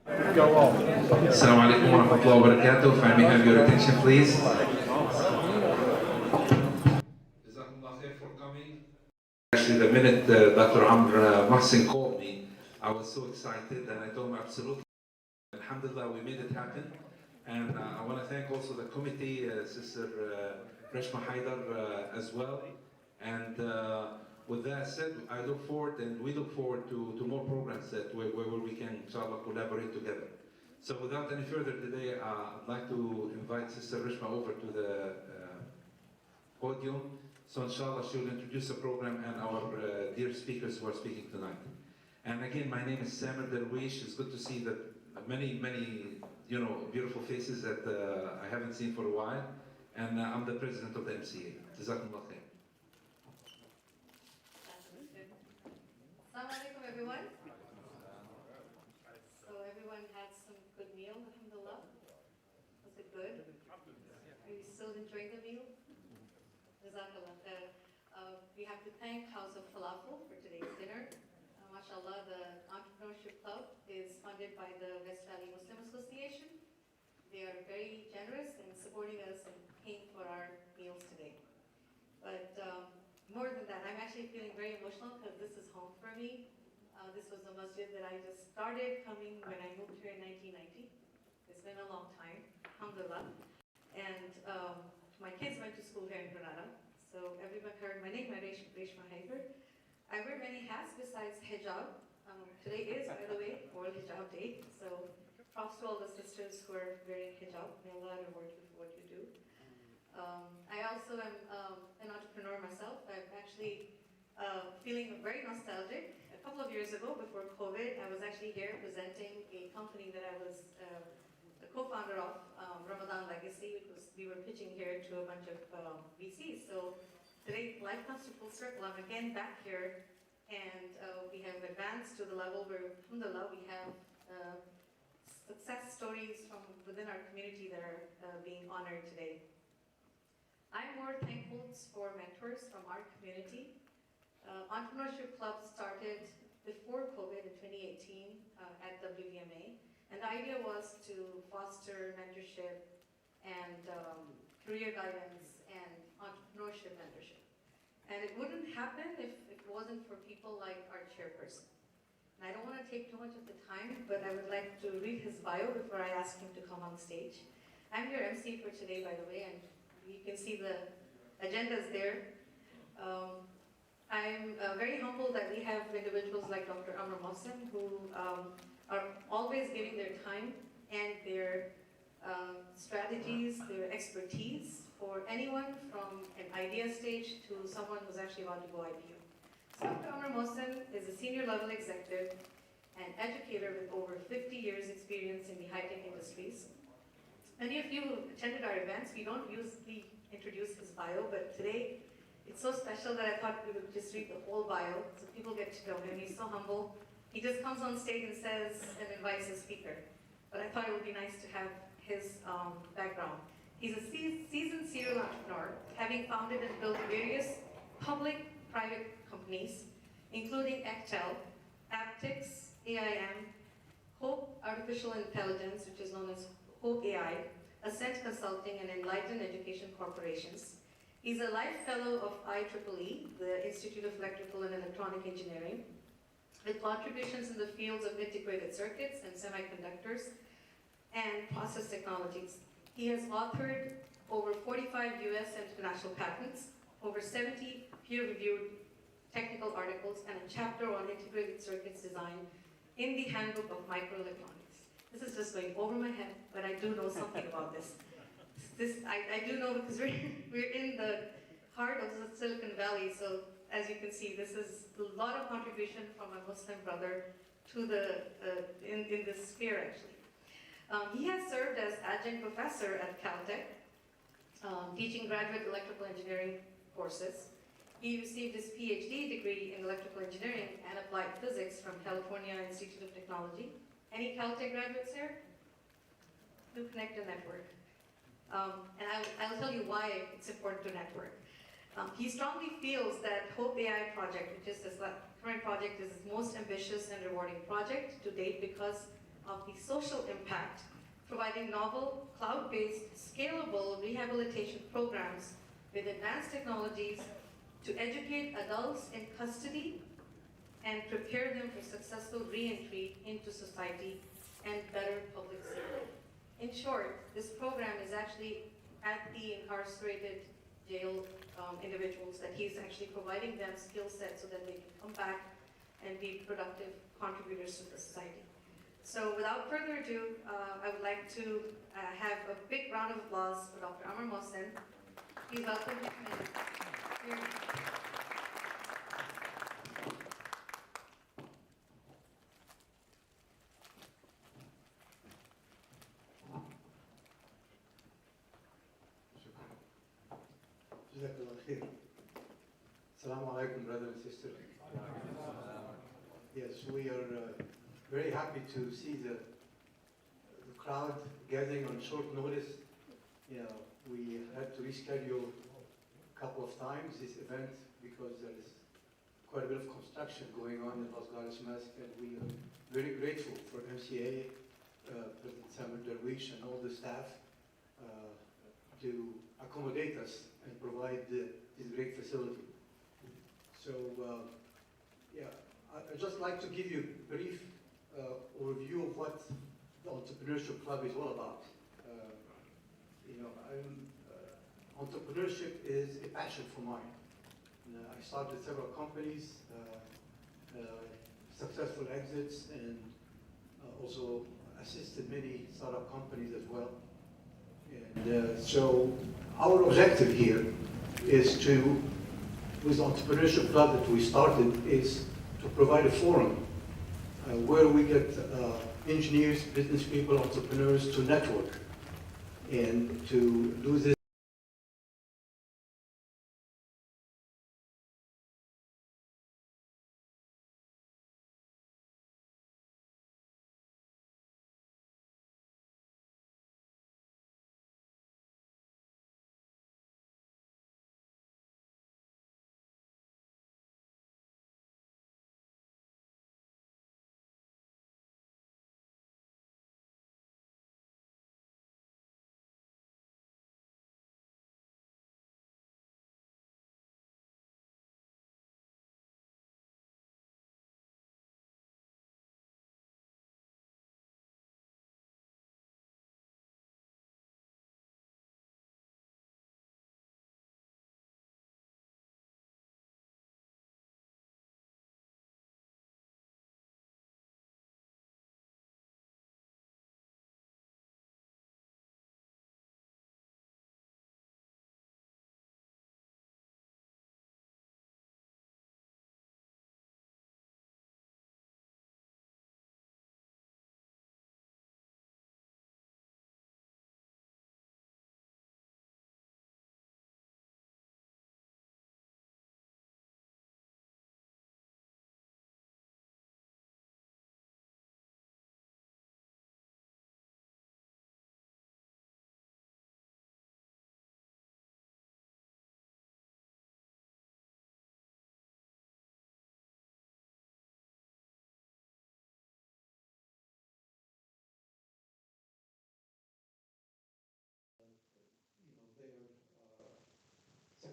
Assalamu alaikum wa rahmatullahi wa barakatuh. If I may have your attention, please. Jazakumullah khair for coming. Actually, the minute Dr. Amar Mosen called me, I was so excited and I told him absolutely. Alhamdulillah, we made it happen. And I want to thank also the committee, Sister Reshma Haidar as well. And with that said, I look forward and we look forward to more programs that where we can, inshallah, collaborate together. So without any further delay, I'd like to invite Sister Reshma over to the podium. So inshallah, she will introduce the program and our dear speakers who are speaking tonight. And again, my name is Samir Darwish. It's good to see that many, beautiful faces that I haven't seen for a while. And I'm the president of the MCA. Jazakumullah khair. Assalamu alaikum, everyone. So everyone had some good meal, alhamdulillah. Was it good? Are you still enjoying the meal? Jazakallah. We have to thank House of Falafel for today's dinner. MashaAllah, the Entrepreneurship Club is funded by the West Valley Muslim Association. They are very generous in supporting us and paying for our meals today. But more than that, I'm actually feeling very emotional because this is home for me. This was a masjid that I just started coming when I moved here in 1990. It's been a long time, alhamdulillah. And my kids went to school here in Granada. So everyone heard my name, Reshma Haidar. I wear many hats besides hijab. Today is, by the way, World Hijab Day. So props to all the sisters who are wearing hijab. May Allah reward you for what you do. I also am an entrepreneur myself. I'm actually feeling very nostalgic. A couple of years ago, before COVID, I was actually here presenting a company that I was the co-founder of, Ramadan Legacy. We were pitching here to a bunch of VCs. So today, life comes to full circle. I'm again back here, and we have advanced to the level where, alhamdulillah, we have success stories from within our community that are being honored today. I'm more thankful for mentors from our community. Entrepreneurship Club started before COVID in 2018 at WVMA, and the idea was to foster mentorship and career guidance and entrepreneurship mentorship. And it wouldn't happen if it wasn't for people like our chairperson. And I don't want to take too much of the time, but I would like to read his bio before I ask him to come on stage. I'm your MC for today, by the way, and you can see the agendas there. I'm very humbled that we have individuals like Dr. Amar Mosen who are always giving their time and their strategies, their expertise for anyone from an idea stage to someone who's actually about to go IPO. So Dr. Amar Mosen is a senior level executive and educator with over 50 years experience in the high-tech industries. Many of you attended our events. We don't usually introduce his bio, but today it's so special that I thought we would just read the whole bio so people get to know him. He's so humble. He just comes on stage and says and invites a speaker. But I thought it would be nice to have his background. He's a seasoned serial entrepreneur, having founded and built various public-private companies, including Actel, Aptix, AIM, Hope Artificial Intelligence, which is known as Hope AI, Ascent Consulting, and Enlighten Education Corporations. He's a Life Fellow of IEEE, the Institute of Electrical and Electronic Engineering, with contributions in the fields of integrated circuits and semiconductors and process technologies. He has authored over 45 US and international patents, over 70 peer-reviewed technical articles, and a chapter on integrated circuits design in the Handbook of Microelectronics. This is just going over my head, but I do know something about this. I do know because we're in the heart of the Silicon Valley, so as you can see, this is a lot of contribution from a Muslim brother to the in this sphere actually. He has served as adjunct professor at Caltech, teaching graduate electrical engineering courses. He received his PhD degree in electrical engineering and applied physics from California Institute of Technology. Any Caltech graduates here? Do connect and network. And I'll tell you why it's important to network. He strongly feels that Hope AI project, which is this current project, is his most ambitious and rewarding project to date because of the social impact, providing novel, cloud-based, scalable rehabilitation programs with advanced technologies to educate adults in custody and prepare them for successful re-entry into society and better public safety. In short, this program is actually at the incarcerated jail individuals, that he's actually providing them skill sets so that they can come back and be productive contributors to the society. So without further ado, I would like to have a big round of applause for Dr. Amar Mosen. Please welcome him. And Assalamu alaikum, brothers and sisters. Yes, we are very happy to see the crowd gathering on short notice. You know, we had to reschedule a couple of times this event because there is quite a bit of construction going on in Las Vegas Mosque, and we are very grateful for MCA, President Samir Darwish, and all the staff to accommodate us and provide this great facility. So, yeah, I'd just like to give you a brief overview of what the Entrepreneurship Club is all about. You know, entrepreneurship is a passion for mine. I started several companies, successful exits, and also assisted many startup companies as well. And so our objective here is to, with the Entrepreneurship Club that we started, is to provide a forum where we get engineers, business people, entrepreneurs to network and to do this.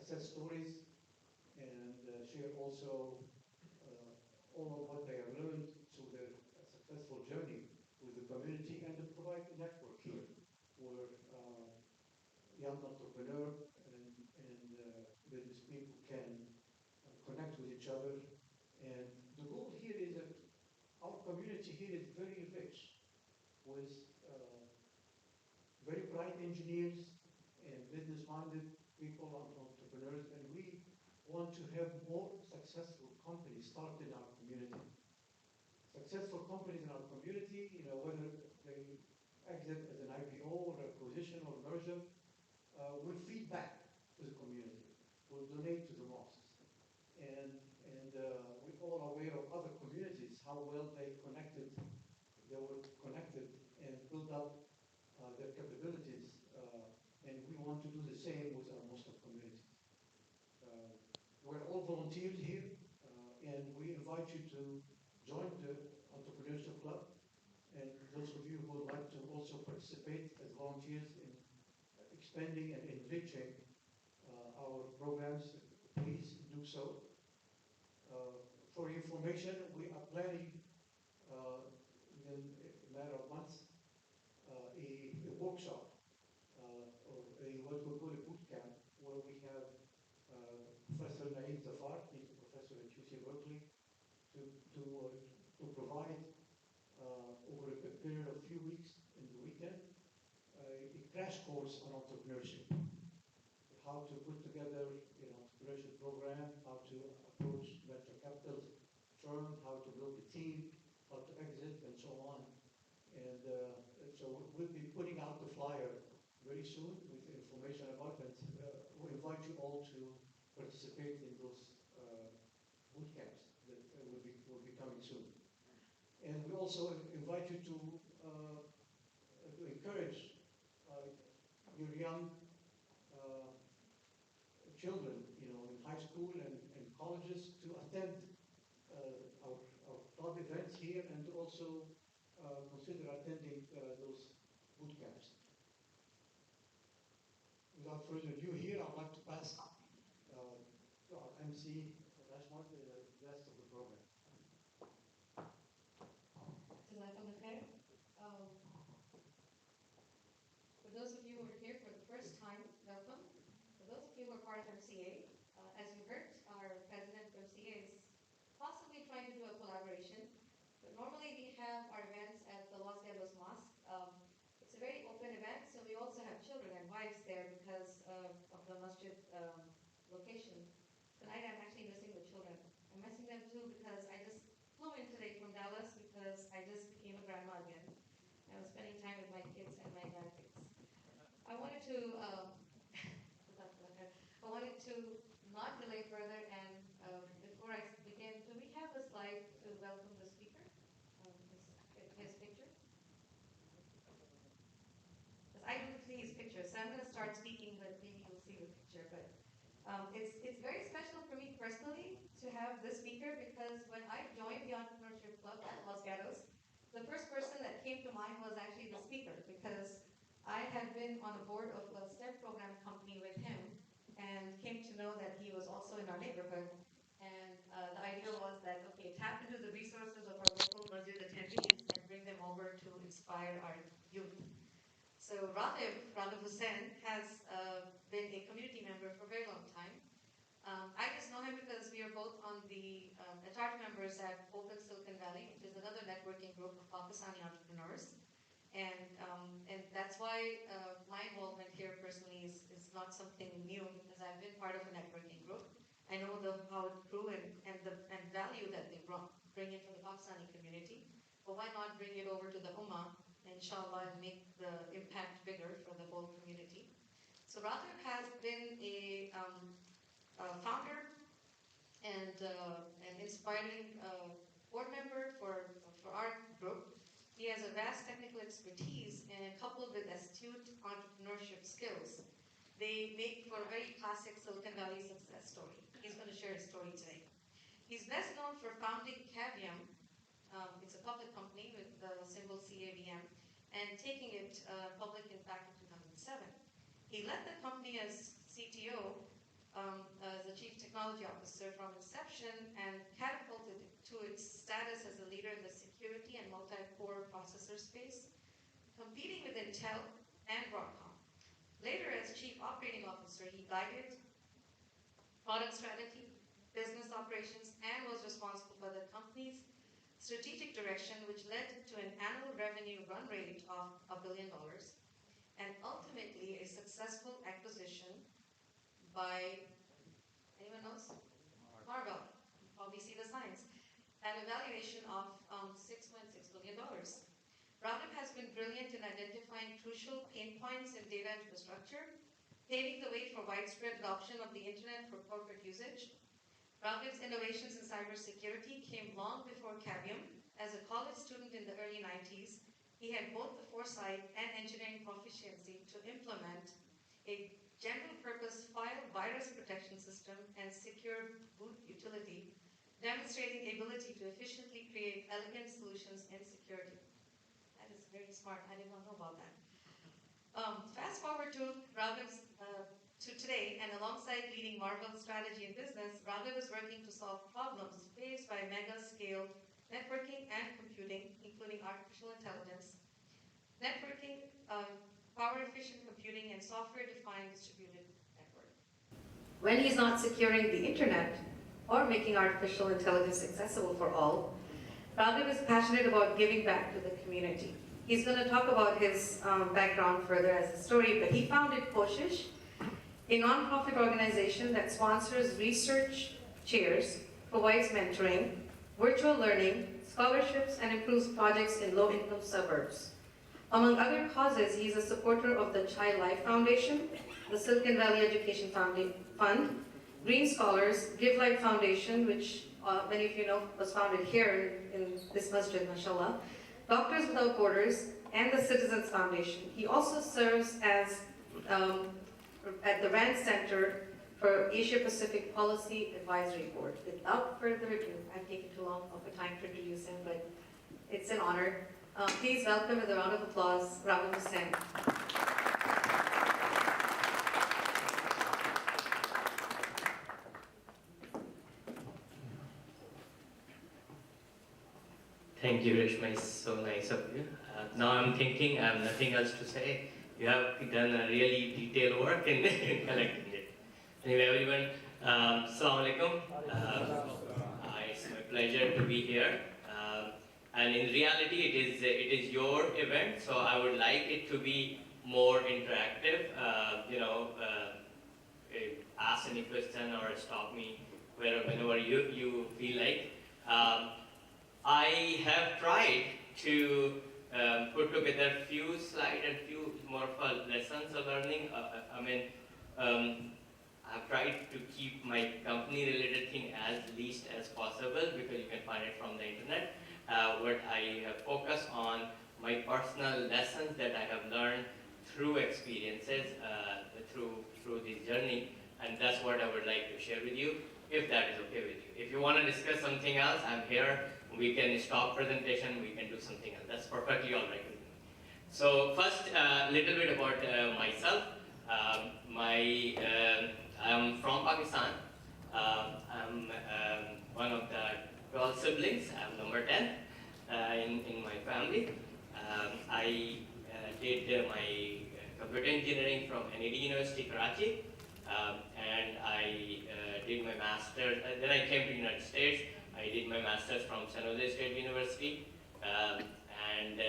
Success stories and share also all of what they have learned through their successful journey with the community, and to provide a network here where young entrepreneur and business people can connect with each other. And the goal here is that our community here is very rich with very bright engineers and business-minded people, entrepreneurs, and we want to have more successful companies start in our community. Successful companies in our community, you know, whether they exit as an IPO or acquisition or merger, will feed back to the community, will donate to the mosques. And we're all aware of other communities, how well they were connected and built up their capabilities, and we want to do the same with our Muslim community. We're all volunteers here, and we invite you to join the Entrepreneurship Club And those of you who would like to also participate as volunteers in expanding and enriching our programs, please do so. For information, we are planning in a matter of months a workshop or what we call a boot camp, where we have Professor Naeem Zafar, he's a professor at UC Berkeley, to provide over a period of a few weeks in the weekend a crash course on entrepreneurship. How to put together an entrepreneurship program, how to approach venture capital firm, how to build a team, how to exit, and so on. And so we'll be putting out the flyer very soon with information about it. We invite you all to participate in those boot camps that will be coming soon. And we also invite you to encourage your young children, in high school and colleges to attend our club events here, and also consider attending those boot camps. Without further ado, here I'd like to pass to our MC, Rashmar, the rest of the program. For those of you who are here for the first time, welcome. For those of you who are part of MCA, as you heard, our president of MCA is possibly trying to do a collaboration. But normally we have our events at the Los Gatos Mosque. It's a very open event, so we also have children and wives there because of the masjid location. Tonight I'm actually missing the children. I'm missing them too because I just flew in today from Dallas because I just became a grandma again. I was spending time with my kids and my grandkids. I wanted to not delay further, and before I begin, do we have a slide to welcome the speaker? His picture? Because I don't see his picture, so I'm going to start speaking, but maybe you'll see the picture. But it's very special for me personally to have this speaker, because when I joined the Entrepreneurship Club at Los Gatos, the first person that came to mind was actually the speaker, because I had been on the board of a STEM program company with him and came to know that he was also in our neighborhood. And the idea was that, okay, tap into the resources of our local masjid attendees and bring them over to inspire our youth. So Raghib Hussain has been a community member for a very long time. I just know him because we are both on the charter members at Open Silicon Valley, which is another networking group of Pakistani entrepreneurs. And that's why my involvement here personally is not something new, because I've been part of a networking group. I know how it grew and value that they bring in for the Pakistani community. But why not bring it over to the Ummah, inshallah, and make the impact bigger for the whole community? So Raghib has been a founder and an inspiring board member for our group. He has a vast technical expertise, and coupled with astute entrepreneurship skills, they make for a very classic Silicon Valley success story. He's going to share his story today. He's best known for founding Cavium. It's a public company with the symbol CAVM, and taking it public back in 2007. He led the company as CTO, as the Chief Technology Officer from inception, and catapulted it to its status as a leader in the security and multi-core processor space, competing with Intel and Broadcom. Later, as Chief Operating Officer, he guided product strategy, business operations, and was responsible for the company's strategic direction, which led to an annual revenue run rate of $1 billion, and ultimately a successful acquisition by, anyone else? Marvell. You probably see the signs. At a valuation of $6.6 billion. Raghib has been brilliant in identifying crucial pain points in data infrastructure, paving the way for widespread adoption of the internet for corporate usage. Raghib's innovations in cybersecurity came long before Cavium. As a college student in the early 90s, he had both the foresight and engineering proficiency to implement a general-purpose file virus protection system and secure boot utility, demonstrating the ability to efficiently create elegant solutions in security. Very smart. I did not know about that. Fast forward to Raghib's to today, and alongside leading Marvell strategy and business, Raghib is working to solve problems faced by mega-scale networking and computing, including artificial intelligence, networking, power-efficient computing, and software-defined distributed network. When he's not securing the internet or making artificial intelligence accessible for all, Raghib is passionate about giving back to the community. He's going to talk about his background further as a story, but he founded Koshish, a nonprofit organization that sponsors research chairs, provides mentoring, virtual learning, scholarships, and improves projects in low-income suburbs. Among other causes, he is a supporter of the Child Life Foundation, the Silicon Valley Education Fund, Green Scholars, Give Life Foundation, which many of you know was founded here in this masjid, mashallah, Doctors Without Borders, and the Citizens Foundation. He also serves as at the RAND Center for Asia Pacific Policy Advisory Board. Without further ado, I've taken too long of a time to introduce him, but it's an honor. Please welcome with a round of applause, Raghib Hussain. Thank you, Rishma. It's so nice of you. Now I'm thinking I have nothing else to say. You have done a really detailed work in collecting it. Anyway, everyone, Assalamu alaikum. It's my pleasure to be here. And in reality, it is your event, so I would like it to be more interactive. Ask any question or stop me whenever you feel like. I have tried to put together few slides and few more lessons of learning. I've tried to keep my company-related thing as least as possible because you can find it from the internet. What I have focused on my personal lessons that I have learned through experiences, through this journey, and that's what I would like to share with you, if that is okay with you. If you want to discuss something else, I'm here. We can stop presentation, we can do something else. That's perfectly all right with me. So first, a little bit about myself. I'm from Pakistan. I'm one of the 12 siblings. I'm number 10 in my family. I did my computer engineering from NED University, Karachi, and I did my master's. Then I came to the United States. I did my master's from San Jose State University, and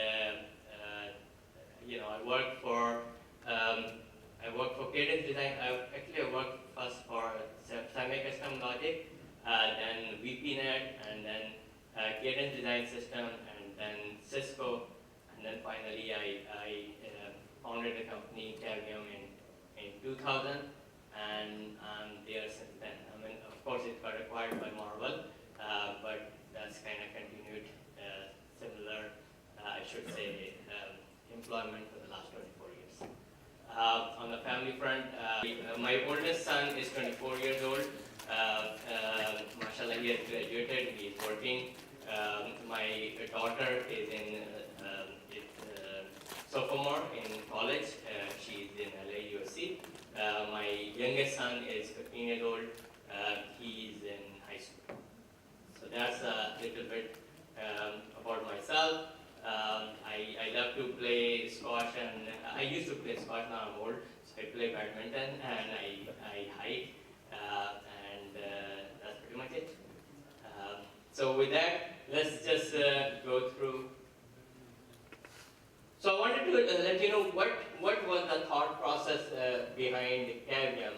I worked for cadence design. I worked first for semi-custom logic, then VPNet, and then cadence design system, and then Cisco, and then finally I founded a company, Cavium, in 2000, and I'm there since then. Of course, it got acquired by Marvell. But that's kind of continued similar, I should say, employment for the last 24 years. On the family front, my oldest son is 24 years old. Mashallah, he has graduated, he is working. My daughter is in sophomore in college. She is in LA, USC. My youngest son is 15 years old. He is in high school. So that's a little bit about myself. I love to play squash, and I used to play squash. Now I'm old, so I play badminton and I hike, and that's pretty much it. So with that, let's just go through. So I wanted to let you know what was the thought process behind Cavium.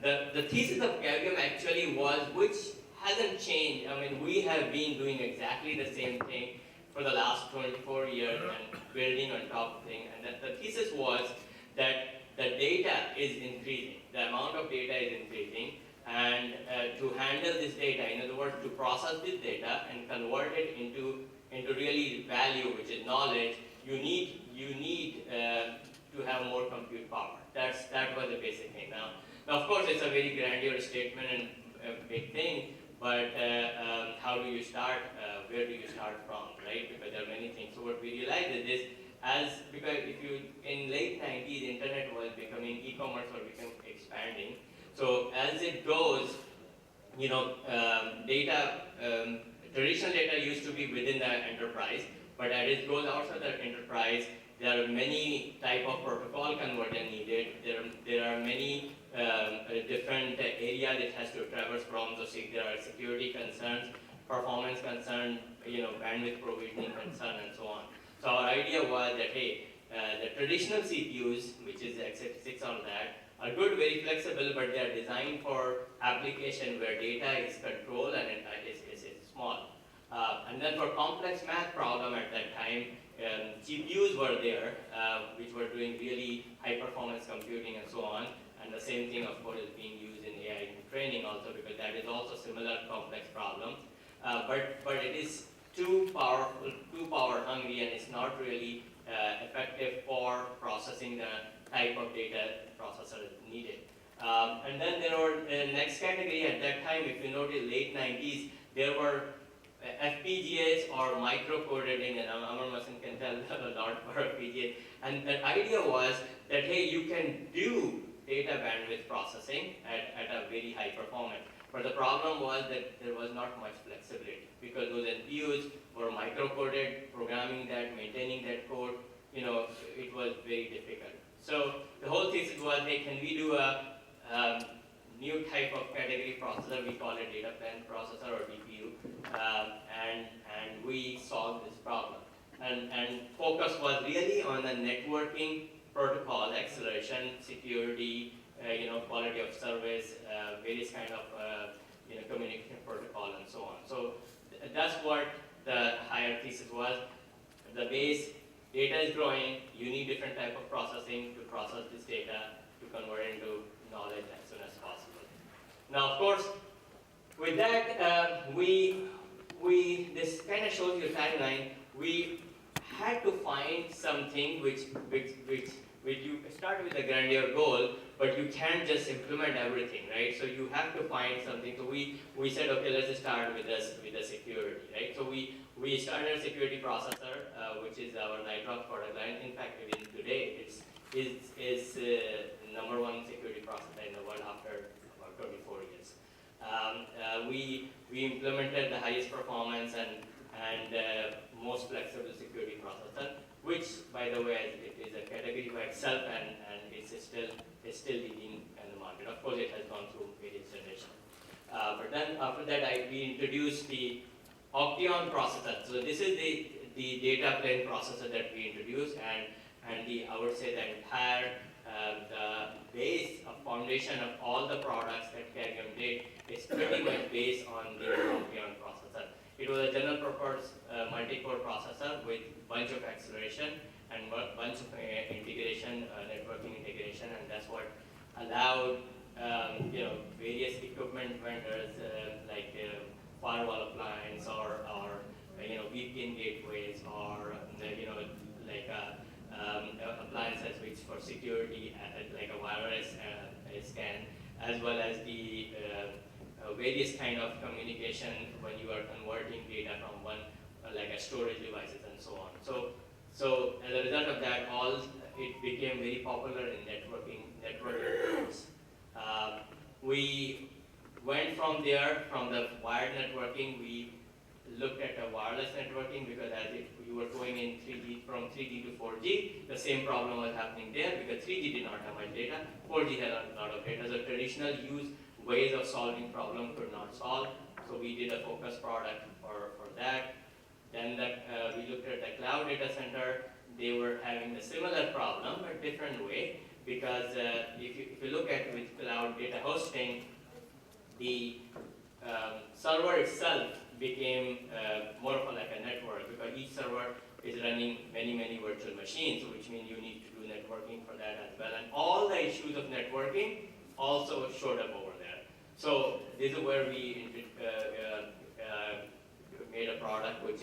The thesis of Cavium actually was, which hasn't changed. We have been doing exactly the same thing for the last 24 years and building on top of things. And the thesis was that the data is increasing, the amount of data is increasing, and to handle this data, in other words, to process this data and convert it into really value, which is knowledge, you need to have more compute power. That was the basic thing. Now, of course, it's a very grandiose statement and a big thing, but how do you start? Where do you start from, right? Because there are many things. So what we realized is this: because if you, in late 90s, internet was becoming, e-commerce was becoming expanding. So as it goes, data, traditional data used to be within the enterprise, but as it goes outside the enterprise, there are many type of protocol conversion needed. There are many different areas it has to traverse from. So there are security concerns, performance concerns, bandwidth provisioning concern, and so on. So our idea was that, hey, the traditional CPUs, which is x86 on that, are good, very flexible, but they are designed for application where data is controlled and it is small. And then for complex math problem at that time, GPUs were there, which were doing really high performance computing and so on. And the same thing, of course, is being used in AI training also, because that is also similar complex problem. But it is too powerful, too power hungry, and it's not really effective for processing the type of data processor is needed. And then there were next category at that time, if you notice, late 90s, there were FPGAs or micro-coded in, and Amar Mosen can tell a lot for FPGA. And the idea was that, hey, you can do data bandwidth processing at a very high performance. But the problem was that there was not much flexibility, because those NPUs were micro-coded, programming that, maintaining that code, it was very difficult. So the whole thesis was, hey, can we do a new type of category processor? We call it data plan processor or DPU, and we solved this problem. And focus was really on the networking protocol, acceleration, security, quality of service, various kind of communication protocol, and so on. So that's what the higher thesis was. The base data is growing. You need different type of processing to process this data to convert it into knowledge as soon as possible. Now, of course, with that, this kind of shows you a timeline. We had to find something which you start with a grandeur goal, but you can't just implement everything, right? So you have to find something. So we said, okay, let's start with the security, right? So we started a security processor, which is our Nitrox product line. In fact, even today, it's number one security processor in the world after about 24 years. We implemented the highest performance and most flexible security processor, which, by the way, it is a category by itself, and it's still leading in the market. Of course, it has gone through various generations. But then after that, we introduced the Octeon processor. So this is the data plane processor that we introduced, and I would say the entire the base of foundation of all the products that Carrium did is pretty much based on the Octeon processor. It was a general purpose multi-core processor with bunch of acceleration and bunch of integration, networking integration, and that's what allowed various equipment vendors like firewall appliance or VPN gateways or appliances which for security like a virus scan, as well as the various kind of communication when you are converting data from one like a storage devices and so on. So as a result of that, it became very popular in networking tools. We went from there, from the wired networking, we looked at the wireless networking, because as you were going in 3G, from 3G to 4G, the same problem was happening there, because 3G did not have much data, 4G had a lot of data. So traditional ways of solving problem could not solve. So we did a focus product for that. Then we looked at the cloud data center. They were having a similar problem, but different way, because if you look at with cloud data hosting, the server itself became more of like a network, because each server is running many virtual machines, which means you need to do networking for that as well. And all the issues of networking also showed up over there. So this is where we made a product which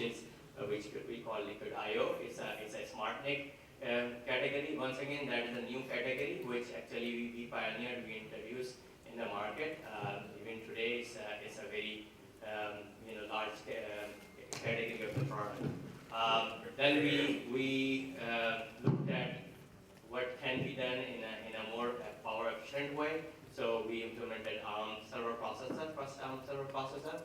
we call Liquid IO. It's a smart NIC category. Once again, that is a new category which actually we pioneered, we introduced in the market. Even today, it's a very large category of the product. Then we we implemented ARM server processor, first ARM server processor,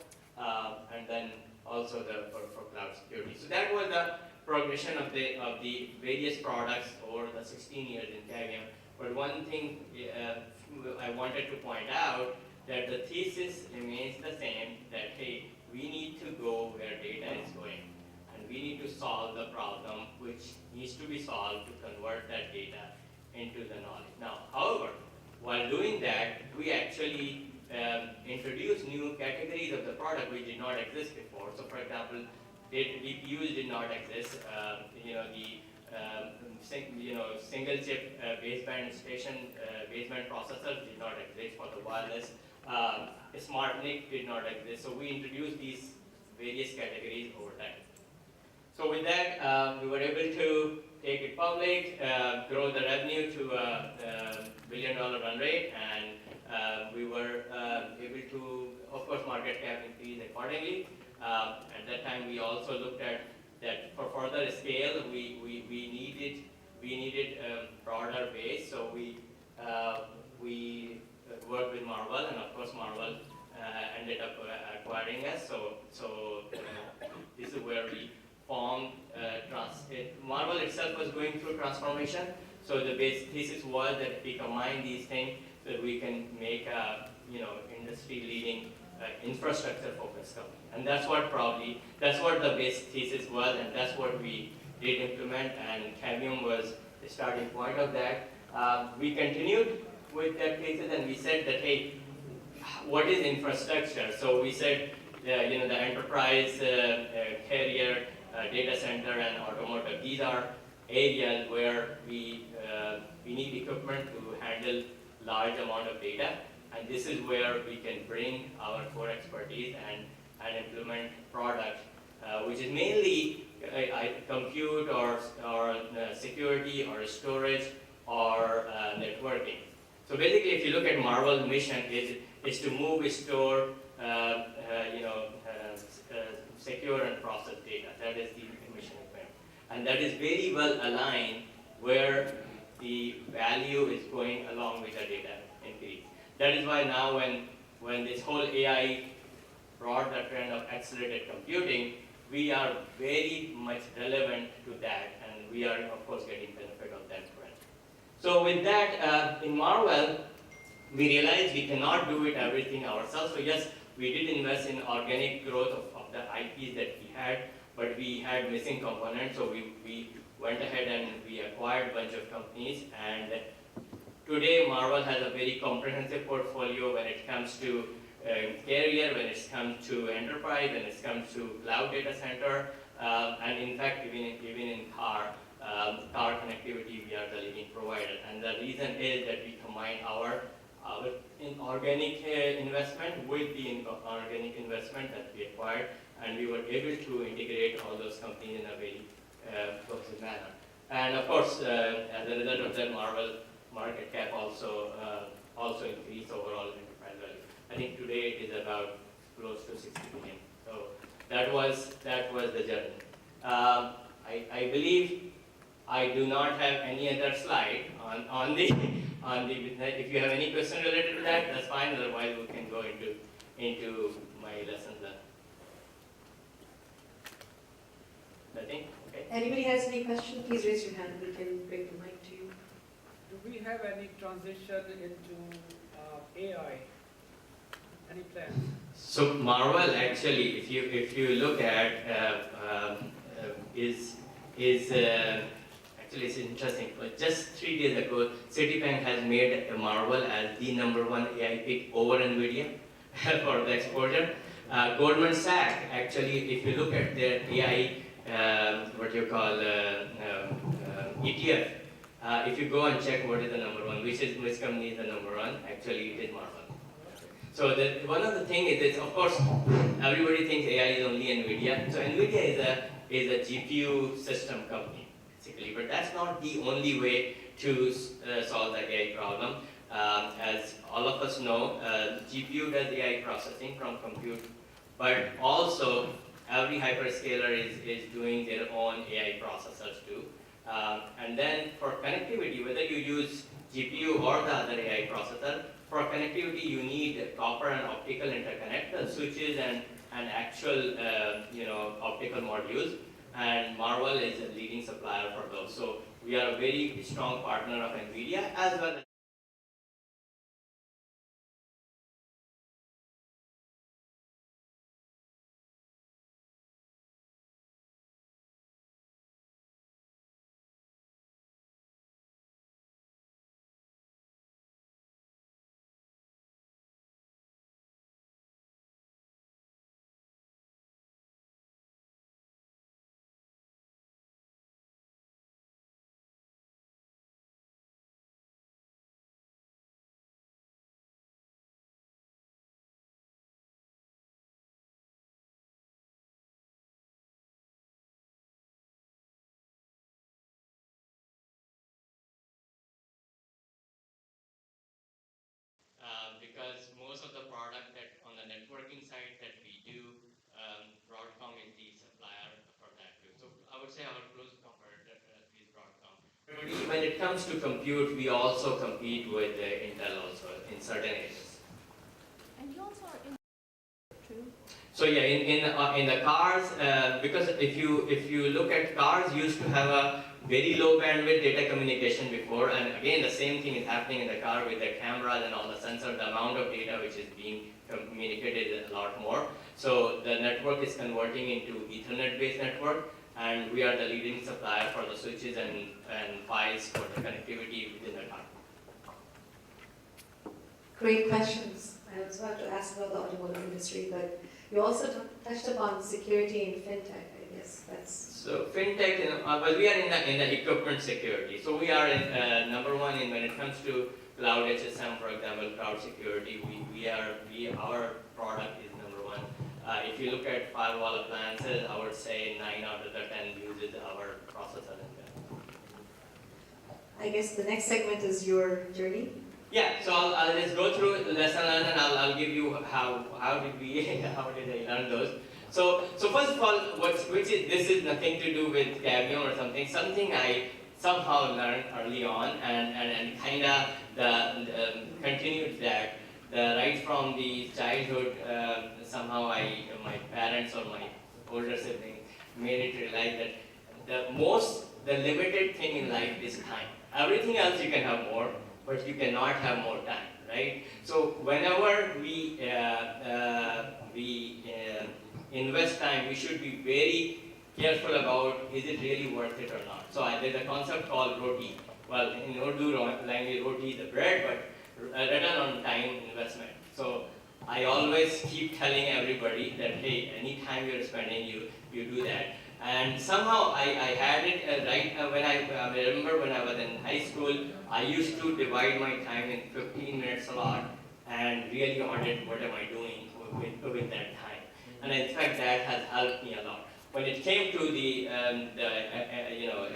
and then also for cloud security. So that was the progression of the various products over the 16 years in Cavium. But one thing I wanted to point out, that the thesis remains the same, that hey, we need to go where data is going, and we need to solve the problem which needs to be solved to convert that data into the knowledge. Now, however, while doing that, we actually introduced new categories of the product which did not exist before. So, for example, DPUs did not exist. Single chip baseband station baseband processors did not exist for the wireless. Smart NIC did not exist. So we introduced these various categories over time. So with that, we were able to take it public, grow the revenue to a $1 billion run rate, and we were able to, of course, market cap increase accordingly. At that time, we also looked at that for further scale, we needed a broader base. So we worked with Marvell, and of course, Marvell ended up acquiring us. So this is where we formed. Marvell itself was going through transformation. So the base thesis was that we combine these things so that we can make a industry-leading infrastructure-focused company. And that's what the base thesis was, and that's what we did implement, and Cavium was the starting point of that. We continued with that thesis, and we said that, hey, what is infrastructure? So we said, the enterprise, carrier, data center, and automotive, these are areas where we need equipment to handle large amount of data, and this is where we can bring our core expertise and implement product, which is mainly compute or security or storage or networking. So basically, if you look at Marvell's mission, is to move, store, secure and process data. That is the mission requirement, and that is very well aligned where the value is going along with the data increase. That is why now when this whole AI brought the trend of accelerated computing, we are very much relevant to that, and we are, of course, getting benefit of that trend. So with that, in Marvell, we realized we cannot do everything ourselves. So yes, we did invest in organic growth of the IPs that we had, but we had missing components, so we went ahead and we acquired a bunch of companies, and today Marvell has a very comprehensive portfolio when it comes to carrier, when it comes to enterprise, when it comes to cloud data center, and in fact, even in car connectivity, we are the leading provider. And the reason is that we combine our inorganic investment with the organic investment that we acquired, and we were able to integrate all those companies in a very cohesive manner. And of course, as a result of that, Marvell market cap also increased overall enterprise value. I think today it is about close to 60 billion. So that was the journey. I believe I do not have any other slide on the business. If you have any question related to that, that's fine. Otherwise, we can go into my lessons learned. Nothing? Okay. Anybody has any question? Please raise your hand. We can bring the mic to you. Do we have any transition into AI? Any plans? So Marvell actually, if you look at actually it's interesting. But just 3 days ago, Citibank has made Marvell as the #1 AI pick over NVIDIA for the exposure. Goldman Sachs actually, if you look at their AI, ETF, if you go and check what is the #1, which company is the #1, actually it is Marvell. So one of the things is, of course, everybody thinks AI is only NVIDIA. So NVIDIA is a GPU system company, basically, but that's not the only way to solve the AI problem. As all of us know, GPU does AI processing from compute, but also every hyperscaler is doing their own AI processors too. And then for connectivity, whether you use GPU or the other AI processor. For connectivity, you need copper and optical interconnect, switches and actual optical modules. And Marvell is a leading supplier for those. So we are a very strong partner of NVIDIA as well as because most of the product that on the networking side that we do, Broadcom is the supplier for that too. So I would say our close competitor is Broadcom. But when it comes to compute, we also compete with Intel also in certain areas. And you also are in too. So yeah, in the cars, because if you look at cars, used to have a very low bandwidth data communication before, and again the same thing is happening in the car with the cameras and all the sensors. The amount of data which is being communicated is a lot more. So the network is converting into Ethernet-based network, and we are the leading supplier for the switches and files for the connectivity within the car. Great questions. I was about to ask about the automotive industry, but you also touched upon security and fintech, I guess. So fintech, well, we are in the equipment security. So we are in, number one in when it comes to cloud HSM, for example, cloud security. Our product is number one. If you look at firewall appliances, I would say 9 out of the 10 uses our processor in there. I guess the next segment is your journey. Yeah, so I'll just go through the lesson learned, and I'll give you how did I learn those. So first of all, this is nothing to do with Cadmium or something I somehow learned early on and kind of continued that right from the childhood. Somehow my parents or my older siblings made it realize that the limited thing in life is time. Everything else you can have more, but you cannot have more time, right? So whenever we invest time, we should be very careful about is it really worth it or not. So there's a concept called roti. Well, in Urdu language, roti is the bread, but return on time investment. So I always keep telling everybody that, hey, any time you're spending, you do that. And somehow I had it when I remember when I was in high school, I used to divide my time in 15 minutes a lot and really audit what am I doing with that time. And in fact, that has helped me a lot. When it came to the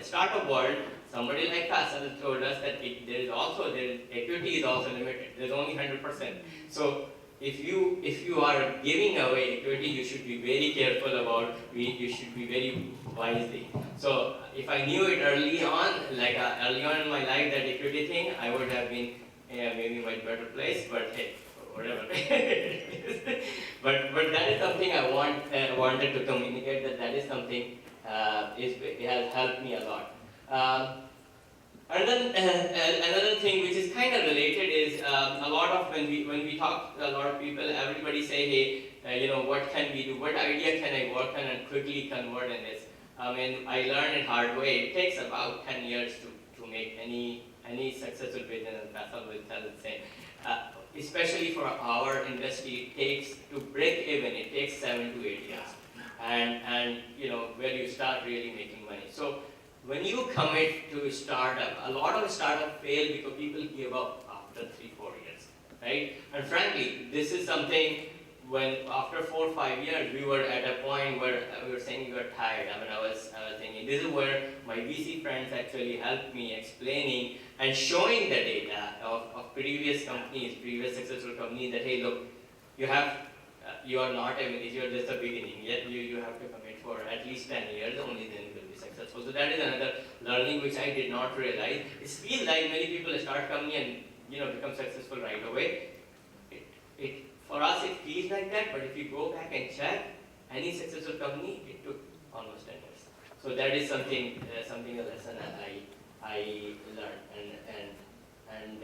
startup world, somebody like Faisal told us that equity is also limited. There's only 100%. So if you are giving away equity, you should be very careful about. You should be very wisely. So if I knew it early on, early on in my life, that equity thing, I would have been maybe in a much better place. But hey, whatever. but that is something I wanted to communicate. That is something it has helped me a lot. And then another thing which is kind of related is a lot of when we talk to a lot of people, everybody say, hey, what can we do? What idea can I work on and quickly convert in this? I mean, I learned it hard way. It takes about 10 years to make any successful business, and Faisal will tell the same. Especially for our industry, it takes to break even. It takes 7 to 8 years, and where you start really making money. So when you commit to a startup, a lot of startups fail because people give up after 3-4 years, right? And frankly, this is something when after 4 or 5 years, we were at a point where we were saying we were tired. I mean, I was thinking, this is where my VC friends actually helped me explaining and showing the data of previous companies, previous successful companies that, hey, look, you have you are not, I mean, you're just a beginning, yet you have to commit for at least 10 years, only then you will be successful. So that is another learning which I did not realize. It feels like many people start company and become successful right away. For us it feels like that, but if you go back and check, any successful company, it took almost 10 years. So that is something a lesson that I learned and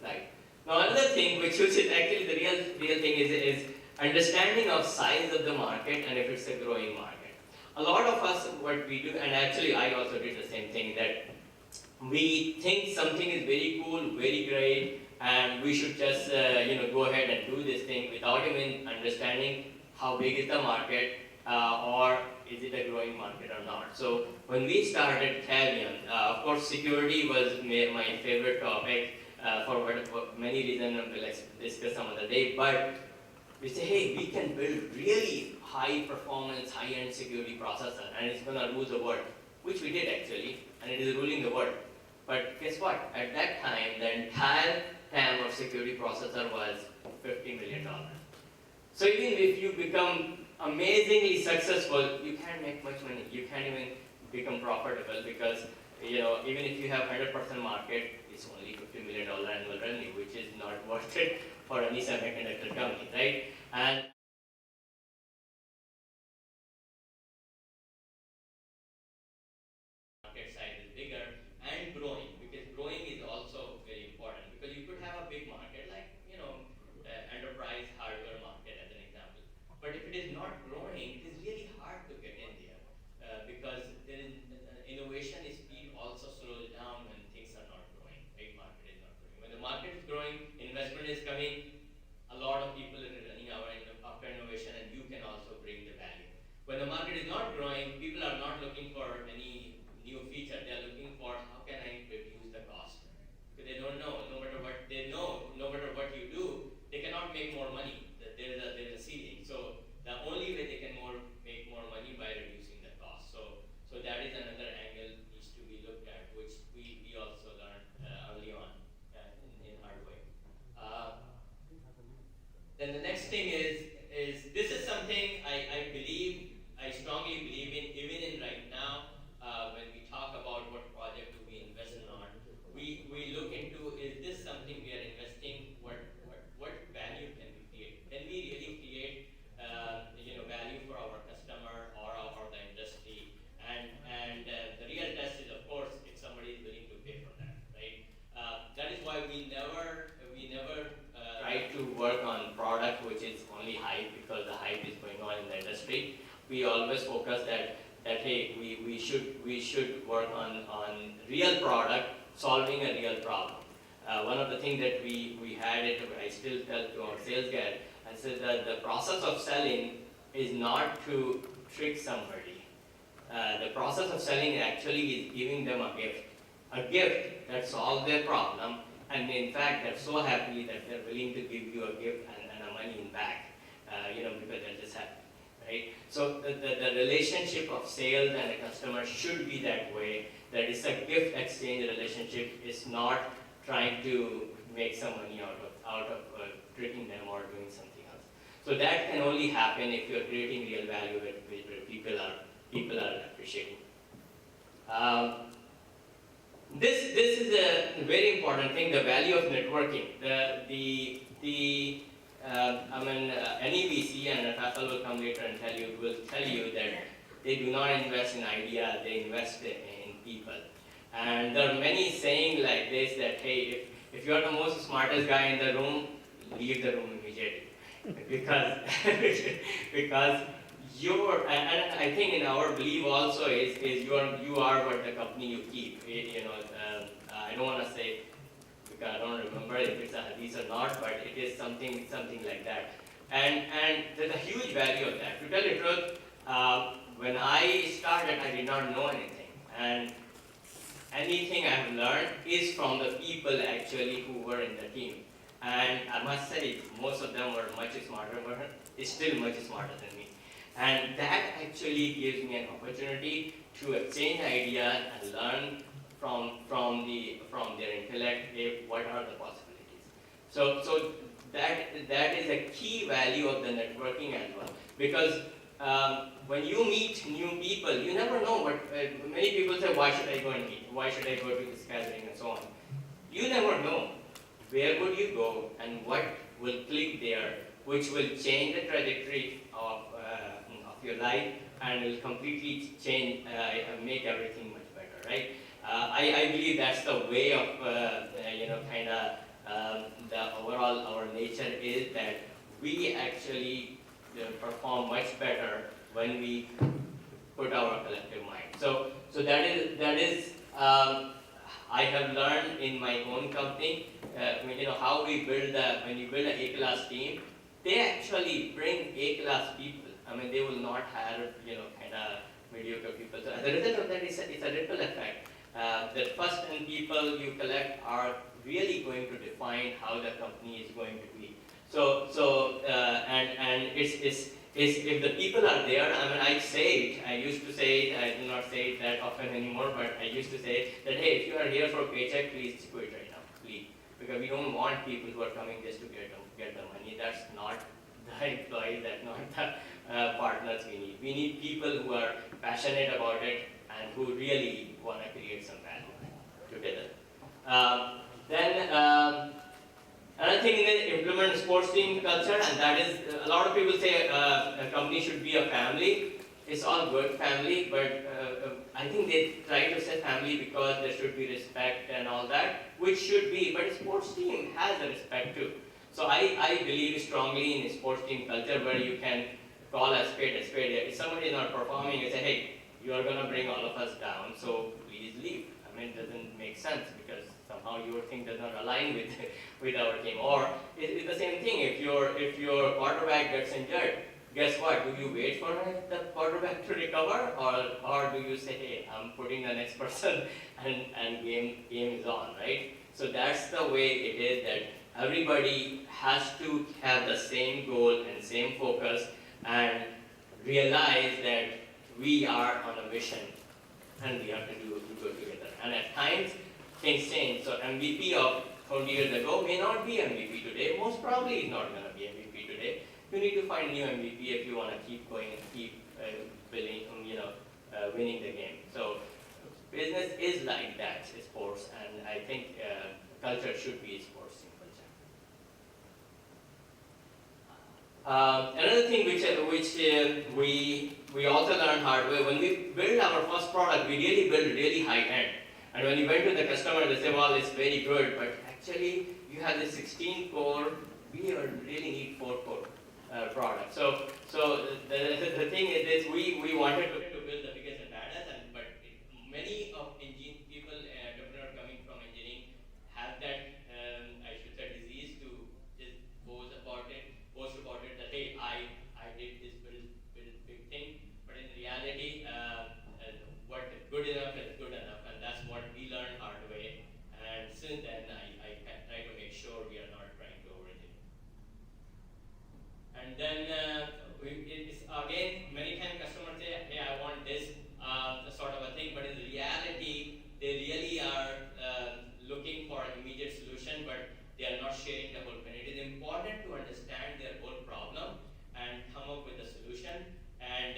like. Now another thing which is actually the real thing is understanding of size of the market and if it's a growing market. A lot of us, what we do, and actually I also did the same thing, that we think something is very cool, very great, and we should just go ahead and do this thing without even understanding how big is the market or is it a growing market or not. So when we started Cavium, of course security was my favorite topic for many reasons, let's discuss some other day, but we say, hey, we can build really high performance, high-end security processor and it's going to rule the world, which we did actually, and it is ruling the world. But guess what? At that time, the entire TAM of security processor was $50 million. So even if you become amazingly successful, you can't make much money. You can't even become profitable because even if you have 100% market, it's only $50 million annual revenue, which is not worth it for any semiconductor company, right? And market size is bigger and growing, because growing is also very important, because you could have a big market like enterprise hardware market as an example, but if it is not growing, it is really hard to get in there because there is innovation speed also slows down when things are not growing, right? Market is not growing. When the market is growing, investment is coming, a lot of people are running after innovation, and you can also bring the value. When the market is not growing, people are not looking for any new feature. They are looking for how can I reduce the cost, because they don't know. No matter what they know, no matter what you do, they cannot make more money. There is a ceiling. So the only way they can make more money by reducing the cost. So that is another angle needs to be looked at, which we also learned early on in hard way. Then the next thing is this is something I strongly believe in, even in right now, when we talk about what project do we invest on, we look into, is this something we are investing, what value can we create? Can we really create value for our customer or the industry? And the real test is, of course, if somebody is willing to pay for that, right? That is why we never try to work on product which is only hype because the hype is going on in the industry. We always focus that hey, we should work on real product solving a real problem. One of the things that we had it, I still tell to our sales guy, I said that the process of selling is not to trick somebody. The process of selling actually is giving them a gift that solves their problem, and in fact they're so happy that they're willing to give you a gift and a money in back, because they're just happy, right? So the relationship of sales and a customer should be that way, that it's a gift exchange relationship. It's not trying to make some money out of tricking them or doing something else. So that can only happen if you're creating real value where people are appreciating. This is a very important thing, the value of networking. Any VC, and Faisal will come later and will tell you that they do not invest in idea, they invest in people. And there are many saying like this, that hey, if you are the most smartest guy in the room, leave the room immediately. because and I think in our belief also is you are what the company you keep. I don't want to say, because I don't remember if it's a hadith or not, but it is something like that. And there's a huge value of that. To tell the truth, when I started, I did not know anything, and anything I have learned is from the people actually who were in the team. And I must say, most of them were much smarter, but still much smarter than me. And that actually gives me an opportunity to exchange ideas and learn from their intellect, what are the possibilities. So that is a key value of the networking as well, because when you meet new people, you never know what. Many people say, "Why should I go and meet? Why should I go to this gathering and so on?" You never know where would you go and what will click there, which will change the trajectory of your life and will completely change, make everything much better, right? I believe that's the way of, the overall our nature is that we actually perform much better when we put our collective mind. So that is I have learned in my own company, how we build when you build an A-class team, they actually bring A-class people. I mean, they will not hire, mediocre people. So as a result of that, it's a ripple effect. The first 10 people you collect are really going to define how the company is going to be. And it's if the people are there, I mean, I used to say it, I do not say it that often anymore, but I used to say that, hey, if you are here for a paycheck, please quit right now, please. Because we don't want people who are coming just to get the money. That's not the employees, that's not the partners we need. We need people who are passionate about it and who really want to create some value together. Another thing is implement sports team culture, and that is, a lot of people say a company should be a family. It's all good, family, but I think they try to say family because there should be respect and all that, which should be, but a sports team has a respect too. So I believe strongly in a sports team culture where you can call a spade a spade. If somebody is not performing, you say, hey, you are going to bring all of us down, so please leave. I mean, it doesn't make sense because somehow your thing does not align with our team. Or it's the same thing, if your quarterback gets injured, guess what? Do you wait for the quarterback to recover, or do you say, hey, I'm putting the next person and game is on, right? So that's the way it is, that everybody has to have the same goal and same focus and realize that we are on a mission and we have to go together. And at times, things change. So MVP of 20 years ago may not be MVP today. Most probably is not going to be MVP today. You need to find new MVP if you want to keep going and keep winning the game. So business is like that, sports, and I think culture should be sports in culture. Another thing which we also learned hard way, when we build our first product, we really build really high end. And when you went to the customer, they say, well, it's very good, but actually you have the 16 core, we really need 4 core product. So the thing is this, we wanted to build the biggest and baddest, but many of people, entrepreneurs coming from engineering, have that, I should say, disease to just boast about it, that, hey, I did this build big thing, but in reality, what is good enough is good enough, and that's what we learned hard way. And since then, I try to make sure we are not trying to overengineer. And then it's again, many times customers say, hey, I want this sort of a thing, but in reality, they really are looking for an immediate solution, but they are not sharing the whole plan. It is important to understand their whole problem and come up with a solution, and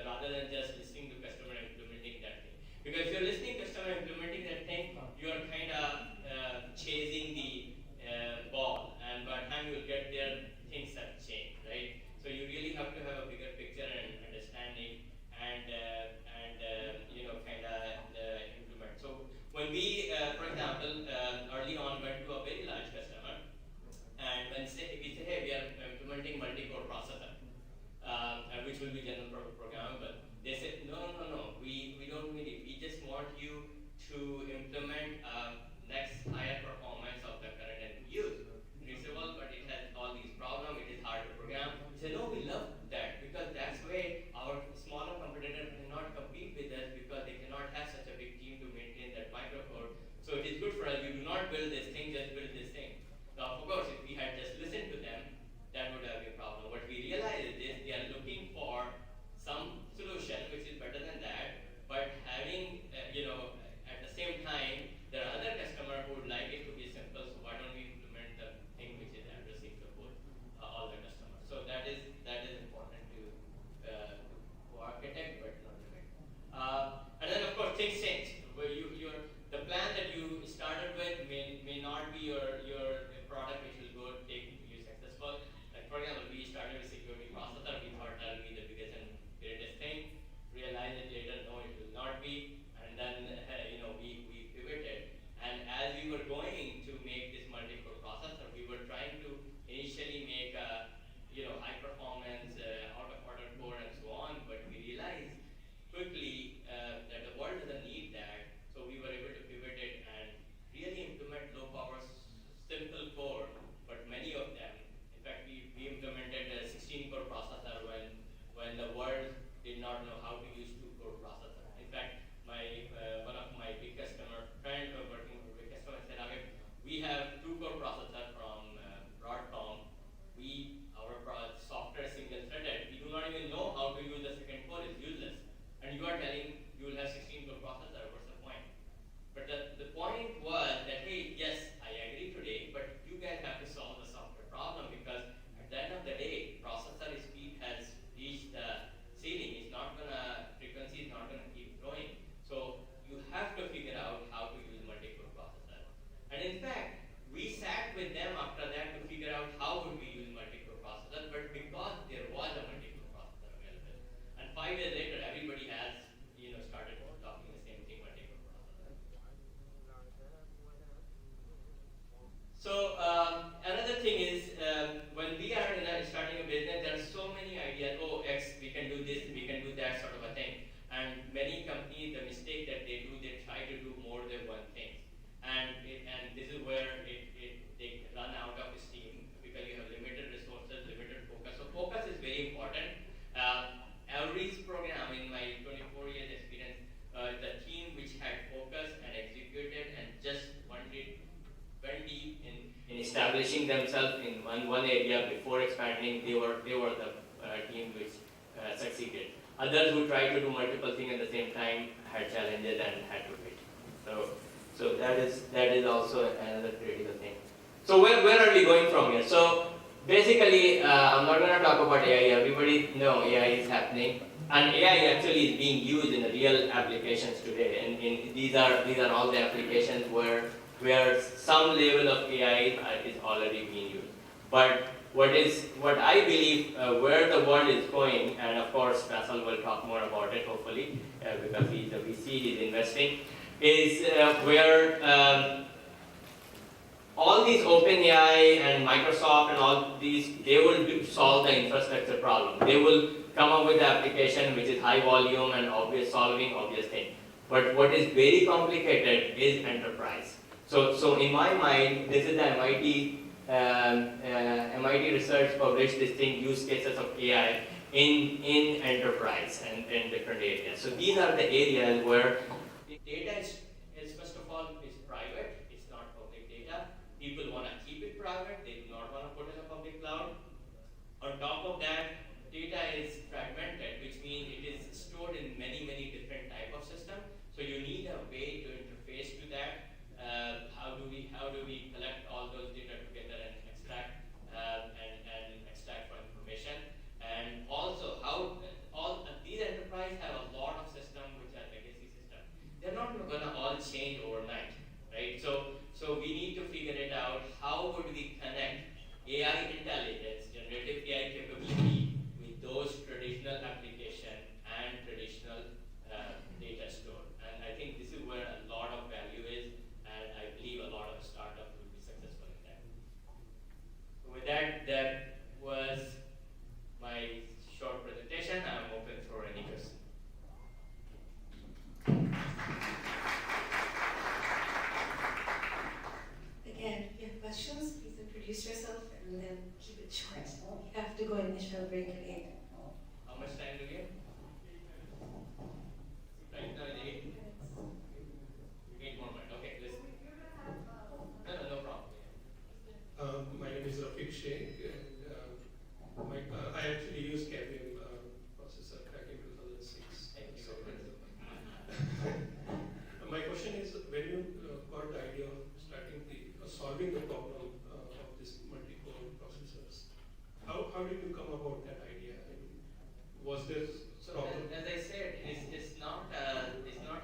rather than just listening to customer and implementing that thing. Because if you're listening to customer implementing that thing, you are kind of chasing the ball, and by the time you get there, things have changed, right? So you really have to have a bigger picture and understanding, and implement. So when we, for example, early on went to a very large customer, and when we say, hey, we are implementing multi-core processor, which will be general programmable. They said, no, we don't need it. We just want you to implement next higher performance of the current NPUs. And we said, well, but it has all these problems. It is in one area before expanding, they were the team which succeeded. Others who tried to do multiple things at the same time had challenges and had to quit. So that is also another critical thing. So where are we going from here? So basically, I'm not going to talk about AI. Everybody know AI is happening, and AI actually is being used in the real applications today. And these are all the applications where some level of AI is already being used. But what I believe where the world is going, and of course Faisal will talk more about it hopefully because he's a VC, he's investing, is where all these OpenAI and Microsoft and all these, they will solve the infrastructure problem. They will come up with the application which is high volume and solving obvious thing. But what is very complicated is enterprise. So in my mind, this is the MIT research published this thing, use cases of AI in enterprise and in different areas. So these are the areas where the data is first of all is private, it's not public data. People want to keep it private, they do not want to put it in a public cloud. On top of that, data is fragmented, which means it is stored in many different type of systems. So you need a way to interface to that. How do we collect all those data together and extract extract for information? And also how all these enterprises have a lot of systems which are legacy systems. They're not going to all change overnight, right? So we need to figure it out. How would we connect AI intelligence, generative AI capability with those traditional application and traditional data store? And I think this is where a lot of value is, and I believe a lot of startups will be successful in that. So with that was my short presentation. I'm open for any questions. Again, if you have questions, please introduce yourself and then keep it short. We have to go initial break at 8. How much time do we have? Right now it's 8. 8 more minutes. Okay, listen. No problem. My name is Raghib Hussain, and I actually use Cavium processor back in 2006. Thank you. So, my question is, when you got the idea of solving the problem of this multi-core processors, how did you come about that idea? I mean, was there problem? As I said, it's not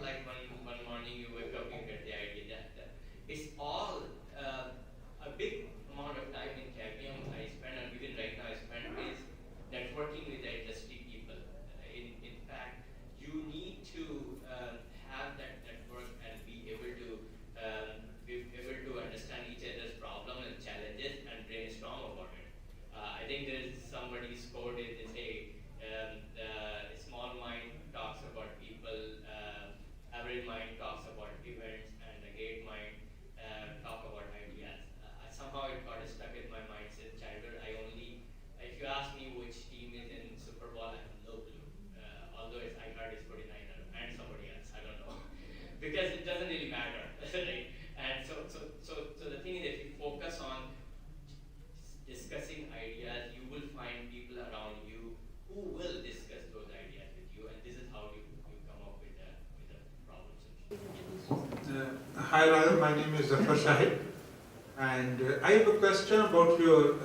like one morning you wake up you get the idea that it's all a big amount of time in Cavium I spend, and even right now I spend is networking with the industry people. In fact, you need to have that network and be able to understand each other's problem and challenges and brainstorm about it. I think there's somebody's quote is they say the small mind talks about people, average mind talks about events, and the great mind talk about ideas. Somehow it got stuck in my mind since childhood. If you ask me which team is in Super Bowl, I have no clue. Although I heard it's 49er and somebody else, I don't know. Because it doesn't really matter, right? And so the thing is, if you focus on discussing ideas, you will find people around you who will discuss those ideas with you, and this is how you come up with a problem solution. Hi Raghib, my name is Faysal Sohail, and I have a question about your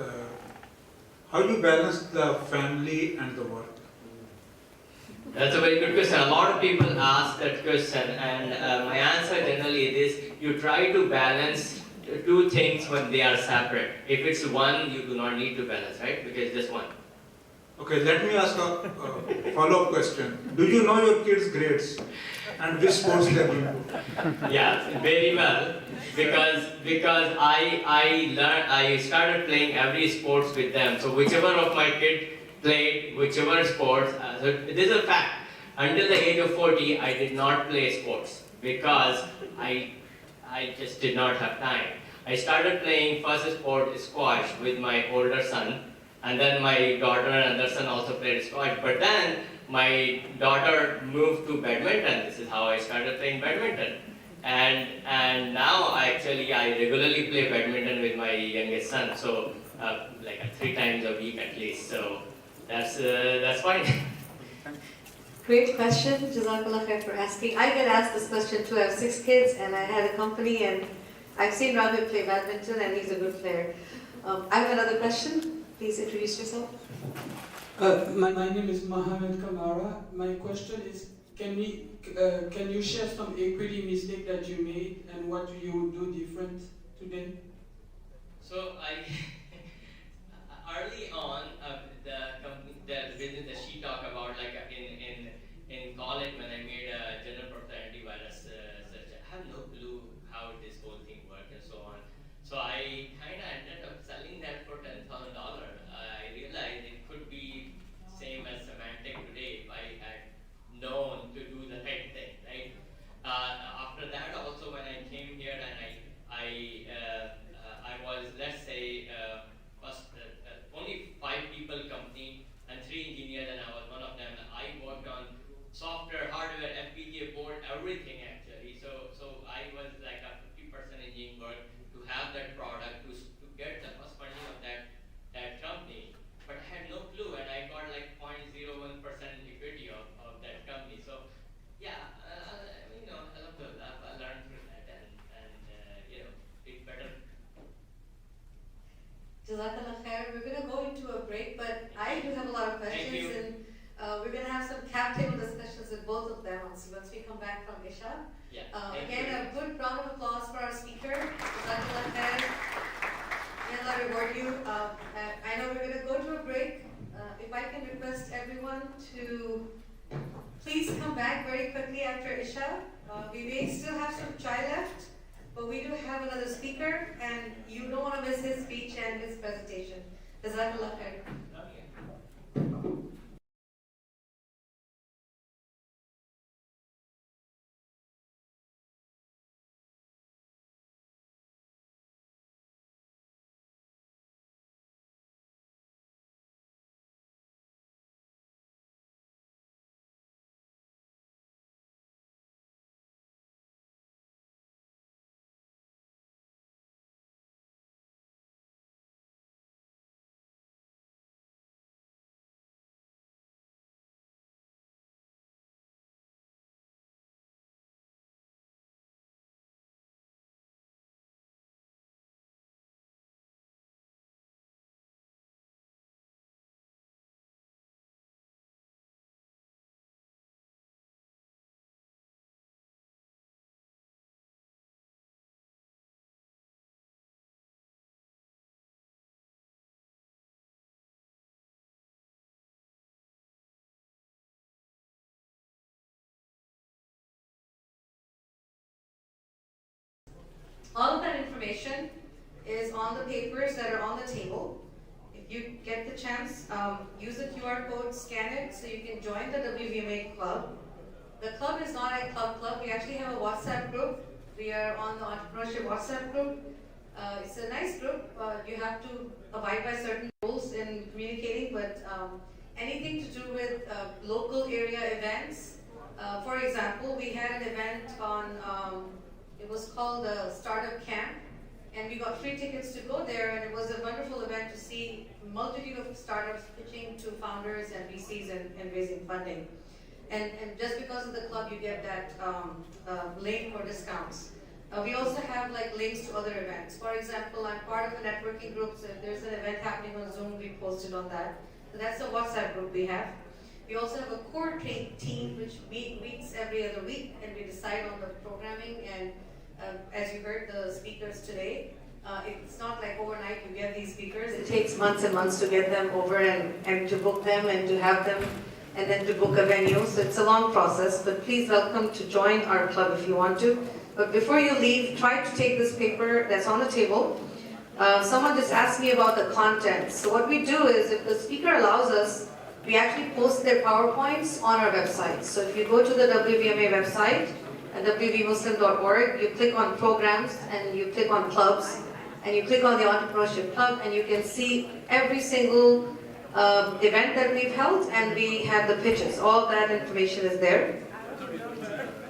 how you balance the family and the work. That's a very good question. A lot of people ask that question, and my answer generally is this: you try to balance two things when they are separate. If it's one, you do not need to balance, right? Because it's just one. Okay, let me ask a follow-up question. Do you know your kids' grades and which sports they are going to? Yeah, very well. Because I started playing every sports with them. So whichever of my kids played whichever sports. So this is a fact. Until the age of 40, I did not play sports because I just did not have time. I started playing first sport squash with my older son, and then my daughter and other son also played squash. But then my daughter moved to badminton. This is how I started playing badminton. And now I regularly play badminton with my youngest son. So like 3 times a week at least. So that's fine. Great question. Jazakallah khair for asking. I get asked this question too. I have 6 kids and I had a company, and I've seen Raghib play badminton and he's a good player. I have another question. Please introduce yourself. My name is Mohammed Kamara. My question is, can you share some equity mistake that you made and what you would do different today? So I early on the business that she talked about, like in college when I made a general purpose antivirus search, I have no clue how this whole thing works and so on. So I kind of ended up selling that for $10,000. I realized it could be same as semantic today if I had known to do the right thing, right? After that, also when I came here and I was, let's say, first only 5 people company and 3 engineers, and I was one of them. I worked on software, hardware, FPGA board, everything actually. So I was like a 50% engineering work to have that product to get the first funding of that company. But I had no clue, and I got like 0.01% equity of that company. So yeah, alhamdulillah, I learned through that and it's better. Jazakallah khair. We're going to go into a break, but I do have a lot of questions, and we're going to have some cap table discussions with both of them once we come back from Isha. Yeah. Again, a good round of applause for our speaker. Jazakallah khair. May Allah reward you. I know we're going to go to a break. If I can request everyone to please come back very quickly after Isha. We may still have some chai left, but we do have another speaker, and you don't want to miss his speech and his presentation. Jazakallah khair. All of that information is on the papers that are on the table. If you get the chance, use the QR code, scan it, so you can join the WVMA Club. The club is not a club. We actually have a WhatsApp group. We are on the Entrepreneurship WhatsApp group. It's a nice group. You have to abide by certain rules in communicating, but anything to do with local area events. For example, we had an event on, it was called a Startup Camp, and we got free tickets to go there, and it was a wonderful event to see a multitude of startups pitching to founders and VCs and raising funding. And just because of the club, you get that link or discounts. We also have like links to other events. For example, I'm part of a networking group, so if there's an event happening on Zoom, we posted on that. So that's a WhatsApp group we have. We also have a core team which meets every other week, and we decide on the programming. And as you heard the speakers today, it's not like overnight you get these speakers. It takes months and months to get them over and to book them and to have them, and then to book a venue. So it's a long process, but please welcome to join our club if you want to. But before you leave, try to take this paper that's on the table. Someone just asked me about the content. So what we do is, if the speaker allows us, we actually post their PowerPoints on our website. So if you go to the WVMA website, at wvmuslim.org, you click on programs, and you click on clubs, and you click on the Entrepreneurship Club, and you can see every single event that we've held, and we have the pitches. All that information is there.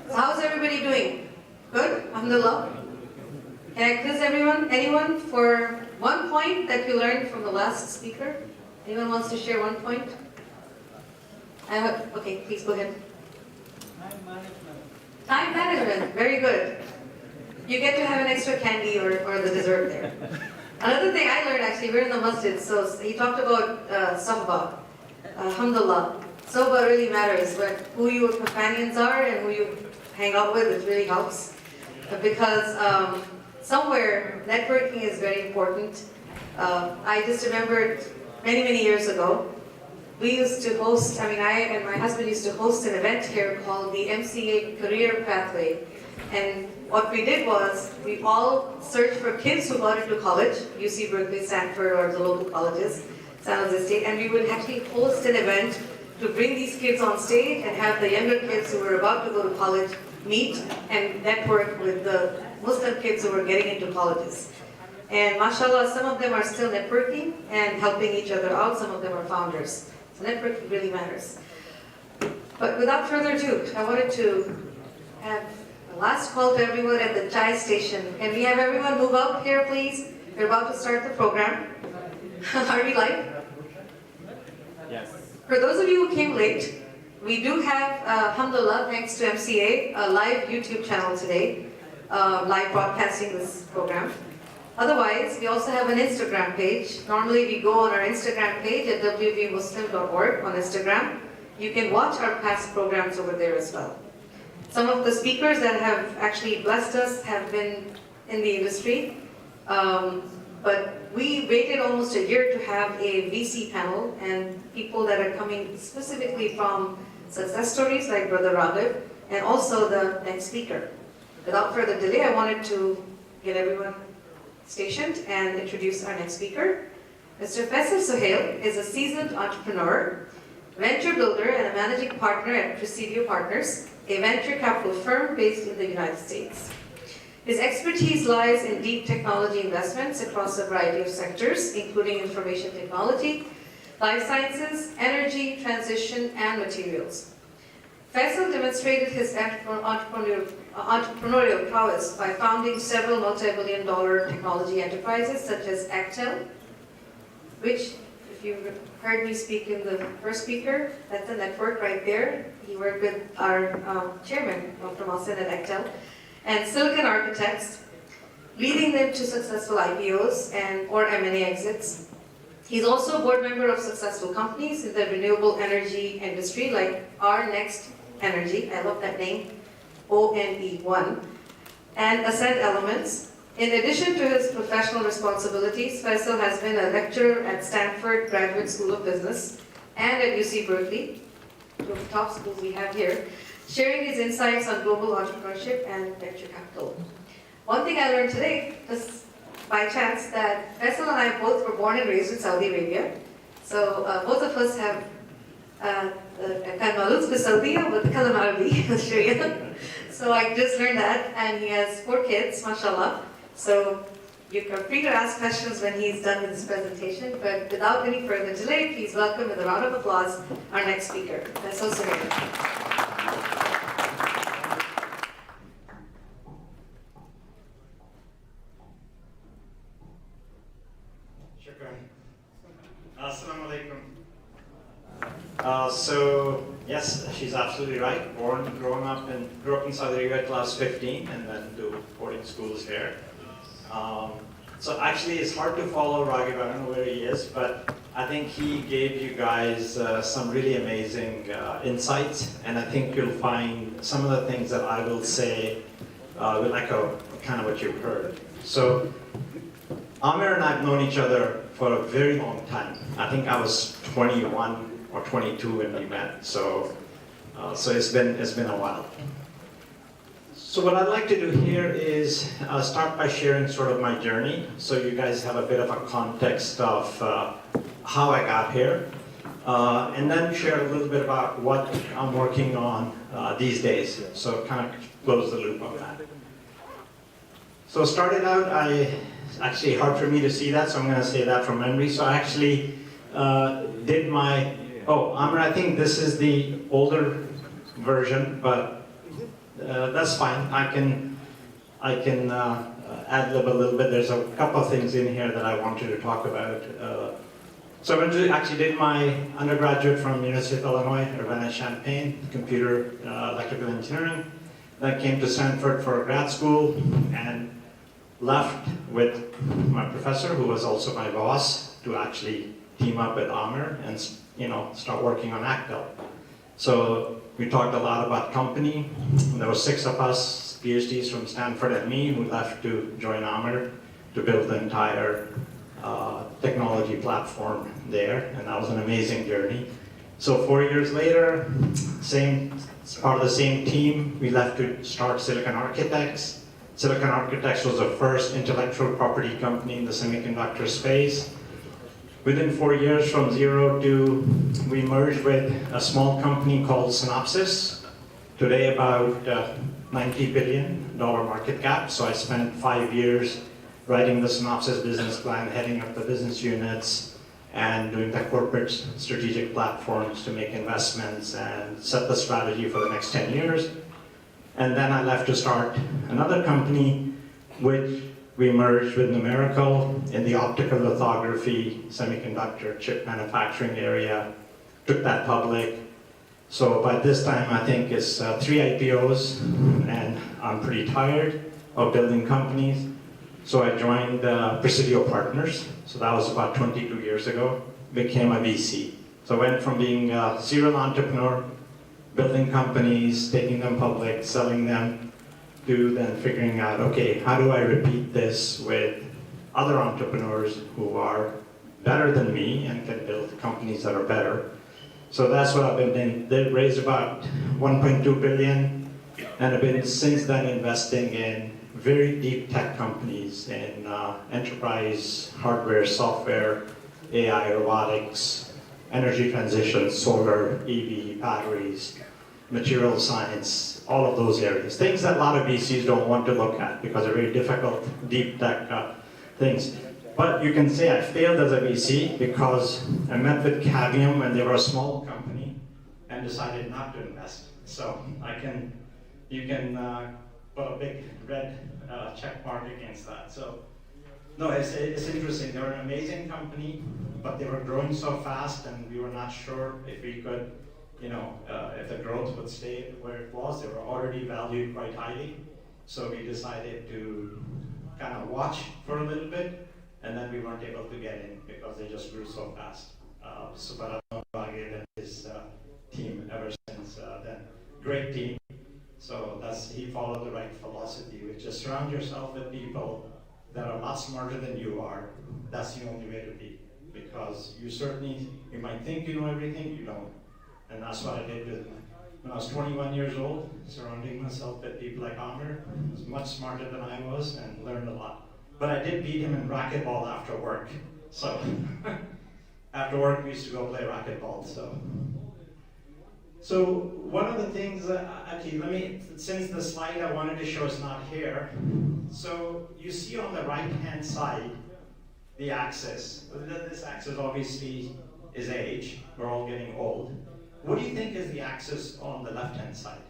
So how's everybody doing? Good? Alhamdulillah. Can I quiz everyone? Anyone for One point that you learned from the last speaker? Anyone wants to share one point? Okay, please go ahead. Time management. Time management, very good. You get to have an extra candy or the dessert there. Another thing I learned actually, we're in the masjid, so he talked about sohbah. Alhamdulillah. Sohbah really matters, but who your companions are and who you hang out with, it really helps. Because somewhere, networking is very important. I just remembered many years ago, we used to host, I and my husband used to host an event here called the MCA Career Pathway. And what we did was, we all searched for kids who got into college, UC Berkeley, Stanford, or the local colleges, San Jose State, and we would actually host an event to bring these kids on stage and have the younger kids who were about to go to college meet and network with the Muslim kids who were getting into colleges. And mashallah, some of them are still networking and helping each other out, some of them are founders. So networking really matters. But without further ado, I wanted to have a last call to everyone at the chai station. Can we have everyone move up here, please? We're about to start the program. Are we live? Yes. For those of you who came late, we do have, alhamdulillah, thanks to MCA, a live YouTube channel today, live broadcasting this program. Otherwise, we also have an Instagram page. Normally, we go on our Instagram page at wvmuslim.org on Instagram. You can watch our past programs over there as well. Some of the speakers that have actually blessed us have been in the industry, but we waited almost a year to have a VC panel and people that are coming specifically from success stories like Brother Raghib and also the next speaker. Without further delay, I wanted to get everyone stationed and introduce our next speaker. Mr. Faysal Sohail is a seasoned entrepreneur, venture builder, and a managing partner at Presidio Ventures, a venture capital firm based in the United States. His expertise lies in deep technology investments across a variety of sectors, including information technology, life sciences, energy, transition, and materials. Faisal demonstrated his entrepreneurial prowess by founding several multi-billion-dollar technology enterprises such as Actel, which, if you heard me speak in the first speaker, that's a network right there. He worked with our chairman, Dr. Mosen at Actel, and Silicon Architects, leading them to successful IPOs or M&A exits. He's also a board member of successful companies in the renewable energy industry like Our Next Energy, I love that name, ONE1, and Ascent Elements. In addition to his professional responsibilities, Faisal has been a lecturer at Stanford Graduate School of Business and at UC Berkeley, two of the top schools we have here, sharing his insights on global entrepreneurship and venture capital. One thing I learned today, just by chance, that Faisal and I both were born and raised in Saudi Arabia. So both of us have كان مولود في السعودية وبتكلم عربي شوية. So I just learned that, and he has 4 kids, mashallah. So you are free to ask questions when he's done with his presentation, but without any further delay, please welcome with a round of applause our next speaker, Faisal Sohail. Assalamu alaikum. So yes, she's absolutely right. Grew up in Saudi Arabia at class 15 and then do boarding schools here. So actually it's hard to follow Raghib. I don't know where he is, but I think he gave you guys some really amazing insights, and I think you'll find some of the things that I will say will echo kind of what you've heard. So Amir and I have known each other for a very long time. I think I was 21 or 22 when we met, so it's been a while. So what I'd like to do here is start by sharing sort of my journey, so you guys have a bit of a context of how I got here, and then share a little bit about what I'm working on these days, so kind of close the loop on that. So started out, actually hard for me to see that, so I'm going to say that from memory. So I actually did my, Amr, I think this is the older version, but that's fine. I can ad-lib a little bit. There's a couple of things in here that I wanted to talk about. So I actually did my undergraduate from University of Illinois, Urbana-Champaign, computer electrical engineering. Then I came to Stanford for grad school and left with my professor, who was also my boss, to actually team up with Amar and start working on Actel. So we talked a lot about company. There were 6 of us, PhDs from Stanford and me, who left to join Amar to build the entire technology platform there, and that was an amazing journey. So 4 years later, part of the same team, we left to start Silicon Architects. Silicon Architects was the first intellectual property company in the semiconductor space. Within 4 years, from zero to, we merged with a small company called Synopsys. Today about $90 billion market cap. So I spent 5 years writing the Synopsys business plan, heading up the business units, and doing the corporate strategic platforms to make investments and set the strategy for the next 10 years. And then I left to start another company, which we merged with Numerical in the optical lithography semiconductor chip manufacturing area, took that public. So by this time, I think it's 3 IPOs, and I'm pretty tired of building companies. So I joined Presidio Partners. So that was about 22 years ago, became a VC. So I went from being a serial entrepreneur, building companies, taking them public, selling them, to then figuring out, okay, how do I repeat this with other entrepreneurs who are better than me and can build companies that are better. So that's what I've been doing. They raised about 1.2 billion, and I've been since then investing in very deep tech companies in enterprise, hardware, software, AI, robotics, energy transition, solar, EV, batteries, material science, all of those areas. Things that a lot of VCs don't want to look at because they're very difficult, deep tech things. But you can say I failed as a VC because I met with Cavium when they were a small company and decided not to invest. So you can put a big red check mark against that. So no, it's interesting. They were an amazing company, but they were growing so fast, and we were not sure if we could, if the growth would stay where it was. They were already valued quite highly. So we decided to kind of watch for a little bit, and then we weren't able to get in because they just grew so fast. But I've known Raghib and his team ever since then. Great team. So he followed the right philosophy, which is surround yourself with people that are a lot smarter than you are. That's the only way to be. Because you might think you know everything, you don't. And that's what I did when I was 21 years old, surrounding myself with people like Amar. He was much smarter than I was and learned a lot. But I did beat him in racquetball after work. So after work, we used to go play racquetball. So one of the things, actually, since the slide I wanted to show is not here. So you see on the right-hand side, the axis. This axis obviously is age. We're all getting old. What do you think is the axis on the left-hand side?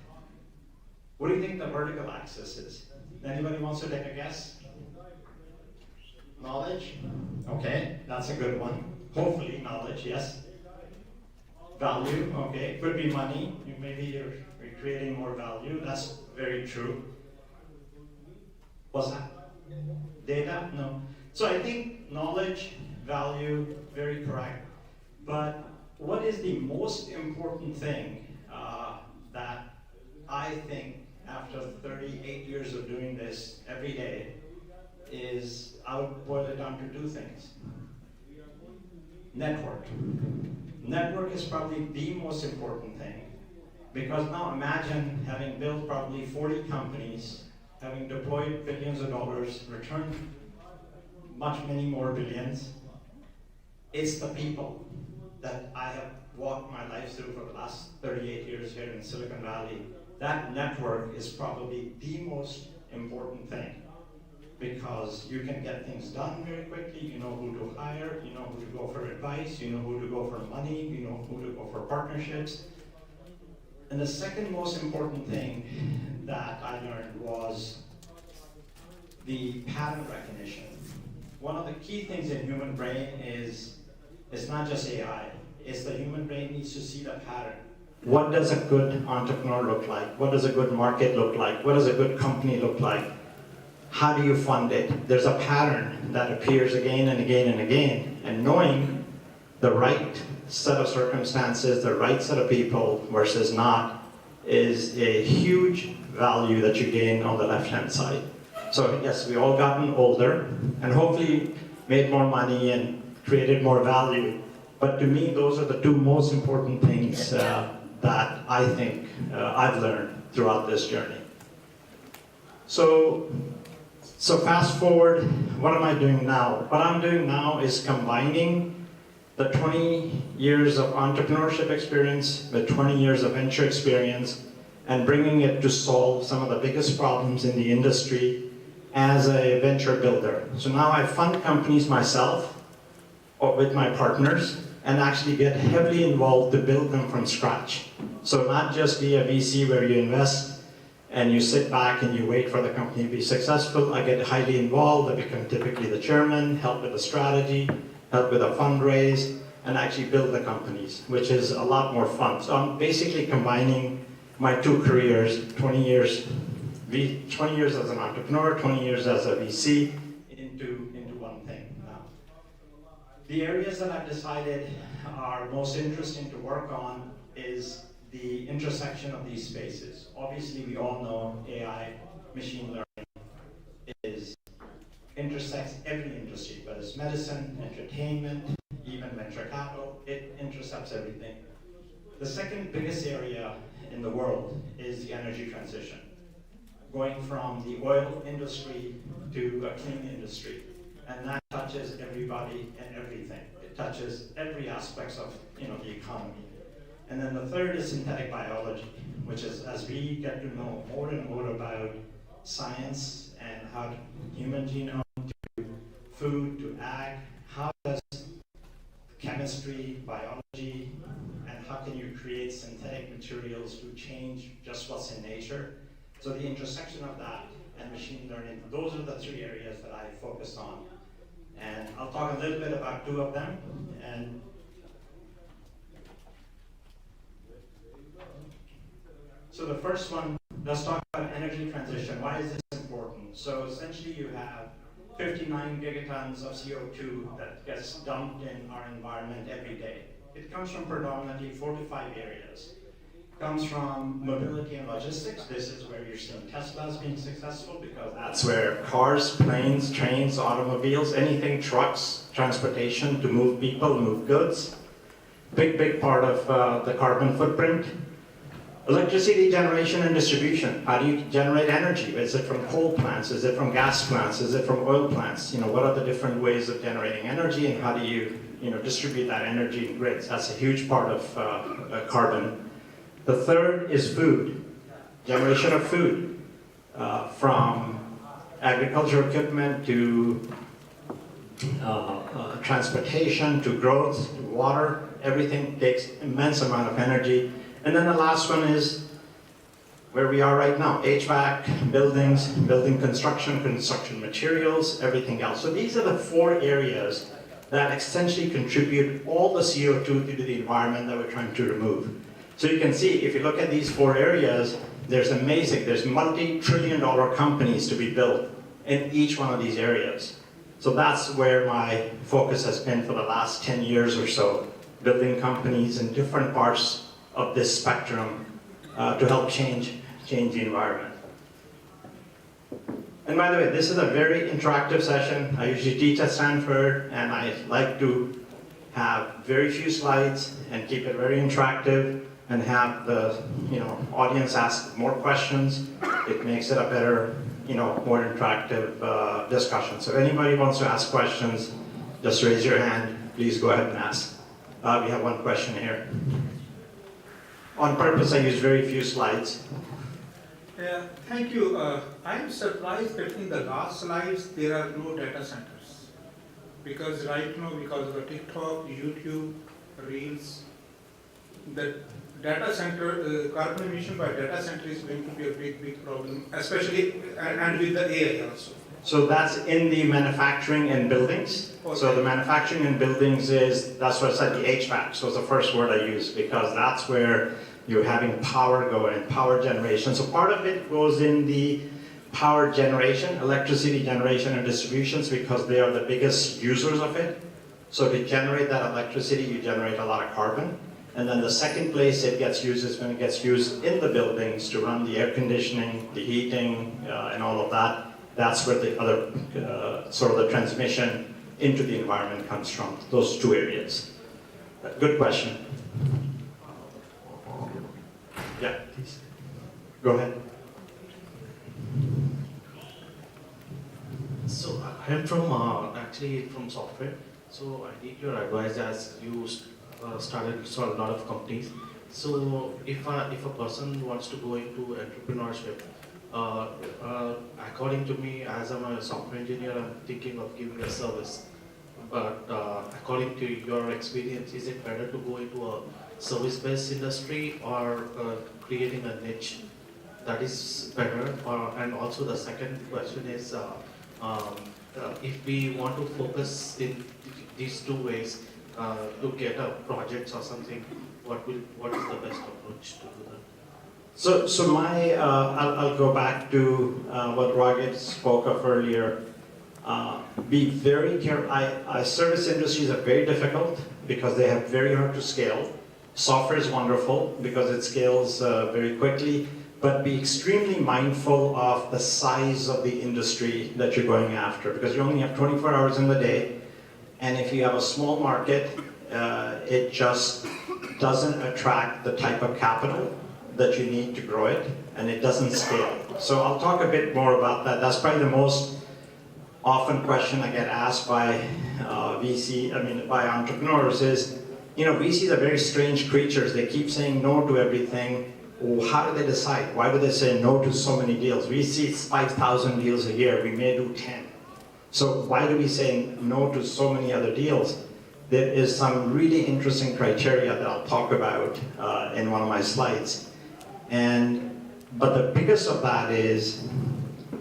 What do you think the vertical axis is? Anybody wants to take a guess? Knowledge? Okay, that's a good one. Hopefully, knowledge, yes. Value, okay, could be money. Maybe you're creating more value. That's very true. What's that? Data? No. So I think knowledge, value, very correct. But what is the most important thing that I think after 38 years of doing this every day is, I would boil it down to 2 things. Network. Network is probably the most important thing, because now imagine having built probably 40 companies, having deployed billions of dollars, returned many more billions. It's the people that I have walked my life through for the last 38 years here in Silicon Valley. That network is probably the most important thing, because you can get things done very quickly. You know who to hire, you know who to go for advice, you know who to go for money, you know who to go for partnerships. And the second most important thing that I learned was the pattern recognition. One of the key things in human brain is it's not just AI, it's the human brain needs to see the pattern. What does a good entrepreneur look like? What does a good market look like? What does a good company look like? How do you fund it? There's a pattern that appears again and again and again, and knowing the right set of circumstances, the right set of people versus not, is a huge value that you gain on the left-hand side. So yes, we all gotten older and hopefully made more money and created more value. But to me, those are the two most important things that I think I've learned throughout this journey. So fast forward, what am I doing now? What I'm doing now is combining the 20 years of entrepreneurship experience with 20 years of venture experience and bringing it to solve some of the biggest problems in the industry as a venture builder. So now I fund companies myself or with my partners and actually get heavily involved to build them from scratch. So not just be a VC where you invest and you sit back and you wait for the company to be successful. I get highly involved. I become typically the chairman, help with the strategy, help with a fundraise, and actually build the companies, which is a lot more fun. So I'm basically combining my two careers, 20 years as an entrepreneur, 20 years as a VC, into one thing now. The areas that I've decided are most interesting to work on is the intersection of these spaces. Obviously, we all know AI, machine learning intersects every industry, whether it's medicine, entertainment, even venture capital, it intercepts everything. The second biggest area in the world is the energy transition, going from the oil industry to a clean industry. And that touches everybody and everything. It touches every aspect of the economy. And then the third is synthetic biology, which is as we get to know more and more about science and how human genome to food to ag, how does chemistry, biology, and how can you create synthetic materials to change just what's in nature? So the intersection of that and machine learning, those are the three areas that I focus on. And I'll talk a little bit about two of them. And so the first one, let's talk about energy transition. Why is this important? So essentially you have 59 gigatons of CO2 that gets dumped in our environment every day. It comes from predominantly 4 to 5 areas. It comes from mobility and logistics. This is where you're seeing Teslas being successful because that's where cars, planes, trains, automobiles, anything, trucks, transportation to move people, move goods. Big part of the carbon footprint. Electricity generation and distribution. How do you generate energy? Is it from coal plants? Is it from gas plants? Is it from oil plants? What are the different ways of generating energy and how do you, distribute that energy in grids? That's a huge part of carbon. The third is food, generation of food, from agricultural equipment to transportation to growth to water. Everything takes immense amount of energy. And then the last one is where we are right now, HVAC, buildings, building construction materials, everything else. So these are the 4 areas that essentially contribute all the CO2 to the environment that we're trying to remove. So you can see, if you look at these 4 areas, there's multi-trillion-dollar companies to be built in each one of these areas. So that's where my focus has been for the last 10 years or so, building companies in different parts of this spectrum to help change the environment. And by the way, this is a very interactive session. I usually teach at Stanford, and I like to have very few slides and keep it very interactive and have the audience ask more questions. It makes it a better, more interactive discussion. So if anybody wants to ask questions, just raise your hand. Please go ahead and ask. We have one question here. On purpose, I use very few slides. Yeah, thank you. I'm surprised that in the last slides there are no data centers. Because right now, because of the TikTok, YouTube, Reels, the data center, carbon emission by data center is going to be a big problem, especially and with the AI also. So that's in the manufacturing and buildings. Okay. So the manufacturing and buildings that's what I said, the HVAC was the first word I used, because that's where you're having power going, power generation. So part of it goes in the power generation, electricity generation and distributions, because they are the biggest users of it. So to generate that electricity, you generate a lot of carbon. And then the second place it gets used is when it gets used in the buildings to run the air conditioning, the heating, and all of that. That's where the other sort of the transmission into the environment comes from, those two areas. Good question. Yeah, please. Go ahead. So I am from actually from software. So I need your advice as you started a lot of companies. So if a person wants to go into entrepreneurship, according to me, as I'm a software engineer, I'm thinking of giving a service. But according to your experience, is it better to go into a service-based industry or creating a niche? That is better. And also the second question is, if we want to focus in these two ways to get a project or something, what is the best approach to do that? So my, I'll go back to what Raghib spoke of earlier. Be very careful. Service industries are very difficult because they have very hard to scale. Software is wonderful because it scales very quickly, but be extremely mindful of the size of the industry that you're going after, because you only have 24 hours in the day, and if you have a small market, it just doesn't attract the type of capital that you need to grow it, and it doesn't scale. So I'll talk a bit more about that. That's probably the most often question I get asked by by entrepreneurs is, VCs are very strange creatures. They keep saying no to everything. How do they decide? Why do they say no to so many deals? We see 5,000 deals a year. We may do 10. So why do we say no to so many other deals? There is some really interesting criteria that I'll talk about in one of my slides. But the biggest of that is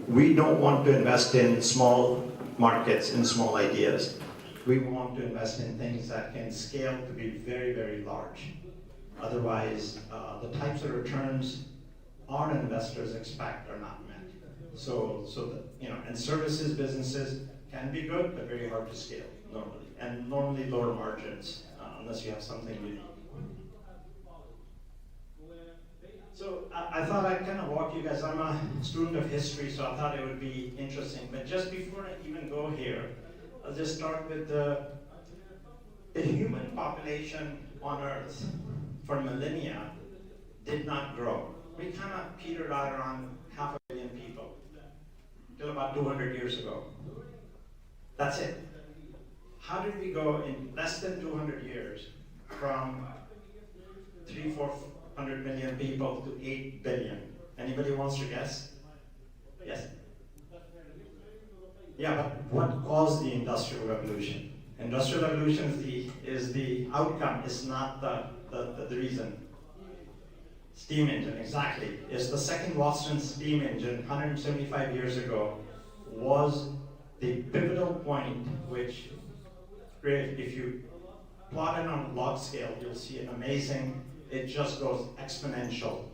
we don't want to invest in small markets, in small ideas. We want to invest in things that can scale to be very, very large. Otherwise, the types of returns our investors expect are not met. And services businesses can be good, but very hard to scale normally, and normally lower margins unless you have something unique. So I thought I'd kind of walk you guys. I'm a student of history, so I thought it would be interesting. But just before I even go here, I'll just start with the human population on Earth for millennia did not grow. We kind of petered out around 500 million people till about 200 years ago. That's it. How did we go in less than 200 years from 300-400 million people to 8 billion? Anybody wants to guess? Yes? Yeah, but what caused the Industrial Revolution? Industrial Revolution is the outcome, is not the reason. Steam engine, exactly. It's the second Boston steam engine 175 years ago was the pivotal point which, if you plot it on a log scale, you'll see an amazing, it just goes exponential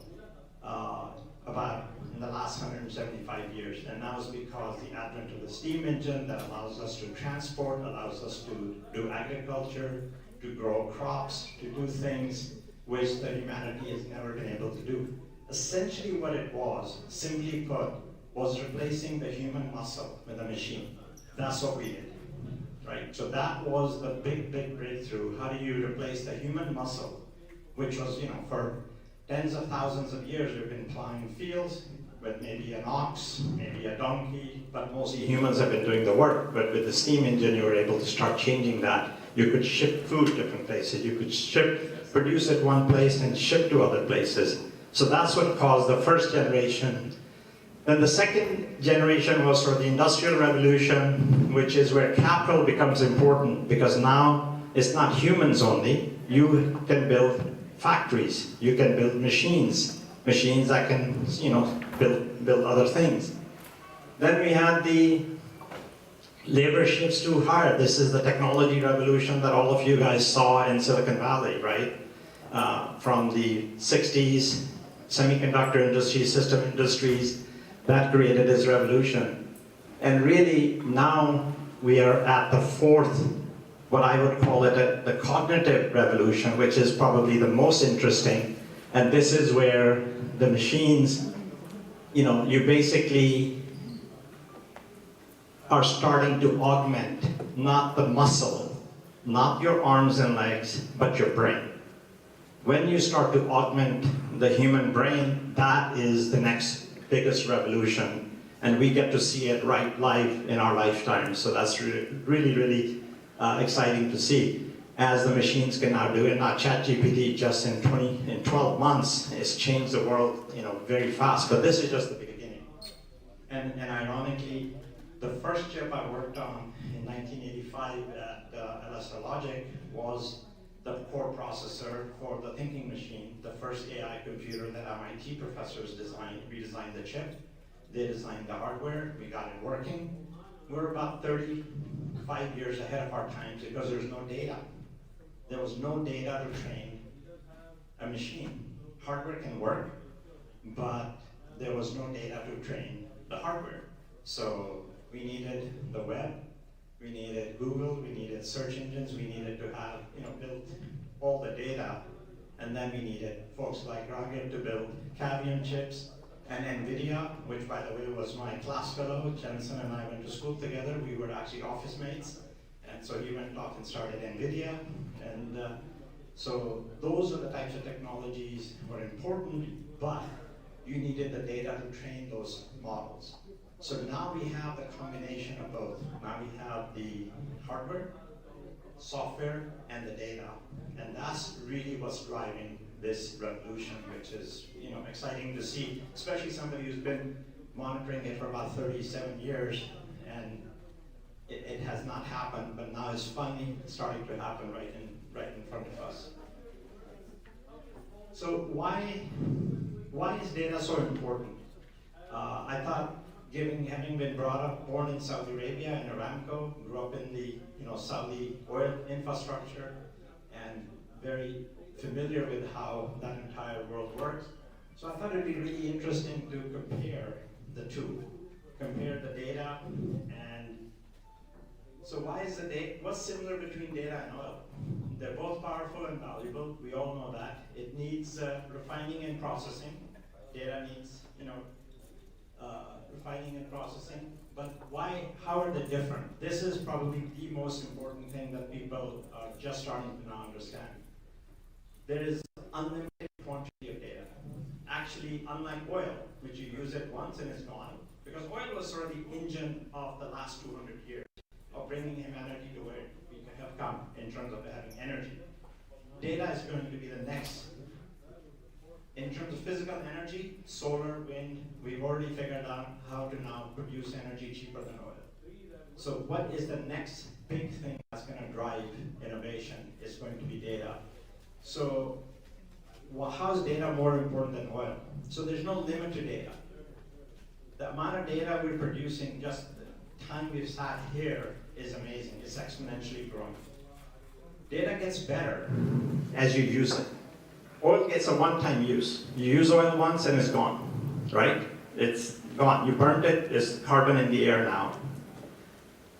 about in the last 175 years. And that was because the advent of the steam engine that allows us to transport, allows us to do agriculture, to grow crops, to do things which the humanity has never been able to do. Essentially what it was, simply put, was replacing the human muscle with a machine. That's what we did, right? So that was the big breakthrough. How do you replace the human muscle, which was, for tens of thousands of years we've been plowing fields with maybe an ox, maybe a donkey, but mostly humans have been doing the work. But with the steam engine, you were able to start changing that. You could ship food to different places. You could produce at one place and ship to other places. So that's what caused the first generation. Then the second generation was for the Industrial Revolution, which is where capital becomes important, because now it's not humans only. You can build factories. You can build machines that can, build other things. Then we had the labor shifts to hire. This is the technology revolution that all of you guys saw in Silicon Valley, right? From the 60s, semiconductor industry, system industries, that created this revolution. And really, now we are at the fourth, what I would call it, the cognitive revolution, which is probably the most interesting. And this is where the machines, you basically are starting to augment, not the muscle, not your arms and legs, but your brain. When you start to augment the human brain, that is the next biggest revolution. And we get to see it right live in our lifetime. So that's really exciting to see. As the machines can now do it. Now ChatGPT just in 12 months has changed the world very fast. But this is just the beginning. And ironically, the first chip I worked on in 1985 at LSL Logic was the core processor for the thinking machine, the first AI computer that MIT professors designed. We designed the chip, they designed the hardware, we got it working. We're about 35 years ahead of our times because there's no data. There was no data to train a machine. Hardware can work, but there was no data to train the hardware. So we needed the web, we needed Google, we needed search engines, we needed to have, built all the data, and then we needed folks like Raghib to build Cavium chips, and NVIDIA, which by the way was my class fellow. Jensen and I went to school together, we were actually office mates, and so he went off and started NVIDIA, and so those are the types of technologies were important, but you needed the data to train those models. So now we have the combination of both. Now we have the hardware, software, and the data. And that's really what's driving this revolution, which is exciting to see, especially somebody who's been monitoring it for about 37 years, and it has not happened, but now it's finally starting to happen right in front of us. So why is data so important? I thought, having been born in Saudi Arabia in Aramco, grew up in the Saudi oil infrastructure, and very familiar with how that entire world works. So I thought it'd be really interesting to compare the two, compare the data, and so what's similar between data and oil? They're both powerful and valuable. We all know that. It needs refining and processing. Data needs, refining and processing. But how are they different? This is probably the most important thing that people are just starting to now understand. There is unlimited quantity of data. Actually, unlike oil, which you use it once and it's gone, because oil was sort of the engine of the last 200 years of bringing humanity to where we have come in terms of having energy. Data is going to be the next. In terms of physical energy, solar, wind, we've already figured out how to now produce energy cheaper than oil. So what is the next big thing that's going to drive innovation? Is going to be data. So how is data more important than oil? So there's no limit to data. The amount of data we're producing, just the time we've sat here, is amazing. It's exponentially growing. Data gets better as you use it. Oil gets a one-time use. You use oil once and it's gone, right? It's gone. You burnt it, it's carbon in the air now.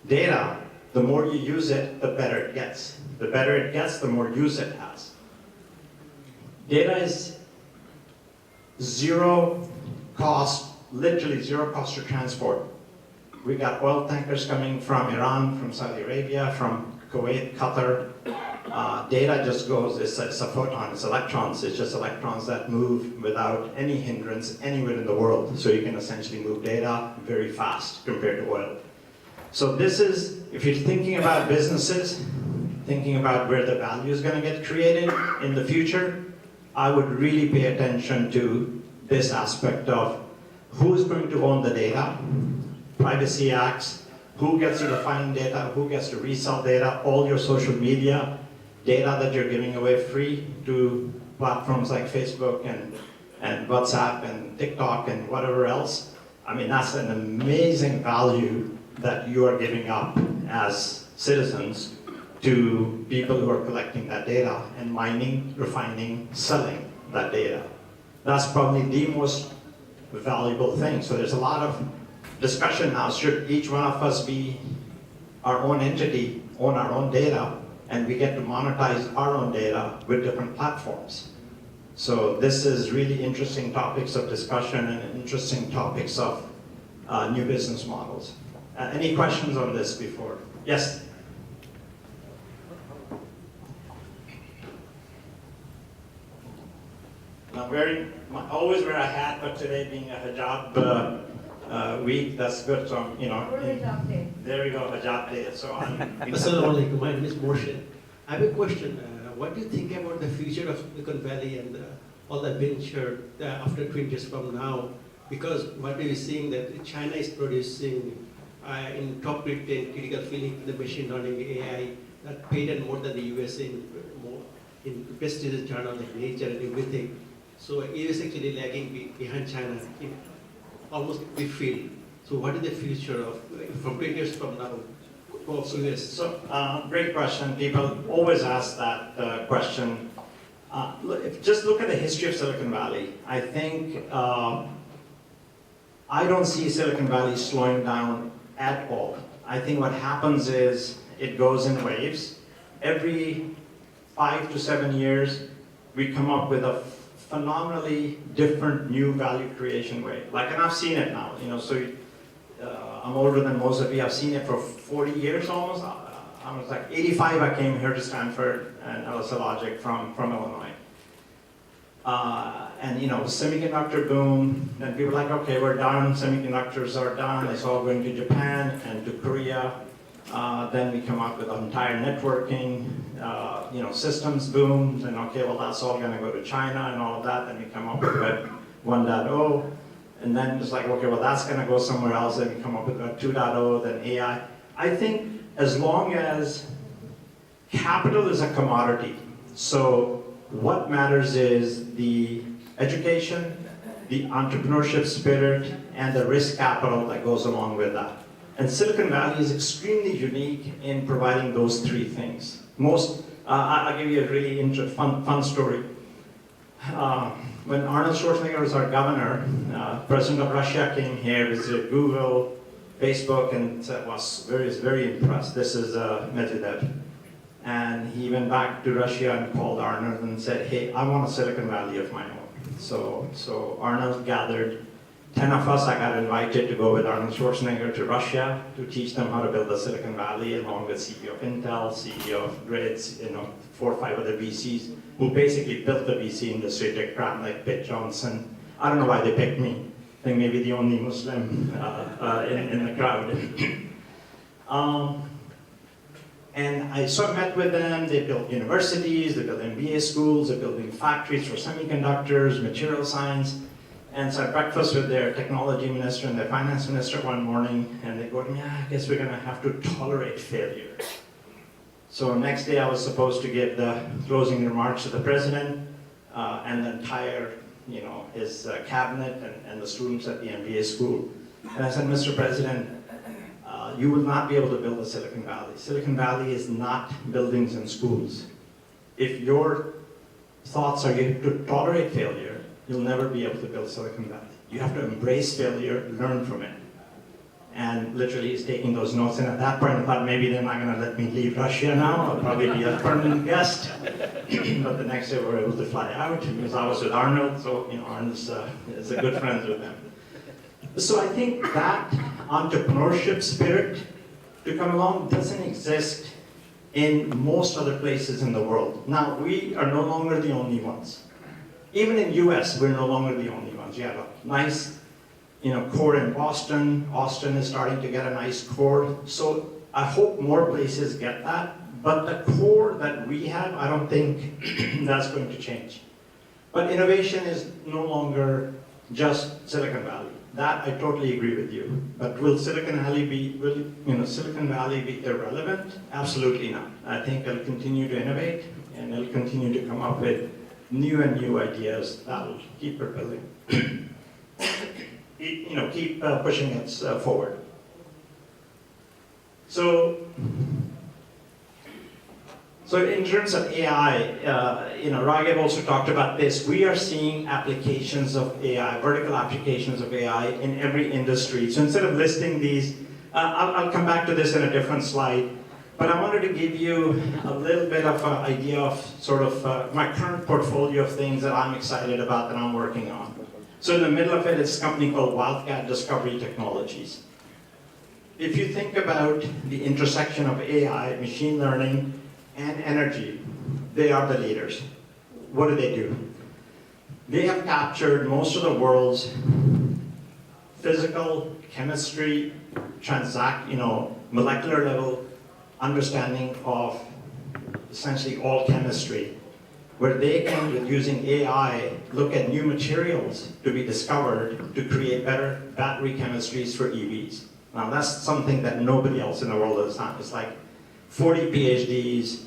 Data, the more you use it, the better it gets. The better it gets, the more use it has. Data is zero cost, literally zero cost to transport. We got oil tankers coming from Iran, from Saudi Arabia, from Kuwait, Qatar. Data just goes, it's a photon, it's electrons. It's just electrons that move without any hindrance anywhere in the world. So you can essentially move data very fast compared to oil. So this is, if you're thinking about businesses, thinking about where the value is going to get created in the future, I would really pay attention to this aspect of who's going to own the data, privacy acts, who gets to refine data, who gets to resell data, all your social media. data that you're giving away free to platforms like Facebook and WhatsApp and TikTok and whatever else, I mean, that's an amazing value that you are giving up as citizens to people who are collecting that data and mining, refining, selling that data. That's probably the most valuable thing. So there's a lot of discussion now, should each one of us be our own entity, own our own data, and we get to monetize our own data with different platforms. So this is really interesting topics of discussion and interesting topics of new business models. Any questions on this before? Yes? I'm wearing, always wear a hat, but today being a hijab week, that's good. So, you know, there we go, hijab day. So I'm. Assalamu alaikum. My name is Mosen. I have a question. What do you think about the future of Silicon Valley and all the venture after 20 years from now? Because what we are seeing that China is producing in top 10 critical field the machine learning AI that paid more than the US in prestigious journal like Nature and everything. So US actually lagging behind China in almost every field. So what is the future of from 20 years from now of US? So great question. People always ask that question. Just look at the history of Silicon Valley. I think I don't see Silicon Valley slowing down at all. I think what happens is it goes in waves. Every 5 to 7 years, we come up with a phenomenally different new value creation way. Like, and I've seen it now, you know, so I'm older than most of you. I've seen it for 40 years almost. I was like 85, I came here to Stanford and LSL Logic from Illinois. And you know, semiconductor boom, and people were like, okay, we're done, semiconductors are done, it's all going to Japan and to Korea. Then we come up with entire networking, you know, systems booms, and okay, well, that's all gonna go to China and all of that. Then we come up with Web 1.0, and then it's like, okay, well, that's gonna go somewhere else. Then we come up with Web 2.0, then AI. I think as long as capital is a commodity, so what matters is the education, the entrepreneurship spirit, and the risk capital that goes along with that. And Silicon Valley is extremely unique in providing those three things. I'll give you a really fun story. When Arnold Schwarzenegger was our governor, President of Russia came here, visited Google, Facebook, and was very impressed. This is Medvedev. And he went back to Russia and called Arnold and said, hey, I want a Silicon Valley of my own. So Arnold gathered 10 of us. I got invited to go with Arnold Schwarzenegger to Russia to teach them how to build the Silicon Valley, along with CEO of Intel, CEO of Grids, you know, 4 or 5 other VCs who basically built the VC industry to crap like Pitt Johnson. I don't know why they picked me. I think maybe the only Muslim in the crowd. And so I met with them. They built universities, they built MBA schools, they're building factories for semiconductors, material science. And so I had breakfast with their technology minister and their finance minister one morning, and they go to me, I guess we're gonna have to tolerate failure. So next day I was supposed to give the closing remarks to the president and the entire, you know, his cabinet and the students at the MBA school. And I said, Mr. President, you will not be able to build a Silicon Valley. Silicon Valley is not buildings and schools. If your thoughts are you to tolerate failure, you'll never be able to build Silicon Valley. You have to embrace failure, learn from it. And literally he's taking those notes, and at that point I thought maybe they're not gonna let me leave Russia now, I'll probably be a permanent guest. But the next day we were able to fly out, because I was with Arnold, so you know, Arnold's is a good friend with them. So I think that entrepreneurship spirit to come along doesn't exist in most other places in the world. Now, we are no longer the only ones. Even in US, we're no longer the only ones. You have a nice, you know, core in Boston. Austin is starting to get a nice core. So I hope more places get that. But the core that we have, I don't think that's going to change. But innovation is no longer just Silicon Valley. That I totally agree with you. But will Silicon Valley be irrelevant? Absolutely not. I think it'll continue to innovate and it'll continue to come up with new and new ideas that will keep propelling, keep pushing it forward. So in terms of AI, Raghib also talked about this. We are seeing applications of AI, vertical applications of AI in every industry. So instead of listing these, I'll come back to this in a different slide, but I wanted to give you a little bit of an idea of sort of my current portfolio of things that I'm excited about that I'm working on. So in the middle of it is a company called Wildcat Discovery Technologies. If you think about the intersection of AI, machine learning, and energy, they are the leaders. What do? They have captured most of the world's physical, chemistry, molecular level understanding of essentially all chemistry, where they can, with using AI, look at new materials to be discovered to create better battery chemistries for EVs. Now that's something that nobody else in the world has done. It's like 40 PhDs,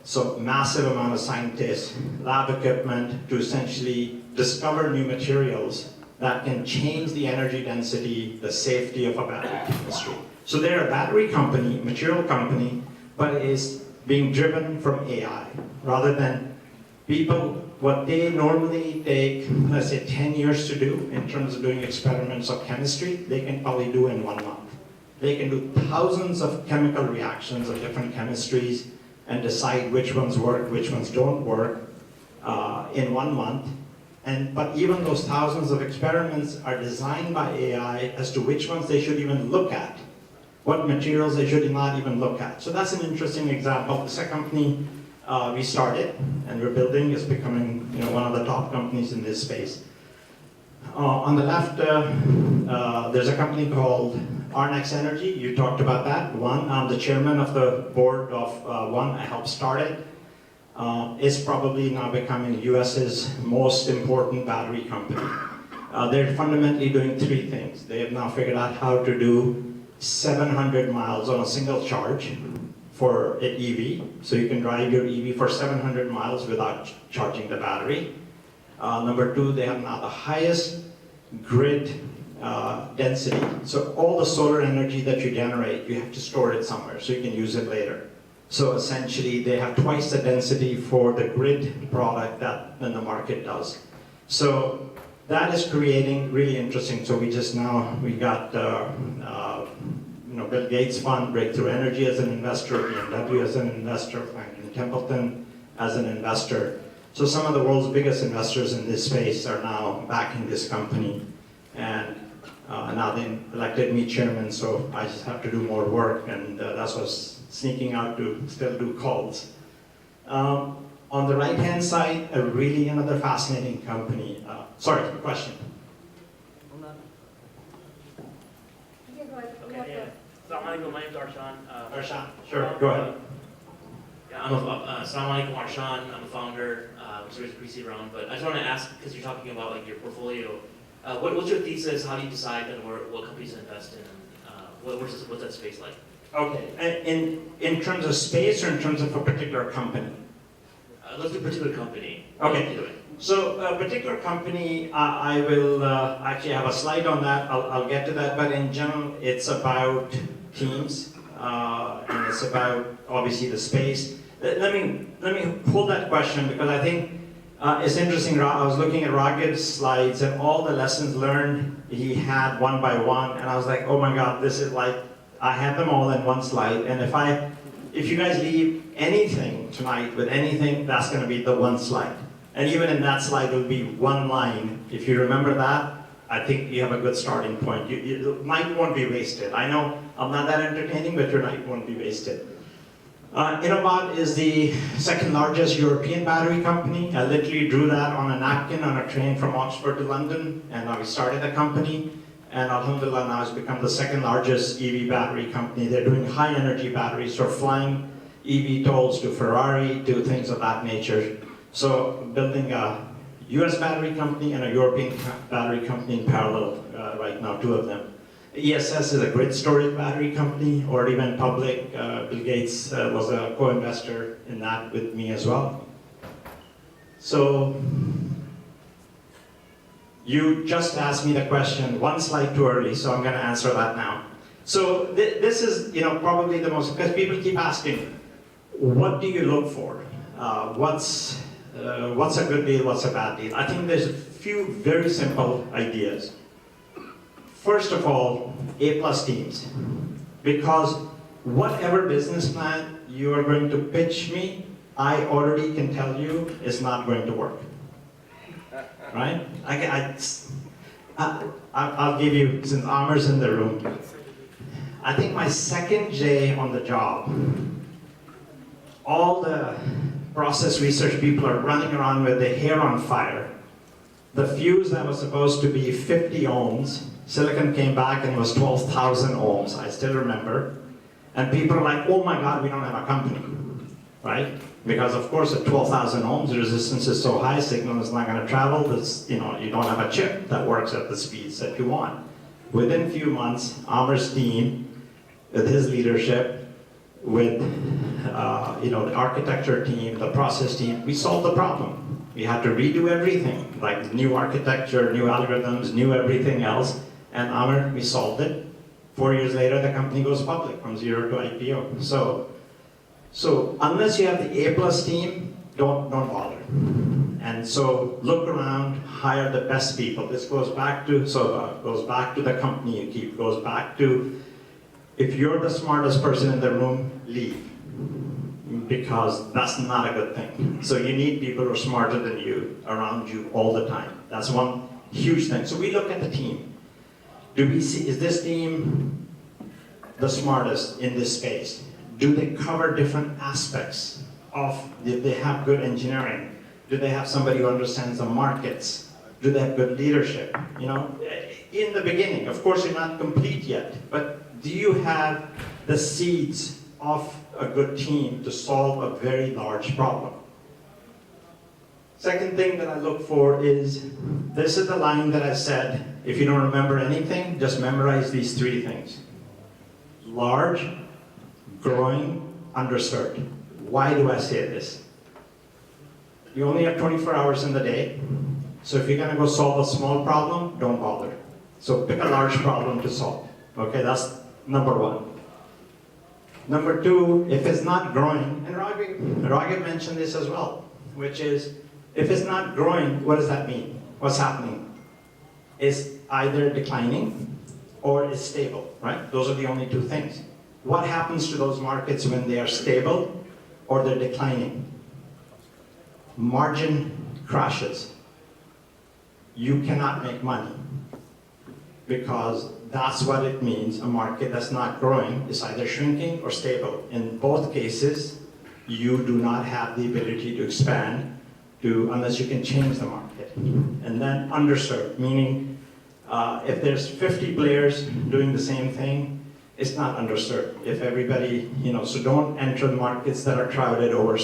so massive amount of scientists, lab equipment to essentially discover new materials that can change the energy density, the safety of a battery chemistry. So they're a battery company, material company, but it is being driven from AI rather than people, what they normally take, let's say 10 years to do in terms of doing experiments of chemistry, they can probably do in 1 month. They can do thousands of chemical reactions of different chemistries and decide which ones work, which ones don't work in 1 month. But even those thousands of experiments are designed by AI as to which ones they should even look at, what materials they should not even look at. So that's an interesting example. This is a company we started and we're building, is becoming one of the top companies in this space. On the left, there's a company called Arnex Energy. You talked about that. I'm the chairman of the board of one. I helped start it. It's probably now becoming US's most important battery company. They're fundamentally doing 3 things. They have now figured out how to do 700 miles on a single charge for an EV. So you can drive your EV for 700 miles without charging the battery. Number 2, they have now the highest grid density. So all the solar energy that you generate, you have to store it somewhere so you can use it later. So essentially, they have twice the density for the grid product than the market does. So that is creating really interesting. So we got Bill Gates Fund, Breakthrough Energy as an investor, BMW as an investor, Franklin Templeton as an investor. So some of the world's biggest investors in this space are now backing this company. And now they elected me chairman, so I just have to do more work, and that's what's sneaking out to still do calls. On the right-hand side, another fascinating company. Sorry, question. Assalamualaikum, my name is Arshan. Arshan, sure, go ahead. Assalamualaikum, Arshan. I'm a founder. So it's a pre-seed round, but I just want to ask, because you're talking about like your portfolio, what's your thesis? How do you decide then what companies to invest in? What's that space like? Okay, in terms of space or in terms of a particular company? Let's do a particular company. Okay, so a particular company, I will actually have a slide on that. I'll get to that, but in general, it's about teams, and it's about obviously the space. Let me hold that question because I think it's interesting. I was looking at Raghib's slides and all the lessons learned he had one by one, and I was like, oh my God, this is like, I had them all in one slide, and if you guys leave anything tonight with anything, that's going to be the one slide. And even in that slide, will be one line. If you remember that, I think you have a good starting point. Your night won't be wasted. I know I'm not that entertaining, but your night won't be wasted. Innobot is the second largest European battery company. I literally drew that on a napkin on a train from Oxford to London, and we started the company. And Alhamdulillah now has become the second largest EV battery company. They're doing high energy batteries for flying EV tolls to Ferrari, to things of that nature. So building a US battery company and a European battery company in parallel right now, two of them. ESS is a grid storage battery company, already went public. Bill Gates was a co-investor in that with me as well. So, you just asked me the question one slide too early, so I'm going to answer that now. So this is, probably the most, because people keep asking, what do you look for? What's a good deal? What's a bad deal? I think there's a few very simple ideas. First of all, A+ teams, because whatever business plan you are going to pitch me, I already can tell you is not going to work. Right? I'll give you, since Amar's in the room, I think my second day on the job, all the process research people are running around with their hair on fire. The fuse that was supposed to be 50 ohms, silicon came back and it was 12,000 ohms, I still remember. And people are like, oh my God, we don't have a company, right? Because of course at 12,000 ohms, the resistance is so high, signal is not going to travel, you don't have a chip that works at the speeds that you want. Within a few months, Amar's team, with his leadership, with the architecture team, the process team, we solved the problem. We had to redo everything, like new architecture, new algorithms, new everything else, and Amar, we solved it. 4 years later, the company goes public from zero to IPO. So unless you have the A+ team, don't bother. And so look around, hire the best people. This goes back to goes back to the company you keep, goes back to if you're the smartest person in the room, leave. Because that's not a good thing. So you need people who are smarter than you around you all the time. That's one huge thing. So we look at the team. Do we see, is this team the smartest in this space? Do they cover different aspects of, do they have good engineering? Do they have somebody who understands the markets? Do they have good leadership? In the beginning, of course you're not complete yet, but do you have the seeds of a good team to solve a very large problem? Second thing that I look for is, this is the line that I said, if you don't remember anything, just memorize these three things. Large, growing, underserved. Why do I say this? You only have 24 hours in the day, so if you're going to go solve a small problem, don't bother. So pick a large problem to solve. Okay, that's number one. Number two, if it's not growing, and Raghib mentioned this as well, which is, if it's not growing, what does that mean? What's happening? It's either declining or it's stable, right? Those are the only two things. What happens to those markets when they are stable or they're declining? Margin crashes. You cannot make money because that's what it means. A market that's not growing is either shrinking or stable. In both cases, you do not have the ability to expand unless you can change the market. And then underserved, meaning if there's 50 players doing the same thing, it's not underserved. If everybody, so don't enter markets that are crowded, over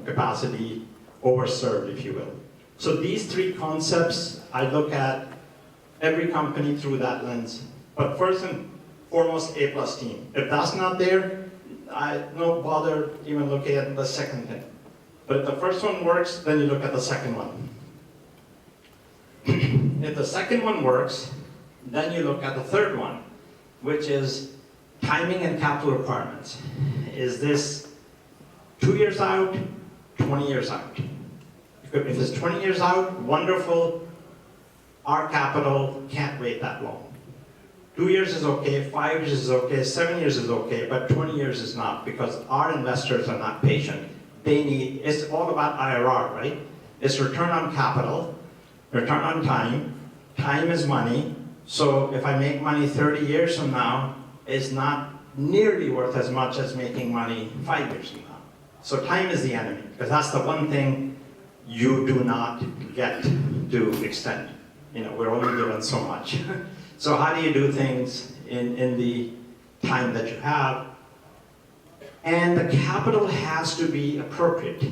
capacity, overserved, if you will. So these three concepts, I look at every company through that lens. But first and foremost, A+ team. If that's not there, I no bother even looking at the second thing. But if the first one works, then you look at the second one. If the second one works, then you look at the third one, which is timing and capital requirements. Is this 2 years out, 20 years out? If it's 20 years out, wonderful. Our capital can't wait that long. 2 years is okay, 5 years is okay, 7 years is okay, but 20 years is not, because our investors are not patient. It's all about IRR, right? It's return on capital, return on time. Time is money. So if I make money 30 years from now, it's not nearly worth as much as making money 5 years from now. So time is the enemy, because that's the one thing you do not get to extend. We're only given so much. So how do you do things in the time that you have? And the capital has to be appropriate.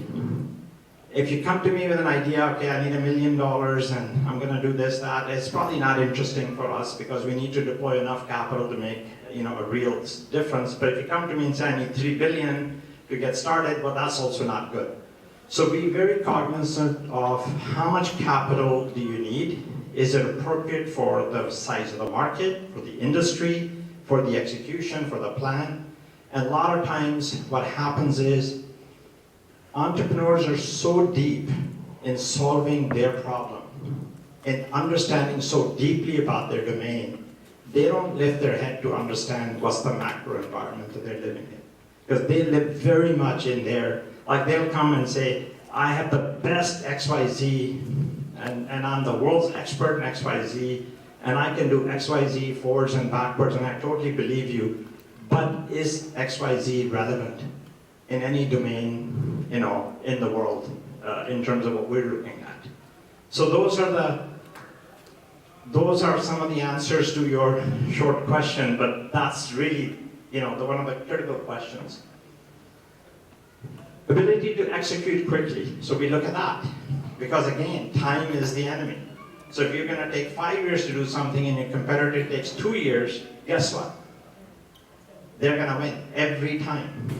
If you come to me with an idea, okay, I need $1 million and I'm going to do this, that, it's probably not interesting for us because we need to deploy enough capital to make a real difference. But if you come to me and say, I need $3 billion to get started, well, that's also not good. So be very cognizant of how much capital do you need. Is it appropriate for the size of the market, for the industry, for the execution, for the plan? And a lot of times what happens is entrepreneurs are so deep in solving their problem, in understanding so deeply about their domain, they don't lift their head to understand what's the macro environment that they're living in. Because they live very much in there, like they'll come and say, I have the best XYZ, and I'm the world's expert in XYZ, and I can do XYZ forwards and backwards, and I totally believe you. But is XYZ relevant in any domain, in the world, in terms of what we're looking at? So those are some of the answers to your short question, but that's really, one of the critical questions. Ability to execute quickly. So we look at that, because again, time is the enemy. So if you're going to take 5 years to do something and your competitor takes 2 years, guess what? They're going to win every time.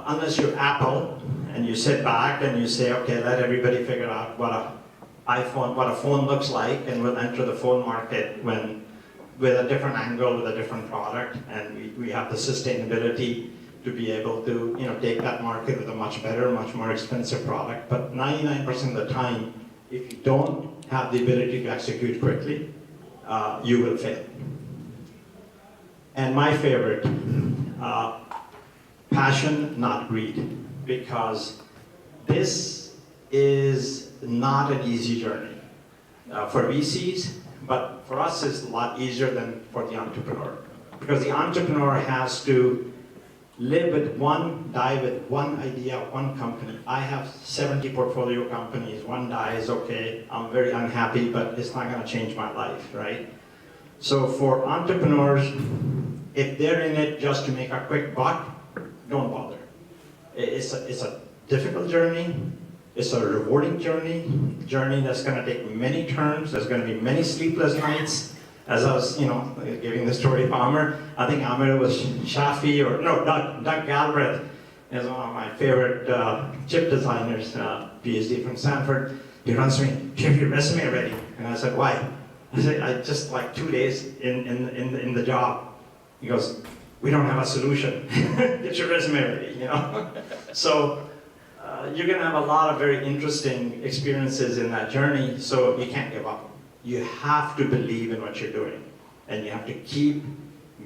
Unless you're Apple and you sit back and you say, okay, let everybody figure out what a phone looks like, and we'll enter the phone market with a different angle, with a different product, and we have the sustainability to be able to take that market with a much better, much more expensive product. But 99% of the time, if you don't have the ability to execute quickly, you will fail. And my favorite, passion, not greed, because this is not an easy journey for VCs, but for us it's a lot easier than for the entrepreneur. Because the entrepreneur has to die with one idea, one company. I have 70 portfolio companies. One dies, okay, I'm very unhappy, but it's not going to change my life, right? So for entrepreneurs, if they're in it just to make a quick buck, don't bother. It's a difficult journey. It's a rewarding journey that's going to take many turns. There's going to be many sleepless nights. As I was, giving the story of Amar, I think Amar was Shafi, Doug Galbraith is one of my favorite chip designers, PhD from Stanford. He runs to me, do you have your resume ready? And I said, why? I said, I just like 2 days in the job. He goes, we don't have a solution. Get your resume ready, So you're going to have a lot of very interesting experiences in that journey, so you can't give up. You have to believe in what you're doing, and you have to keep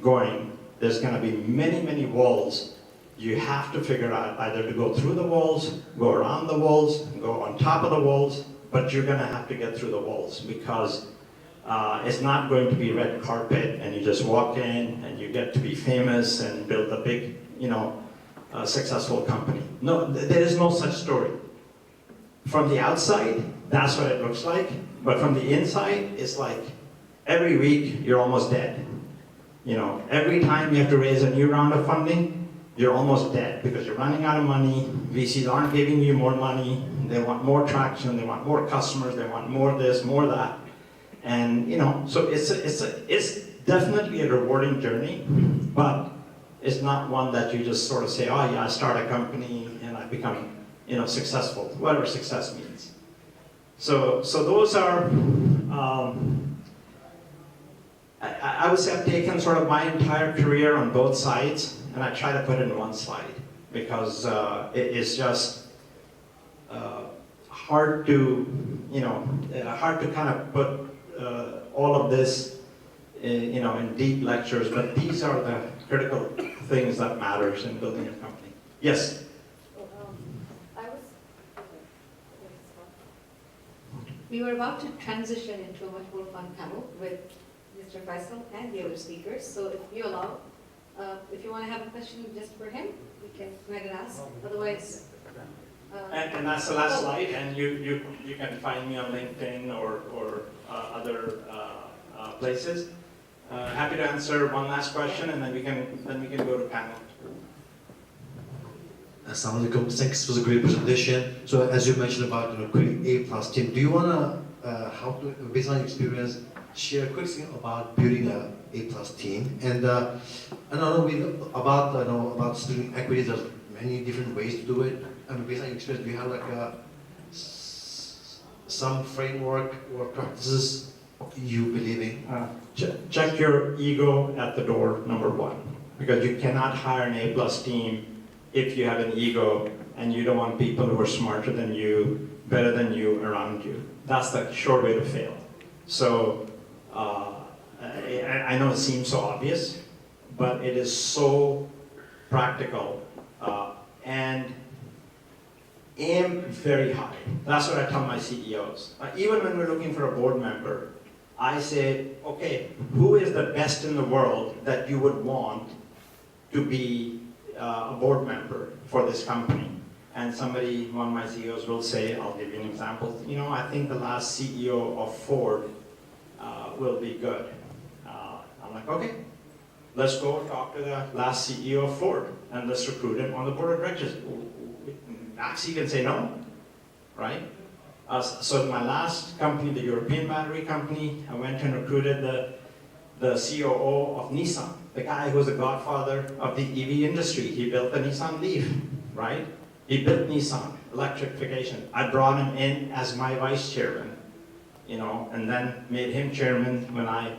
going. There's going to be many, many walls. You have to figure out either to go through the walls, go around the walls, go on top of the walls, but you're going to have to get through the walls, because it's not going to be red carpet and you just walk in and you get to be famous and build a big, successful company. No, there is no such story. From the outside, that's what it looks like. But from the inside, it's like every week you're almost dead. Every time you have to raise a new round of funding, you're almost dead because you're running out of money. VCs aren't giving you more money. They want more traction. They want more customers. They want more this, more that. And so it's definitely a rewarding journey, but it's not one that you just sort of say, oh yeah, I start a company and I become successful, whatever success means. So those are, I would say I've taken sort of my entire career on both sides, and I try to put it in one slide, because it is just hard to kind of put all of this in deep lectures, but these are the critical things that matters in building a company. Yes? We were about to transition into a much more fun panel with Mr. Faisal and the other speakers. So if you allow, if you want to have a question just for him, we can go ahead and ask. Otherwise, and that's the last slide. And you can find me on LinkedIn or other places. Happy to answer one last question, and then we can go to panel. Assalamu alaikum. Thanks for the great presentation. So as you mentioned about creating A+ team, do you wanna how to, based on your experience, share a quick thing about building a A+ team? And I know about student equities. There's many different ways to do it. I mean, based on your experience, do you have like some framework or practices you believe in? Check your ego at the door, number one, because you cannot hire an A+ team if you have an ego and you don't want people who are smarter than you, better than you around you. That's the sure way to fail. So I know it seems so obvious, but it is so practical and aim very high. That's what I tell my CEOs. Even when we're looking for a board member, I say, okay, who is the best in the world that you would want to be a board member for this company? And one of my CEOs will say, I'll give you an example, I think the last CEO of Ford will be good. I'm like, okay, let's go talk to the last CEO of Ford and let's recruit him on the board of directors. Max, he can say no, right? So my last company, the European battery company, I went and recruited the COO of Nissan, the guy who was the godfather of the EV industry. He built the Nissan Leaf, right? He built Nissan, electrification. I brought him in as my vice chairman, and then made him chairman when I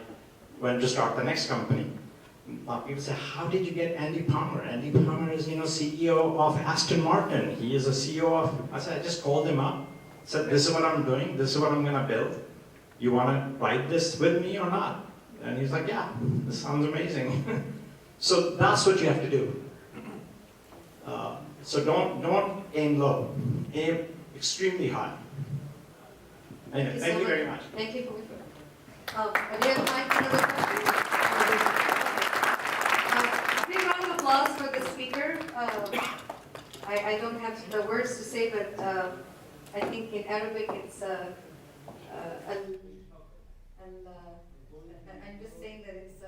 went to start the next company. People say, how did you get Andy Palmer? Andy Palmer is, CEO of Aston Martin. He is a CEO of, I said, I just called him up, said, this is what I'm doing, this is what I'm gonna build. You wanna write this with me or not? And he's like, yeah, this sounds amazing. So that's what you have to do. So don't aim low, aim extremely high. Anyway, thank you very much. Thank you for do you have time for another question? Big round of applause for the speaker. I don't have the words to say, but I think in Arabic it's I'm just saying that it's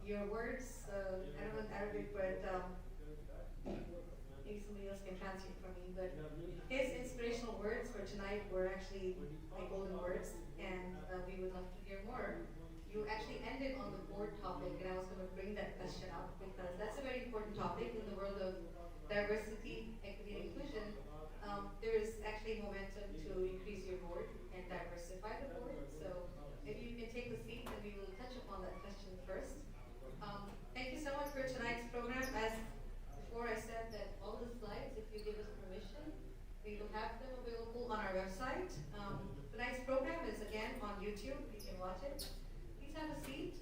your words. I don't know in Arabic, but maybe somebody else can translate for me. But his inspirational words for tonight were actually the golden words, and we would love to hear more. You actually ended on the board topic, and I was going to bring that question up because that's a very important topic in the world of diversity, equity, and inclusion. There is actually momentum to increase your board and diversify the board. So maybe you can take a seat, and we will touch upon that question first. Thank you so much for tonight's program. As before, I said that all the slides, if you give us permission, we will have them available on our website. Tonight's program is again on YouTube. You can watch it. Please have a seat.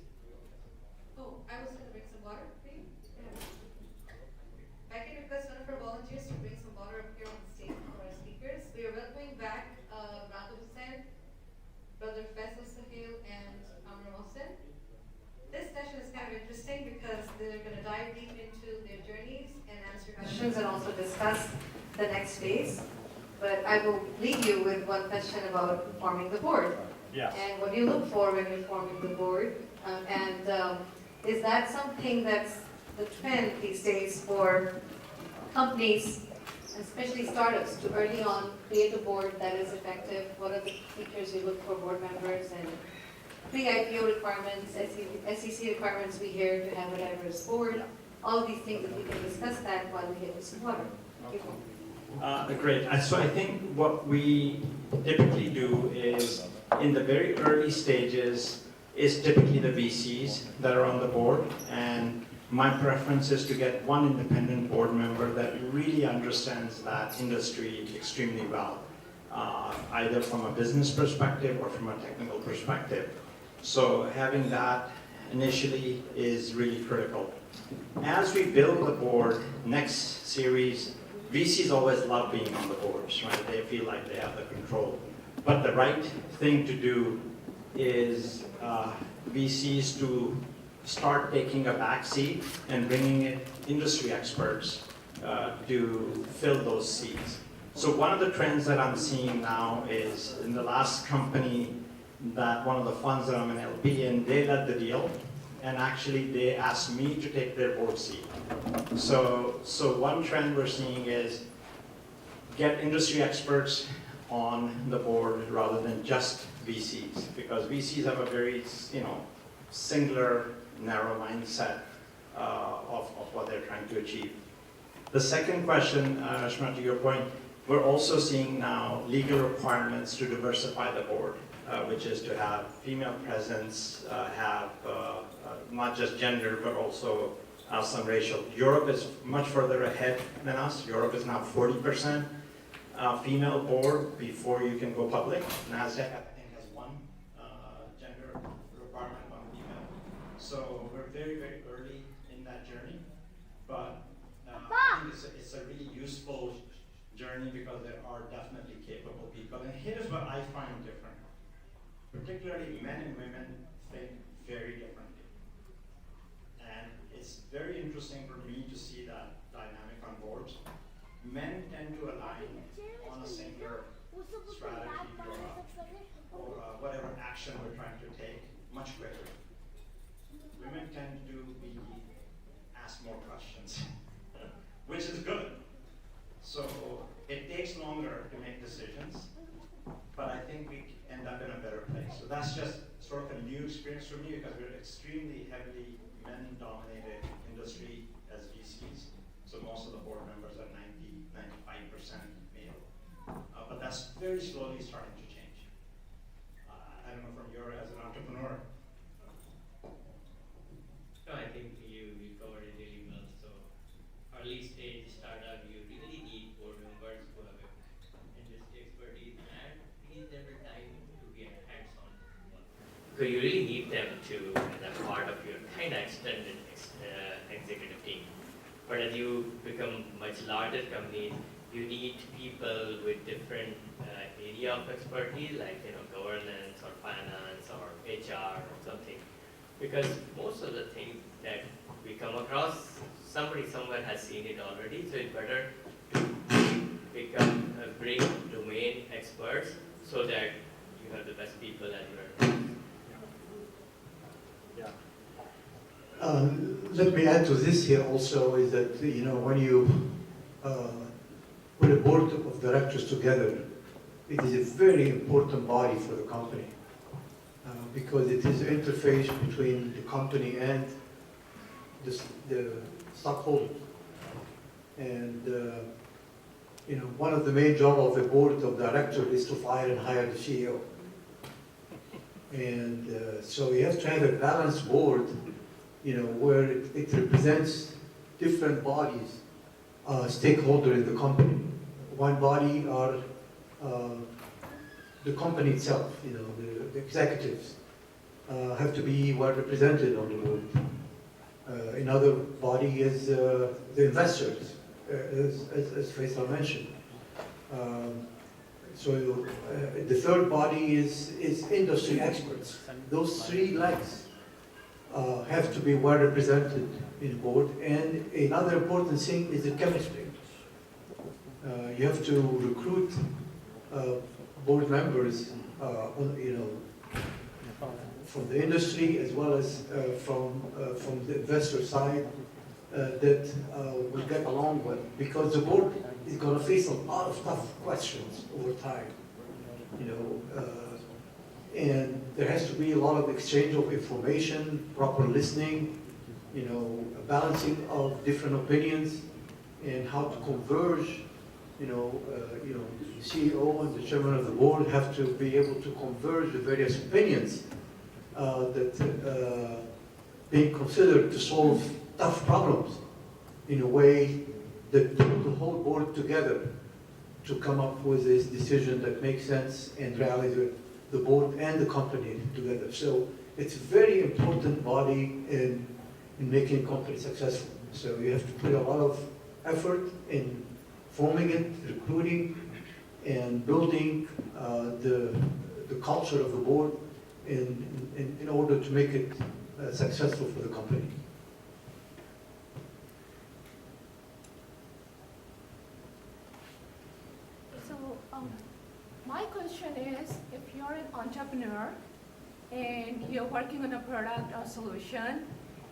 Oh, I was going to bring some water for you. If I can request one of our volunteers to bring some water up here on the stage for our speakers. We are welcoming back Raghib Hussain, Brother Faisal Sohail, and Amar Mosen. This session is kind of interesting because they're going to dive deep into their journeys and answer questions and also discuss the next phase. But I will leave you with one question about forming the board. Yes. And what do you look for when you're forming the board? Is that something that's the trend these days for companies, especially startups, to early on create a board that is effective? What are the features you look for board members and pre-IPO requirements, SEC requirements we hear to have a diverse board? All of these things, if we can discuss that while we get to some water. Thank you. Great. So I think what we typically do is, in the very early stages, is typically the VCs that are on the board. And my preference is to get one independent board member that really understands that industry extremely well, either from a business perspective or from a technical perspective. So having that initially is really critical. As we build the board, next series, VCs always love being on the boards, right? They feel like they have the control. But the right thing to do is VCs to start taking a back seat and bringing in industry experts to fill those seats. So one of the trends that I'm seeing now is in the last company that one of the funds that I'm an LP in, they led the deal. and actually they asked me to take their board seat. So one trend we're seeing is get industry experts on the board rather than just VCs, because VCs have a very, singular, narrow mindset of what they're trying to achieve. The second question, Rashma, to your point, we're also seeing now legal requirements to diversify the board, which is to have female presence, have not just gender, but also some racial. Europe is much further ahead than us. Europe is now 40% female board before you can go public. NASDAQ, I think, has one gender requirement, one female. So we're very, very early in that journey, but I think it's a really useful journey because there are definitely capable people. And here's what I find different. Particularly men and women think very differently. And it's very interesting for me to see that dynamic on boards. Men tend to align on a singular strategy or whatever action we're trying to take much quicker. Women tend to be asked more questions, which is good. So it takes longer to make decisions, but I think we end up in a better place. So that's just sort of a new experience for me because we're extremely heavily men-dominated industry as VCs. So most of the board members are 95% male. But that's very slowly starting to change. I don't know from your, as an entrepreneur. No, I think you covered it really well. So early stage startup, you really need board members who have industry expertise and reasonable time to get hands-on. So you really need them to be part of your kind of extended executive team. But as you become much larger companies, you need people with different area of expertise, like governance or finance or HR or something. Because most of the things that we come across, somebody somewhere has seen it already. So it's better to bring domain experts so that you have the best people at your. Yeah. Let me add to this here also is that, when you put a board of directors together, it is a very important body for the company because it is an interface between the company and the stockholders. And, one of the main jobs of the board of directors is to fire and hire the CEO. And so you have to have a balanced board where it represents different bodies, stakeholders in the company. One body are the company itself, the executives have to be well represented on the board. Another body is the investors, as Faisal mentioned. So the third body is industry experts. Those three legs have to be well represented in the board. And another important thing is the chemistry. You have to recruit board members, from the industry as well as from the investor side that will get along well, because the board is going to face a lot of tough questions over time, and there has to be a lot of exchange of information, proper listening, a balancing of different opinions, and how to converge. The CEO and the chairman of the board have to be able to converge the various opinions that being considered to solve tough problems in a way that put the whole board together to come up with this decision that makes sense and rally the board and the company together. So it's a very important body in making a company successful. So you have to put a lot of effort in forming it, recruiting, and building the culture of the board in order to make it successful for the company. So my question is, if you're an entrepreneur and you're working on a product or solution,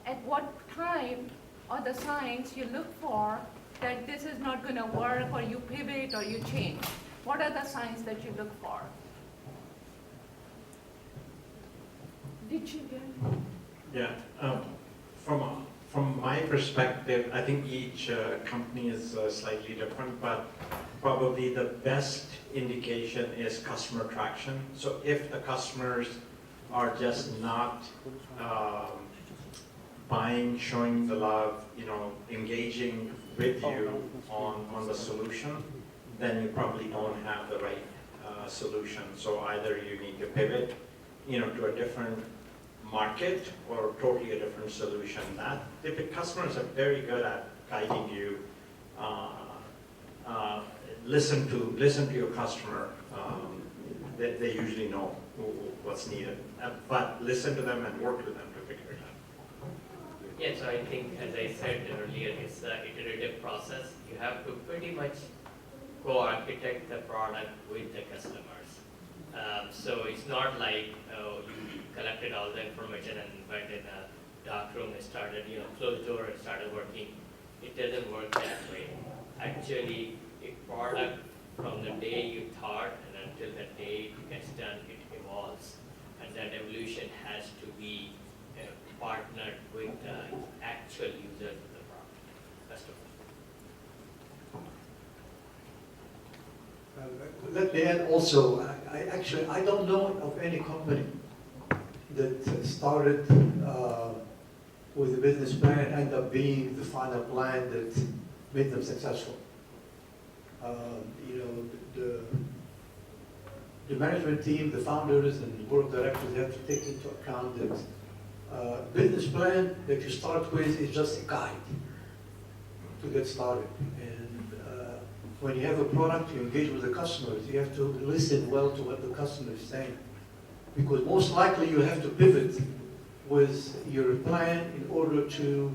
at what time or the signs you look for that this is not going to work, or you pivot or you change? What are the signs that you look for? Did you get? Yeah, from my perspective, I think each company is slightly different, but probably the best indication is customer traction. So if the customers are just not buying, showing the love, engaging with you on the solution, then you probably don't have the right solution. So either you need to pivot, to a different market or totally a different solution. That if the customers are very good at guiding you, listen to your customer. They usually know what's needed, but listen to them and work with them to figure it out. Yeah, so I think, as I said earlier, it's an iterative process. You have to pretty much co-architect the product with the customers. So it's not like you collected all the information and went in a dark room and started, closed the door and started working. It doesn't work that way. Actually, a product from the day you thought and until the day it gets done, it evolves. And that evolution has to be partnered with the actual users of the product, customers. Let me add also, I don't know of any company that started with a business plan and ended up being the final plan that made them successful. The management team, the founders and the board of directors have to take into account that business plan that you start with is just a guide to get started. When you have a product, you engage with the customers, you have to listen well to what the customer is saying. Because most likely you have to pivot with your plan in order to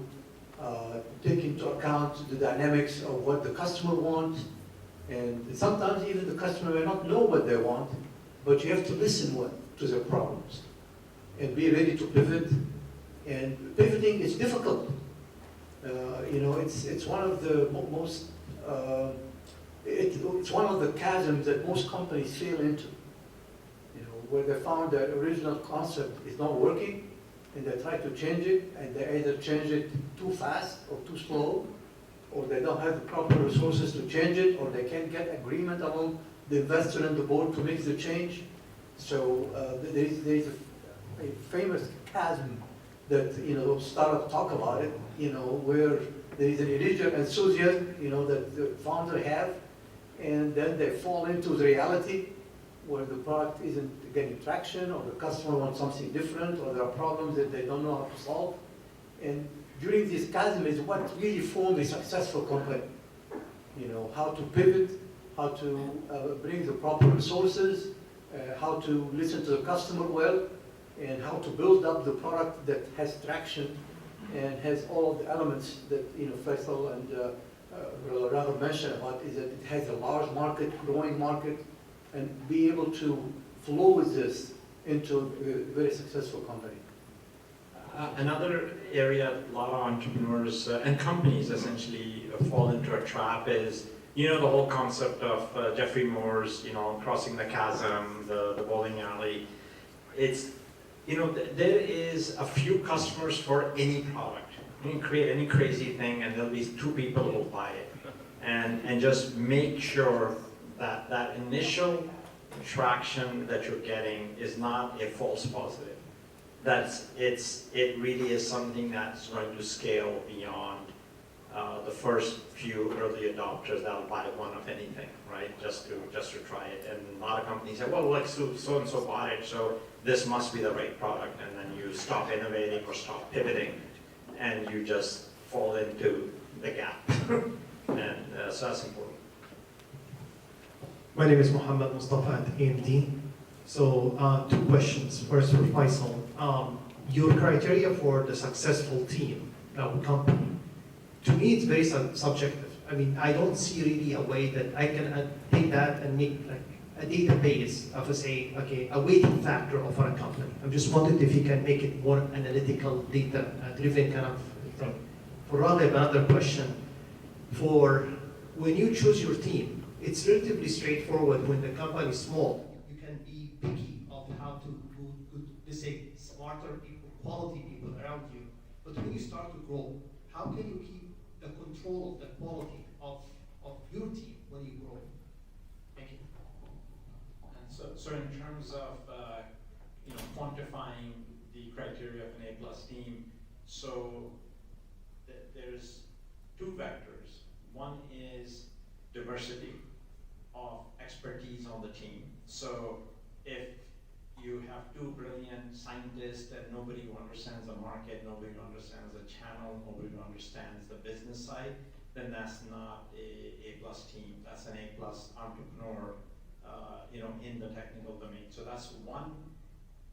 take into account the dynamics of what the customer wants. And sometimes even the customer may not know what they want, but you have to listen well to their problems and be ready to pivot. And pivoting is difficult. It's one of the most it's one of the chasms that most companies fail into, where they found that original concept is not working, and they try to change it, and they either change it too fast or too slow, or they don't have the proper resources to change it, or they can't get agreement among the investor and the board to make the change. So there is a famous chasm that startups talk about it, where there is an initial enthusiasm, that the founder have, and then they fall into the reality where the product isn't getting traction, or the customer wants something different, or there are problems that they don't know how to solve. And during this chasm is what really forms a successful company. How to pivot, how to bring the proper resources, how to listen to the customer well, and how to build up the product that has traction and has all of the elements that Faisal and Raghib mentioned about, is that it has a large market, growing market, and be able to flow with this into a very successful company. Another area a lot of entrepreneurs and companies essentially fall into a trap is, the whole concept of Jeffrey Moore's, crossing the chasm, the bowling alley. It's, there is a few customers for any product. You can create any crazy thing and there'll be 2 people who will buy it. And just make sure that that initial traction that you're getting is not a false positive. It really is something that's going to scale beyond the first few early adopters that'll buy one of anything, right? Just to try it. And a lot of companies say, well, like so and so bought it, so this must be the right product. And then you stop innovating or stop pivoting, and you just fall into the gap. And so that's important. My name is Muhammad Mustafa at AMD. So 2 questions. First for Faisal. Your criteria for the successful team, company, to me it's very subjective. I mean, I don't see really a way that I can take that and make like a database of, say, okay, a weighting factor of a company. I'm just wondering if you can make it more analytical, data-driven kind of thing. For Raghib, another question. For when you choose your team, it's relatively straightforward. When the company is small, you can be picky of how to let's say, smarter people, quality people around you. But when you start to grow, how can you keep the control of the quality of your team when you grow? Thank you. And so in terms of quantifying the criteria of an A+ team, so there's two vectors. One is diversity of expertise on the team. So if you have two brilliant scientists and nobody who understands the market, nobody who understands the channel, nobody who understands the business side, then that's not a A+ team. That's an A+ entrepreneur, in the technical domain. So that's one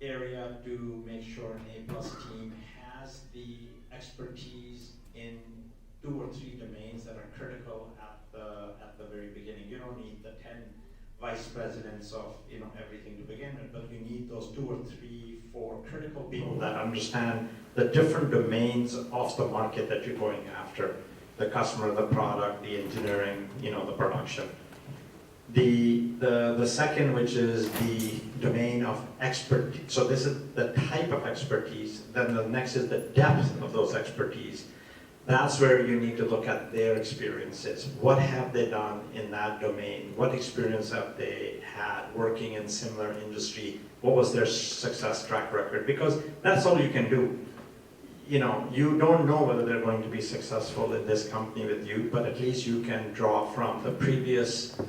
area to make sure an A+ team has the expertise in 2 or 3 domains that are critical at the very beginning. You don't need the 10 vice presidents of everything to begin with, but you need those 2 or 3, 4 critical people that understand the different domains of the market that you're going after: the customer, the product, the engineering, the production. The second, which is the domain of expertise. So this is the type of expertise. Then the next is the depth of those expertise. That's where you need to look at their experiences. What have they done in that domain? What experience have they had working in similar industry? What was their success track record? Because that's all you can do. You don't know whether they're going to be successful in this company with you, but at least you can draw from the previous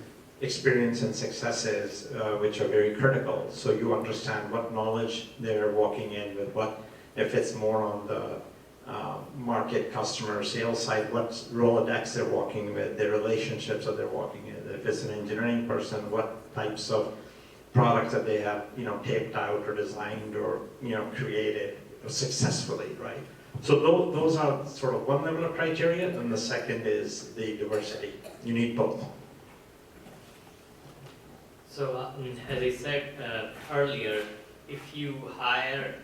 experience and successes, which are very critical. So you understand what knowledge they're walking in with, what, if it's more on the market, customer, sales side, what Rolodex they're walking with, their relationships that they're walking in. If it's an engineering person, what types of products that they have, taped out or designed or, created successfully, right? So those are sort of one level of criteria, and the second is the diversity. You need both. So as I said earlier, if you hire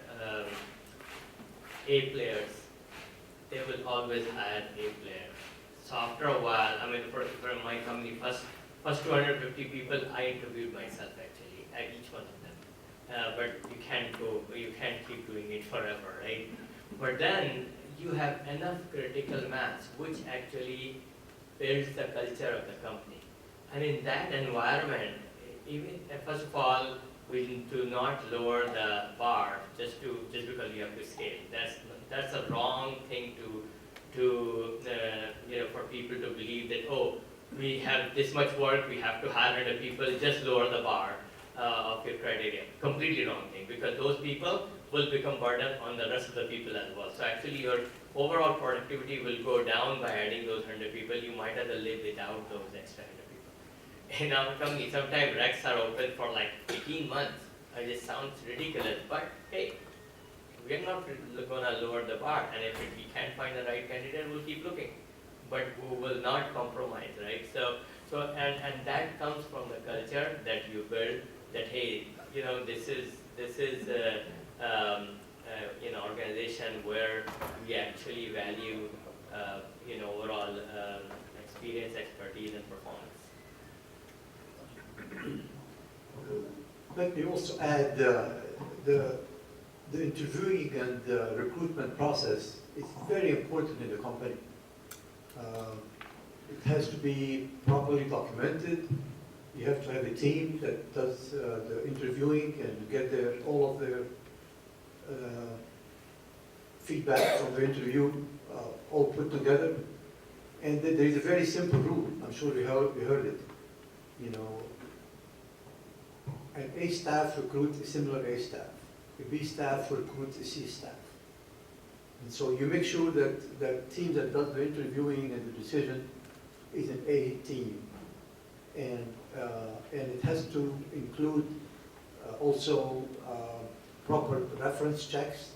A players, they will always hire A players. So after a while, for my company, first 250 people, I interviewed myself actually, at each one of them. But you can't keep doing it forever, right? But then you have enough critical mass, which actually builds the culture of the company. And in that environment, even first of all, we do not lower the bar just because you have to scale. That's a wrong thing for people to believe that, oh, we have this much work, we have to hire 100 people, just lower the bar of your criteria. Completely wrong thing, because those people will become burden on the rest of the people as well. So actually your overall productivity will go down by adding those 100 people. You might have to live without those extra 100 people. In our company, sometimes recs are open for like 18 months. It just sounds ridiculous, but hey, we're not going to lower the bar, and if we can't find the right candidate, we'll keep looking. But we will not compromise, right? So and that comes from the culture that you build, that hey, this is an organization where we actually value overall experience, expertise, and performance. Let me also add the interviewing and the recruitment process is very important in the company. It has to be properly documented. You have to have a team that does the interviewing and get all of their feedback from the interview all put together. And there is a very simple rule. I'm sure you heard it. An A staff recruits a similar A staff. A B staff recruits a C staff. And so you make sure that the team that does the interviewing and the decision is an A team. And it has to include also proper reference checks,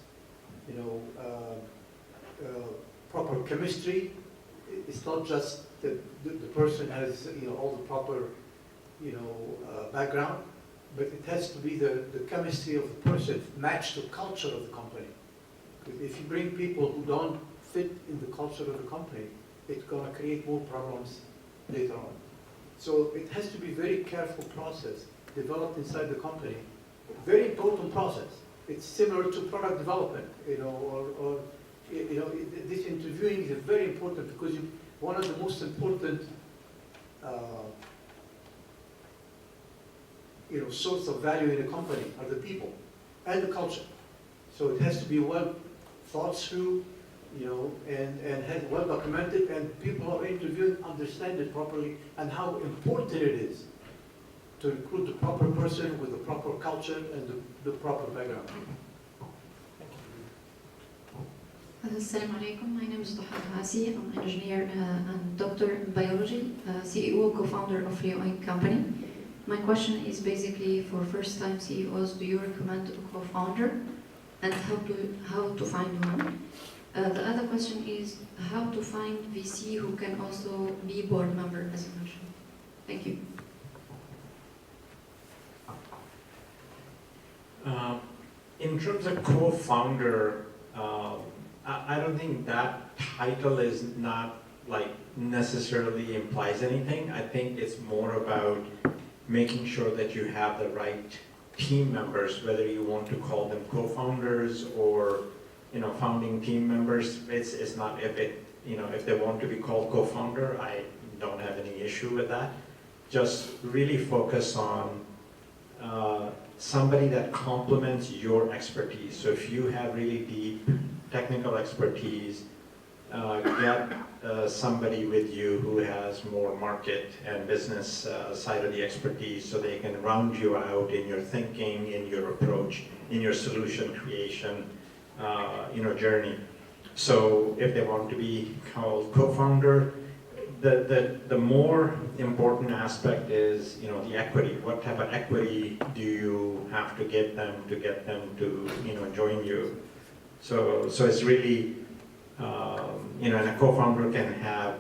proper chemistry. It's not just the person has all the proper background, but it has to be the chemistry of the person match the culture of the company. If you bring people who don't fit in the culture of the company, it's going to create more problems later on. So it has to be very careful process developed inside the company. Very important process. It's similar to product development, this interviewing is very important because one of the most important source of value in a company are the people and the culture. So it has to be well thought through, and well documented, and people who are interviewing understand it properly and how important it is to recruit the proper person with the proper culture and the proper background. Assalamu alaikum. My name is Duha Hasi. I'm an engineer and doctor in biology, CEO, co-founder of Rio Inc. company. My question is basically for first-time CEOs, do you recommend a co-founder and how to find one? The other question is how to find VC who can also be board member, as you mentioned. Thank you. In terms of co-founder, I don't think that title is not necessarily implies anything. I think it's more about making sure that you have the right team members, whether you want to call them co-founders or founding team members. It's not if they want to be called co-founder, I don't have any issue with that. Just really focus on somebody that complements your expertise. So if you have really deep technical expertise, get somebody with you who has more market and business side of the expertise so they can round you out in your thinking, in your approach, in your solution creation journey. So if they want to be called co-founder, the more important aspect is the equity. What type of equity do you have to give them to join you? So it's really and a co-founder can have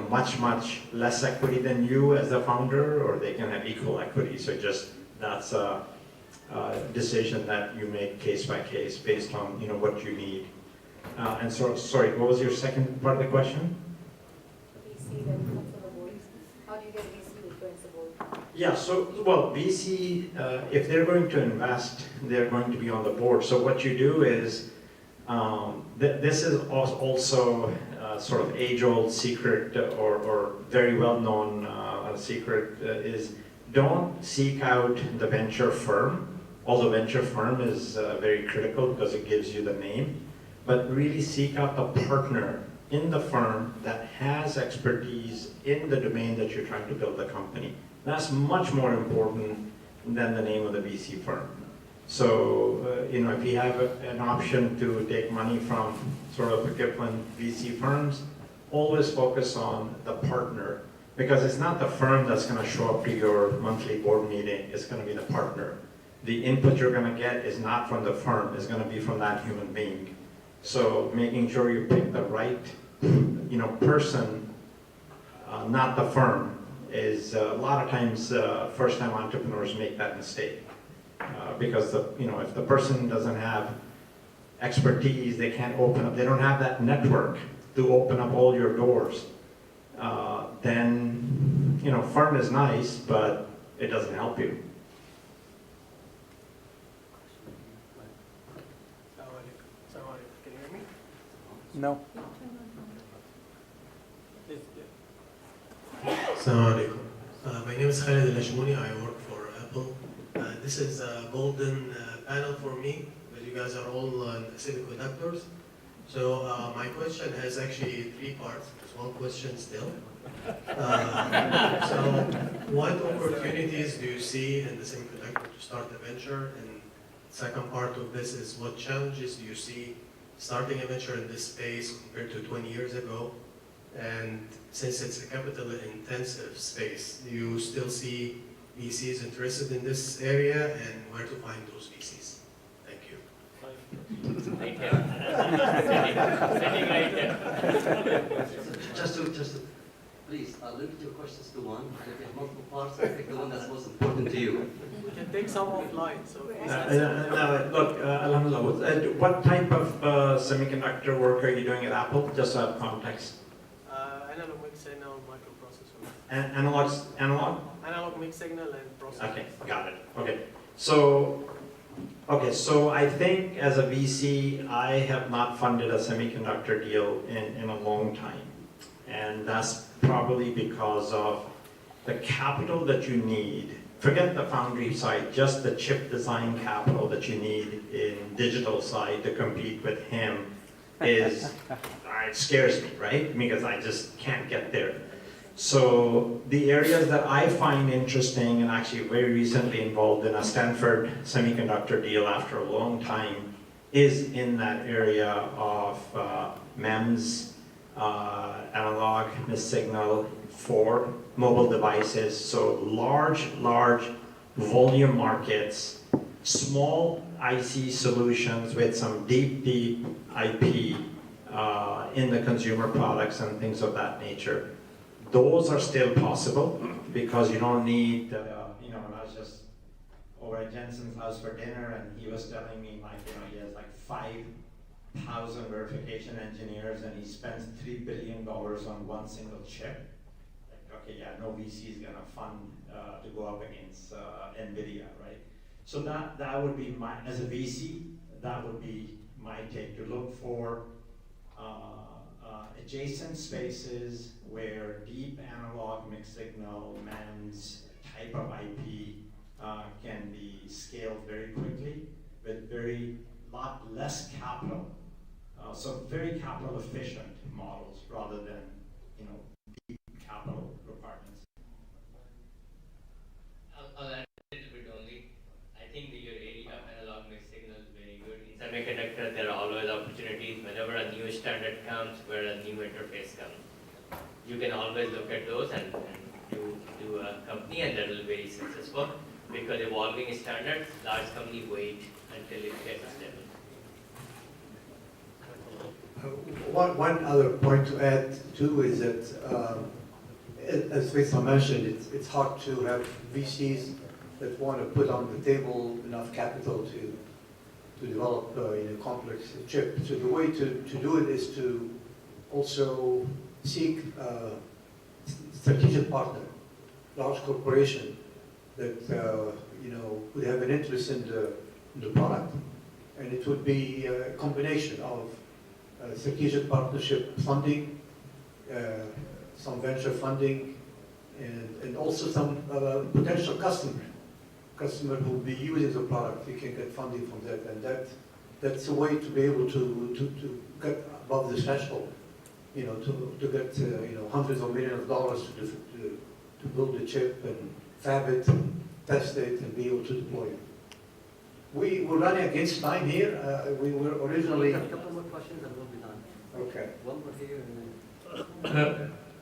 much less equity than you as a founder, or they can have equal equity. So that's a decision that you make case by case based on what you need. And so, sorry, what was your second part of the question? VC that comes on the board. How do you get VC who joins the board? Yeah, so, well, VC, if they're going to invest, they're going to be on the board. So what you do is, this is also sort of age-old secret or very well-known secret, is don't seek out the venture firm, although venture firm is very critical because it gives you the name, but really seek out the partner in the firm that has expertise in the domain that you're trying to build the company. That's much more important than the name of the VC firm. So, if you have an option to take money from sort of equivalent VC firms, always focus on the partner, because it's not the firm that's going to show up to your monthly board meeting, it's going to be the partner. The input you're going to get is not from the firm, it's going to be from that human being. So making sure you pick the right person, not the firm, is a lot of times first-time entrepreneurs make that mistake. Because if the person doesn't have expertise, they can't open up, they don't have that network to open up all your doors, then firm is nice, but it doesn't help you. Can you hear me? No. Assalamu alaikum. My name is Khalid Al-Ajmouni. I work for Apple. This is a golden panel for me, because you guys are all semiconductors. So my question has actually 3 parts. There's one question still. So what opportunities do you see in the semiconductor to start a venture? And second part of this is what challenges do you see starting a venture in this space compared to 20 years ago? And since it's a capital-intensive space, do you still see VCs interested in this area, and where to find those VCs? Thank you. Right here. Sitting right here. Just to Please, limit your questions to one, and if you have multiple parts, I pick the one that's most important to you. We can take some offline, so. Look, Alhamdulillah, what type of semiconductor work are you doing at Apple? Just to have context. Analog mixed signal microprocessor. Analog? Analog mixed signal and processor. Okay, got it. So I think as a VC, I have not funded a semiconductor deal in a long time. And that's probably because of the capital that you need. Forget the foundry side, just the chip design capital that you need in digital side to compete with him is, it scares me, right? Because I just can't get there. So the areas that I find interesting, and actually very recently involved in a Stanford semiconductor deal after a long time, is in that area of MEMS, analog mixed signal for mobile devices. So large volume markets, small IC solutions with some deep IP in the consumer products and things of that nature. Those are still possible because you don't need, when I was just over at Jensen's house for dinner and he was telling me he has like 5,000 verification engineers and he spends $3 billion on one single chip. Like, okay, yeah, no VC is gonna fund to go up against NVIDIA, right? So that would be as a VC, that would be my take, to look for adjacent spaces where deep analog mixed signal MEMS type of IP can be scaled very quickly with lot less capital. So very capital efficient models rather than deep capital requirements. I'll add a little bit only. I think your area of analog mixed signal is very good. In semiconductor, there are always opportunities whenever a new standard comes, where a new interface comes. You can always look at those and do a company, and that will be very successful because evolving standards, large company wait until it gets stable. One other point to add too is that, as Faisal mentioned, it's hard to have VCs that want to put on the table enough capital to develop a complex chip. So the way to do it is to also seek a strategic partner, large corporation that would have an interest in the product, and it would be a combination of strategic partnership funding, some venture funding, and also some potential customer who will be using the product. You can get funding from that, and that's a way to be able to get above the threshold, to get hundreds of millions of dollars to build the chip and fab it, and test it, and be able to deploy it. We're running against time here. We were originally. A couple more questions and we'll be done. Okay. One more here and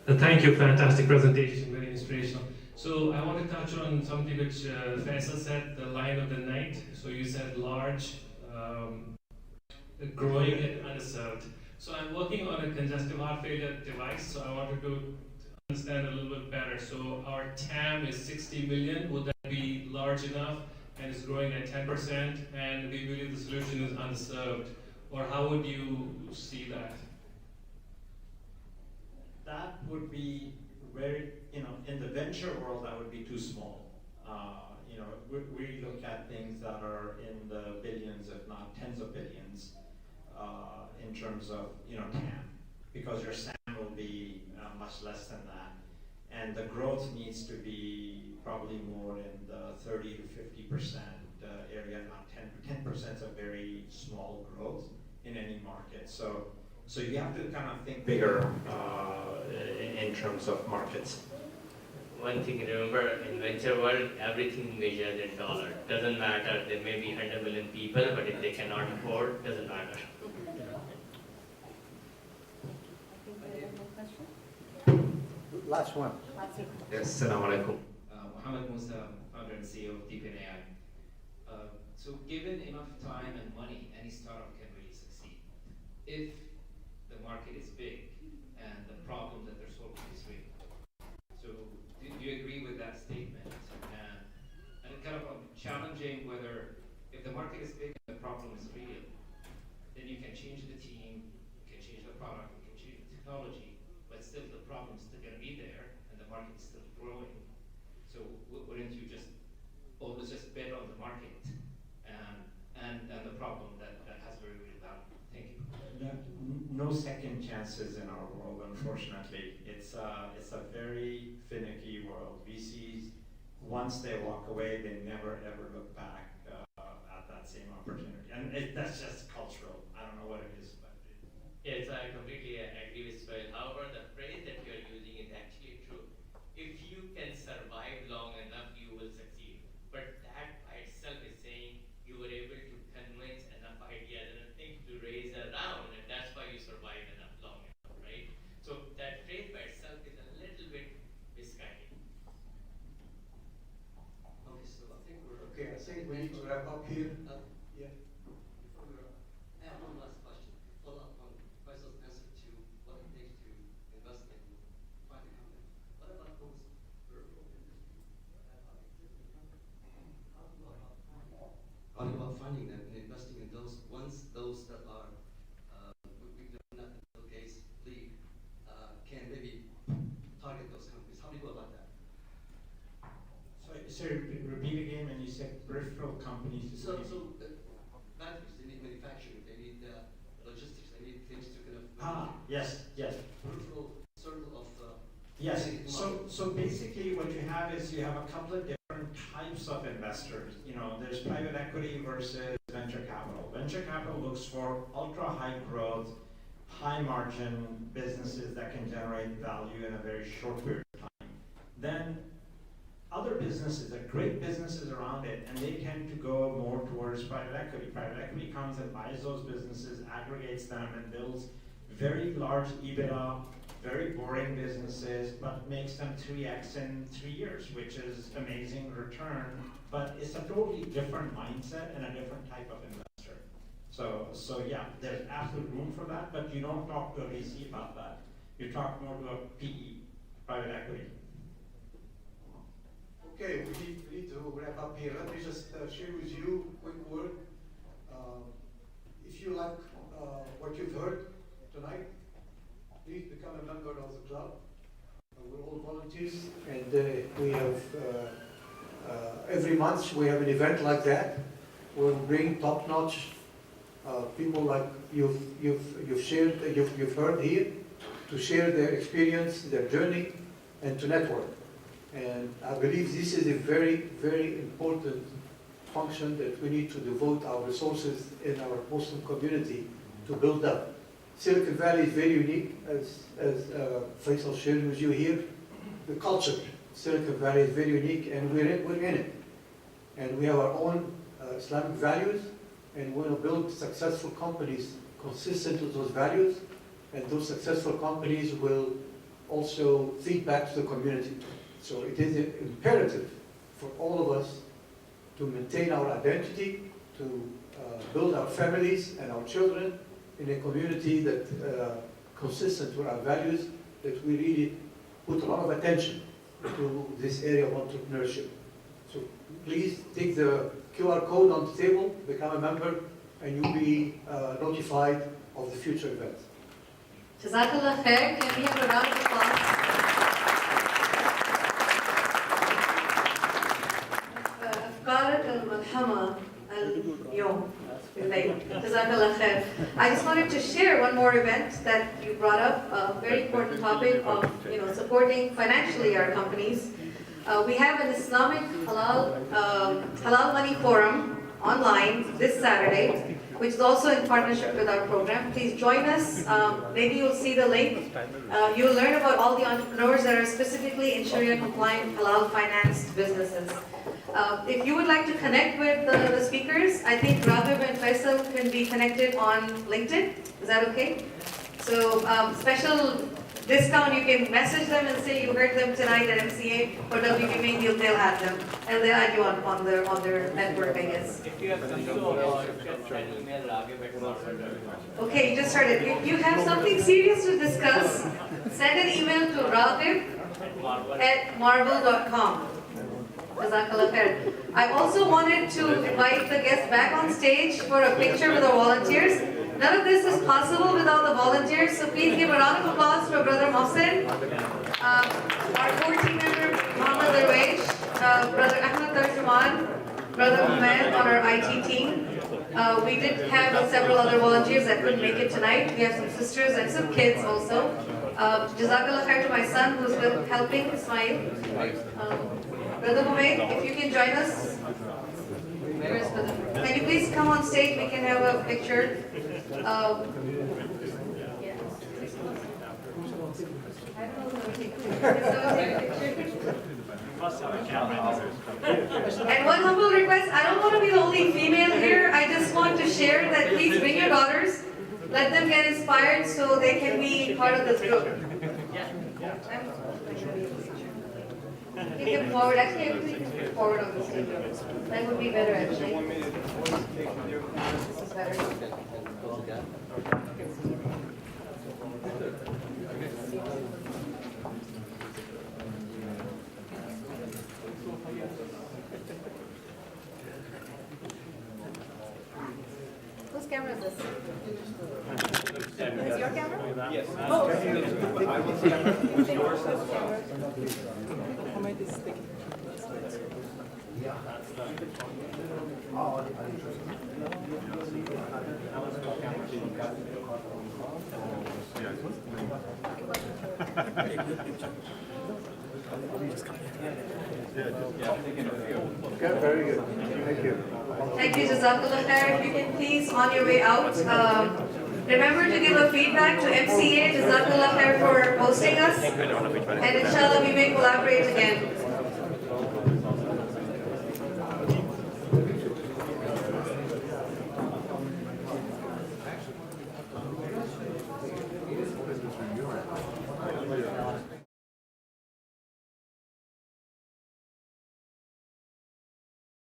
then. Thank you, fantastic presentation, very inspirational. So I want to touch on something which Faisal said, the line of the night. So you said large, growing and underserved. So I'm working on a congestive heart failure device, so I wanted to understand a little bit better. So our TAM is 60 million, would that be large enough? And it's growing at 10%, and we believe the solution is underserved. Or how would you see that? That would be very, in the venture world, that would be too small. We look at things that are in the billions, if not tens of billions, in terms of, TAM, because your SAM will be much less than that. And the growth needs to be probably more in the 30 to 50% area, not 10%. 10% is a very small growth in any market. So you have to kind of think bigger in terms of markets. One thing, remember, in venture world, everything measured in dollar. Doesn't matter, there may be 100 million people, but if they cannot afford, doesn't matter. Last one. Yes, Assalamu alaikum. Mohammed Musa, founder and CEO of Deep in AI. So given enough time and money, any startup can really succeed. If the market is big and the problem that they're solving is real. So do you agree with that statement? And kind of challenging whether if the market is big and the problem is real, then you can change the team, you can change the product, you can change the technology, but still the problem is still going to be there and the market is still growing. So wouldn't you just always just bet on the market and the problem that has very real value? Thank you. No second chances in our world, unfortunately. It's a very finicky world. VCs, once they walk away, they never ever look back at that same opportunity. And that's just cultural. I don't know what it is, but Yes, I completely agree with Sohail. However, the phrase that you are using is actually true. If you can survive long enough, you will succeed. But that by itself is saying you were able to convince enough ideas and think to raise around, and that's why you survived enough long enough, right? So that phrase by itself is a little bit misguided. Okay, so I think we're Okay, I think we need to wrap up here. Yeah. Before we wrap, I have one last question. Follow up on Faisal's answer to what it takes to invest in find a company. What about those peripheral industries that are existing companies? How do you go about finding them and investing in those ones, those that are we've not in Bill Gates league can maybe target those companies? How do you go about that? So repeat again when you said peripheral companies. Factories, they need manufacturing, they need logistics, they need things to kind of Yes. peripheral circle of Yes. getting to So market. basically, what you have is you have a couple of different types of investors. There's private equity versus venture capital. Venture capital looks for ultra high growth, high margin businesses that can generate value in a very short period of time. Then other businesses, are great businesses around it, and they tend to go more towards private equity. Private equity comes and buys those businesses, aggregates them, and builds very large EBITDA, very boring businesses, but makes them 3x in 3 years, which is amazing return, but it's a totally different mindset and a different type of investor. So yeah, there's absolute room for that, but you don't talk to a VC about that. You talk more to a PE, private equity. Okay, we need to wrap up here. Let me just share with you a quick word. If you like what you've heard tonight, please become a member of the club. We're all volunteers, and we have every month we have an event like that. We'll bring top-notch people like you've shared, you've heard here, to share their experience, their journey, and to network. And I believe this is a very, very important function that we need to devote our resources in our Muslim community to build up. Silicon Valley is very unique, as Faisal shared with you here. The culture, Silicon Valley is very unique, and we're in it. And we have our own Islamic values, and we want to build successful companies consistent with those values, and those successful companies will also feed back to the community. So it is imperative for all of us to maintain our identity, to build our families and our children in a community that consistent with our values, that we really put a lot of attention to this area of entrepreneurship. So please take the QR code on the table, become a member, and you'll be notified of the future events. Jazakallah khair. Can we have a round of applause? أفكارك الملحمة اليوم بالليل. جزاkallah khair. I just wanted to share one more event that you brought up, a very important topic of supporting financially our companies. We have an Islamic Halal Money Forum online this Saturday, which is also in partnership with our program. Please join us. Maybe you'll see the link. You'll learn about all the entrepreneurs that are specifically in Sharia compliant, halal financed businesses. If you would like to connect with the speakers, I think Raghib and Faisal can be connected on LinkedIn. Is that okay? So special discount, you can message them and say you heard them tonight at MCA or WVMA, they'll add them. And they'll add you on their network, I guess. If you have something to just send email Raghib at Marvell. Okay, you just started. If you have something serious to discuss, send an email to Raghib marvell.com. Jazakallah khair. I also wanted to invite the guests back on stage for a picture with our volunteers. None of this is possible without the volunteers, so please give a round of applause for Brother Mohsen, our core team member Muhammad Darwesh, Brother Ahmed Tarjuman, Brother Ahmed on our IT team. We did have several other volunteers that couldn't make it tonight. We have some sisters and some kids also. Jazakallah khair to my son who's been helping, Ismail. Brother Humaid, if you can join us. Where is Brother? Can you please come on stage? We can have a picture. And one humble request, I don't want to be the only female here. I just want to share that please bring your daughters. Let them get inspired so they can be part of this group. Take them forward. Actually, everybody can move forward on this stage. That would be better, actually. This is better. Whose camera is this? Is this your camera? Yes. Oh. Okay, very good. Thank you. Thank you, Jazakallah khair. If you can please, on your way out, remember to give a feedback to MCA, Jazakallah khair for hosting us. And inshallah, we may collaborate again.